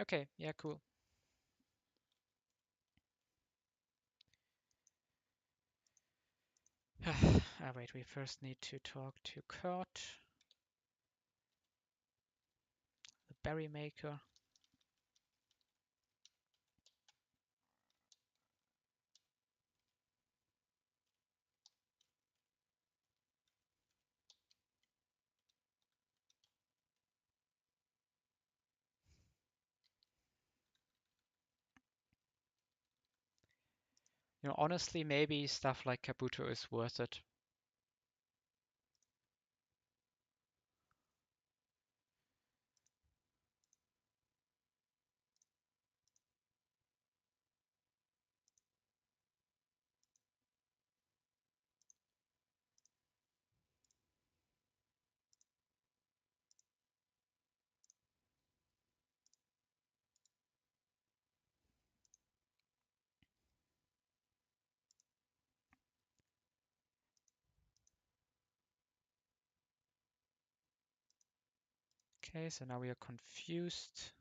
Okay, yeah, cool. Wait, we first need to talk to Kurt, the berry maker. Honestly, maybe stuff like Kabuto is worth it. Okay, so now we are confused.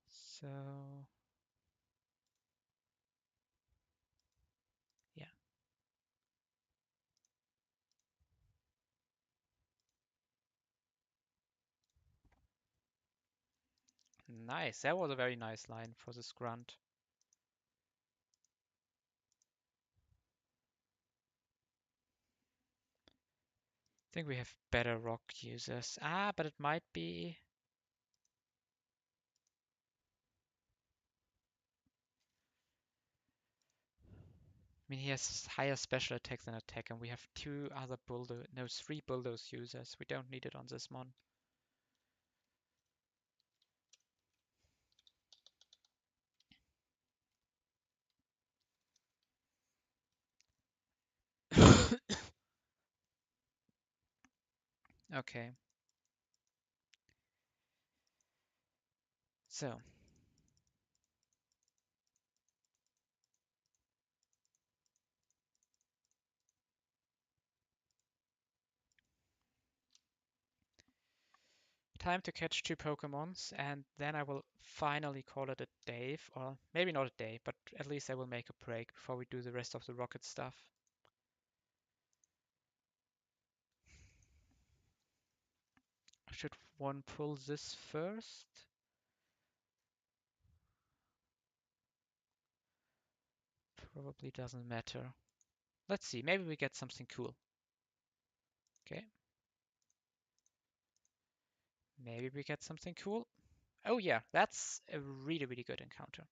So, yeah. Nice. That was a very nice line for this grunt. I think we have better rock users. Ah, but it might be... I mean, he has higher special attack than attack, and we have three bulldoze users. We don't need it on this one. Okay. So, time to catch two Pokémons, and then I will finally call it a day, or maybe not a day, but at least I will make a break before we do the rest of the rocket stuff. Should one pull this first? Probably doesn't matter. Let's see, maybe we get something cool. Okay. Maybe we get something cool. Oh yeah, that's a really, really good encounter.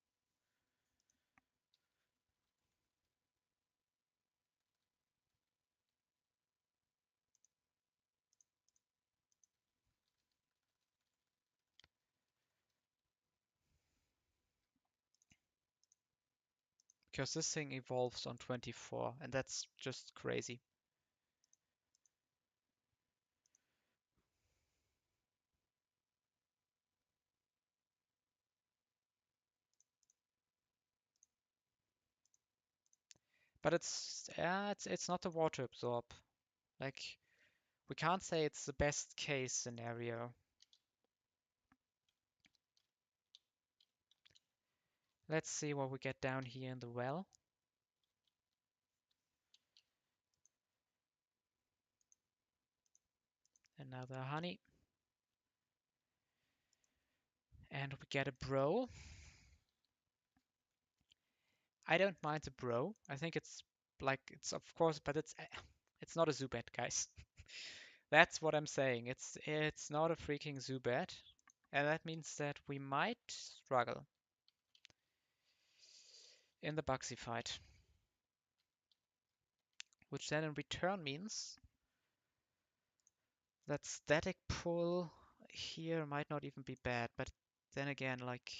Because this thing evolves on 24, and that's just crazy. But it's not a water absorb. Like, we can't say it's the best case scenario. Let's see what we get down here in the well. Another honey. And we get a bro. I don't mind the bro. I think it's like, it's of course, but it's not a Zubat, guys. That's what I'm saying. It's not a freaking Zubat. And that means that we might struggle in the Bugsy fight. Which then in return means that static pull here might not even be bad, but then again, like,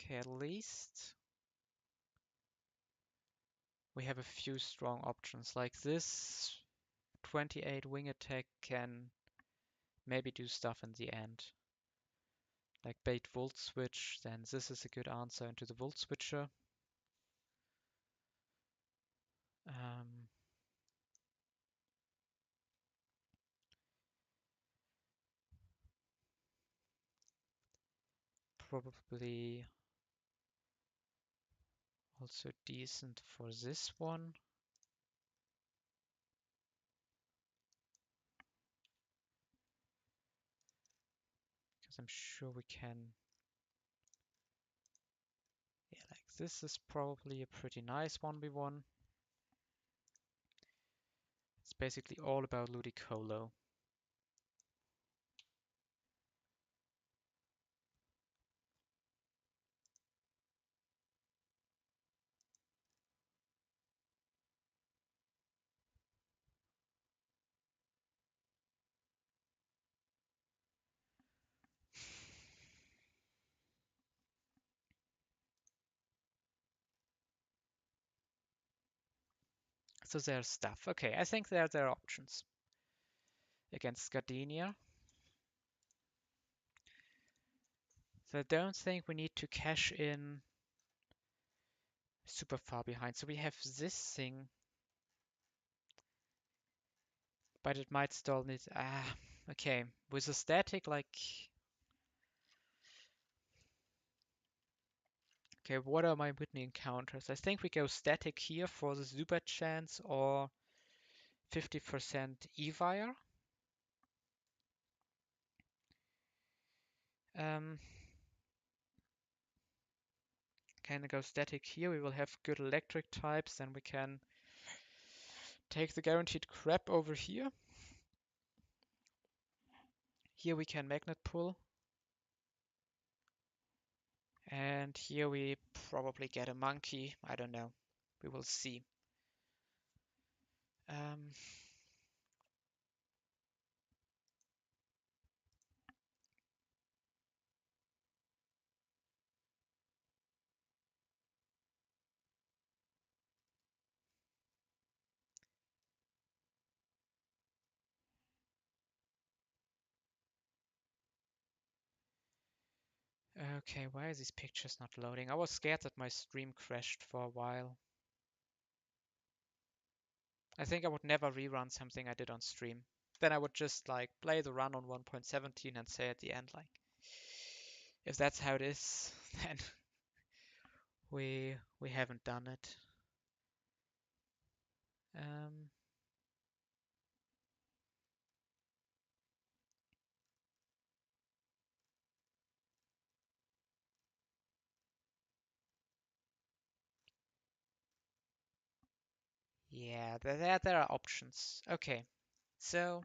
Okay, at least we have a few strong options. Like this 28 wing attack can maybe do stuff in the end. Like bait Volt Switch, then this is a good answer into the Volt Switcher. Um, Probably also decent for this one. Because I'm sure we can... Yeah, like this is probably a pretty nice 1v1. It's basically all about Ludicolo. So there's stuff. Okay, I think there are options against Gardenia. So I don't think we need to cash in super far behind. So we have this thing, but it might stall it. Okay. With a static, like... Okay, what are my Whitney encounters? I think we go static here for the super chance or 50% Evire. Can go static here. We will have good electric types, then we can take the guaranteed crap over here. Here we can magnet pull. And here we probably get a monkey. I don't know. We will see. Okay, why is these pictures not loading? I was scared that my stream crashed for a while. I think I would never rerun something I did on stream. Then I would just like play the run on 1.17 and say at the end like, if that's how it is, then we haven't done it. Yeah, there are options. Okay, so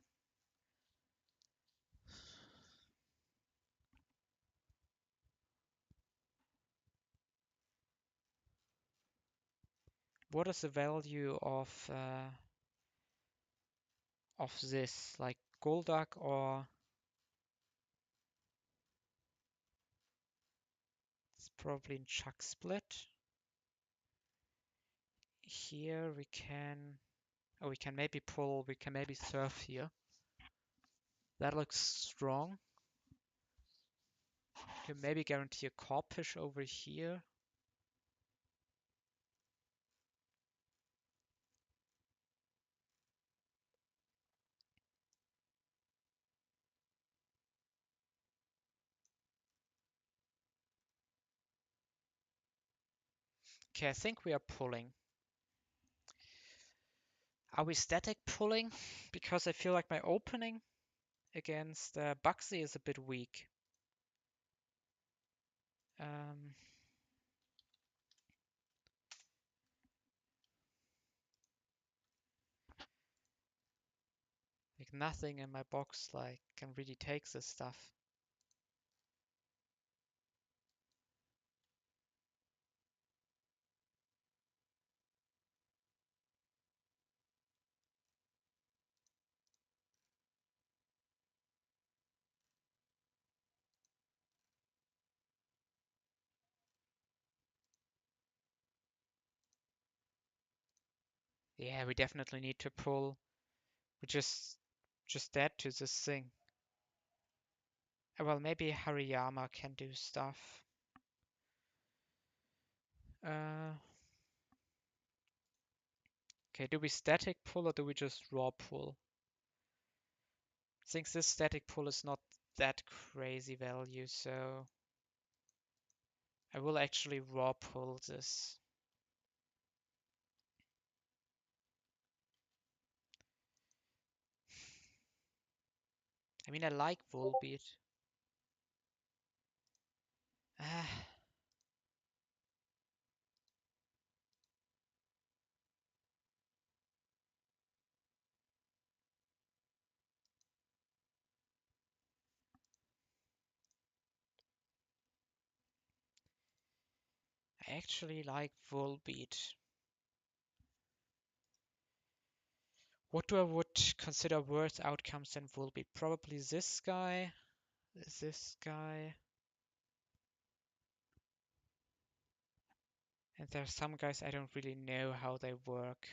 what is the value of this, like Golduck or it's probably in Chuck Split. Here we can, oh, we can maybe pull, we can maybe surf here. That looks strong. Can maybe guarantee a Corphish over here. Okay, I think we are pulling. Are we static pulling? Because I feel like my opening against Buxy is a bit weak. Like nothing in my box like can really take this stuff. Yeah, we definitely need to pull. We just dead to this thing. Well, maybe Hariyama can do stuff. Uh, okay, do we static pull or do we just raw pull? I think this static pull is not that crazy value, so I will actually raw pull this. I mean, I like Volbeat. Ah, I actually like Volbeat. What do I would consider worse outcomes than Volbeat? Probably this guy, this guy, and there are some guys I don't really know how they work.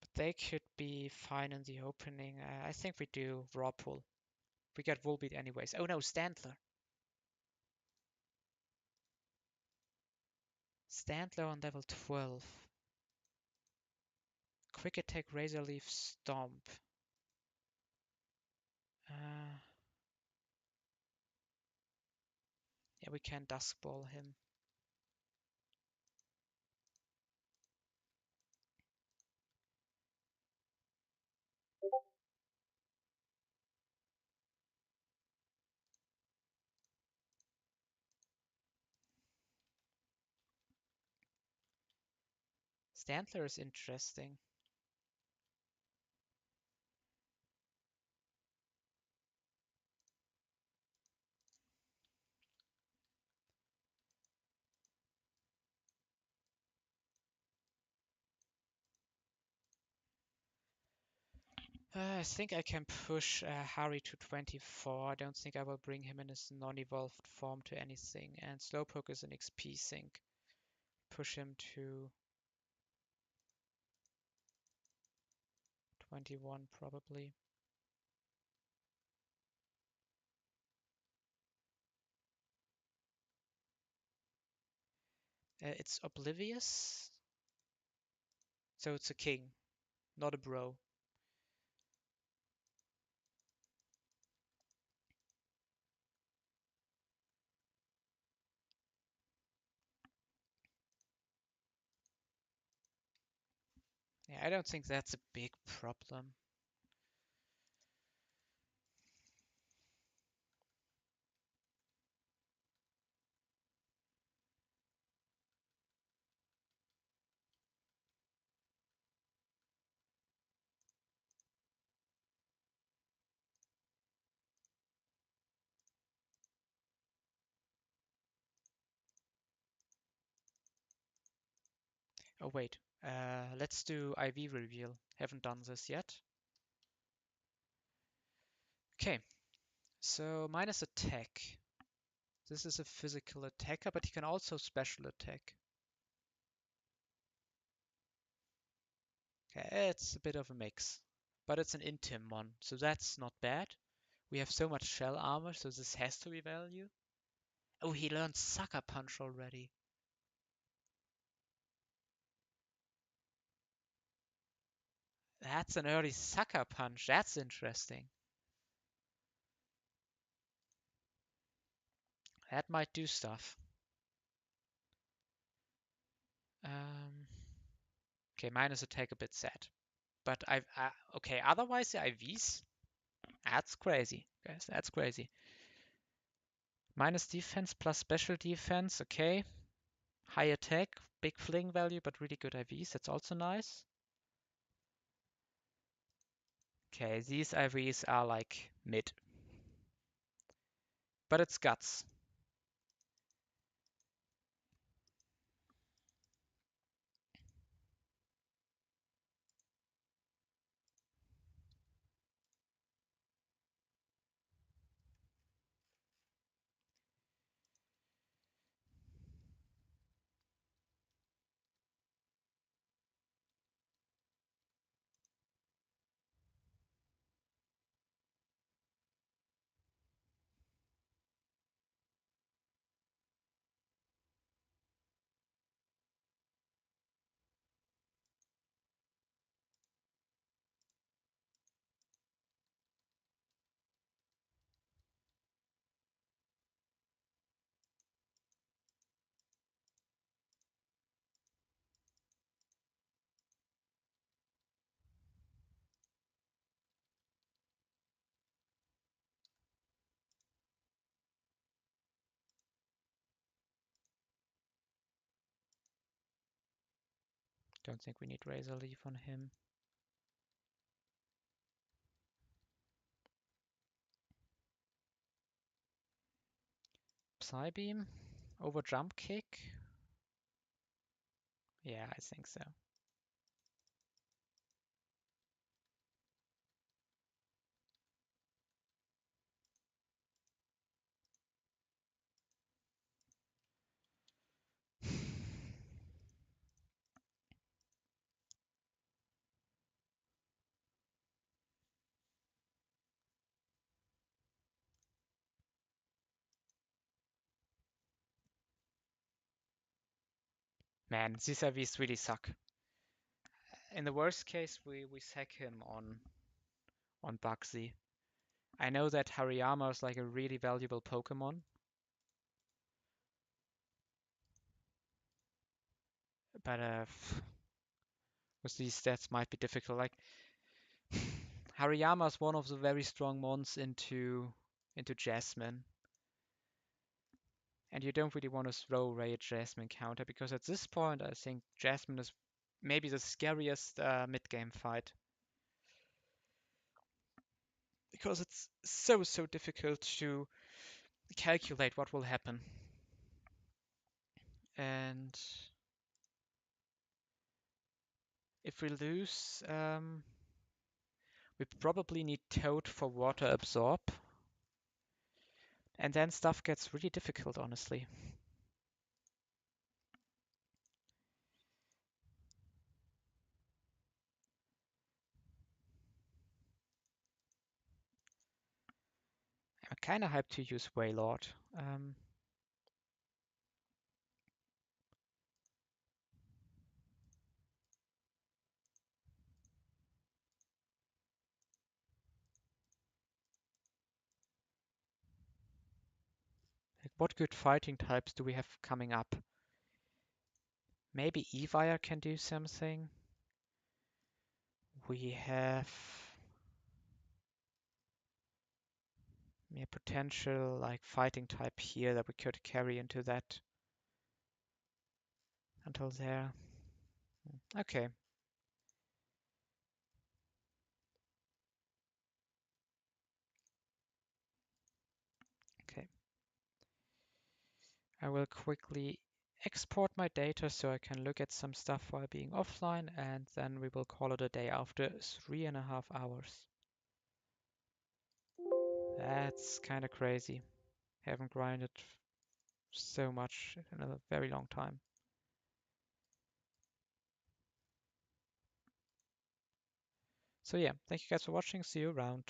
But they could be fine in the opening. I think we do raw pull. We get Volbeat anyways. Oh no, Standler. Standler on level 12. Quick attack, Razor Leaf, Stomp. Uh, yeah, we can Dusk Ball him. Standler is interesting. I think I can push Harry to 24. I don't think I will bring him in his non-evolved form to anything. And Slowpoke is an XP sink. Push him to 21 probably. It's Oblivious. So it's a king, not a bro. Yeah, I don't think that's a big problem. Oh wait, let's do IV reveal. Haven't done this yet. Okay, so minus attack. This is a physical attacker, but he can also special attack. Okay, it's a bit of a mix, but it's an Intimon, so that's not bad. We have so much shell armor, so this has to be value. Oh, he learned Sucker Punch already. That's an early Sucker Punch. That's interesting. That might do stuff. Okay, minus attack a bit sad. But okay, otherwise the IVs, that's crazy, guys. That's crazy. Minus defense plus special defense, okay. High attack, big fling value, but really good IVs. That's also nice. Okay, these IVs are like mid. But it's guts. Don't think we need Razor Leaf on him. Psybeam over Jump Kick? Yeah, I think so. Man, these IVs really suck. In the worst case, we sack him on Bugsy. I know that Hariyama is like a really valuable Pokemon, but with these stats might be difficult. Like Hariyama is one of the very strong mons into Jasmine, and you don't really want to throw away a Jasmine counter because at this point I think Jasmine is maybe the scariest mid-game fight because it's so difficult to calculate what will happen. And if we lose, we probably need Toad for Water Absorb. And then stuff gets really difficult, honestly. I'm kind of hyped to use Wailord. Like what good fighting types do we have coming up? Maybe Evire can do something. We have a potential like fighting type here that we could carry into that until there. Okay. Okay. I will quickly export my data so I can look at some stuff while being offline, and then we will call it a day after 3.5 hours. That's kind of crazy. Haven't grinded so much in a very long time. So yeah, thank you guys for watching. See you around.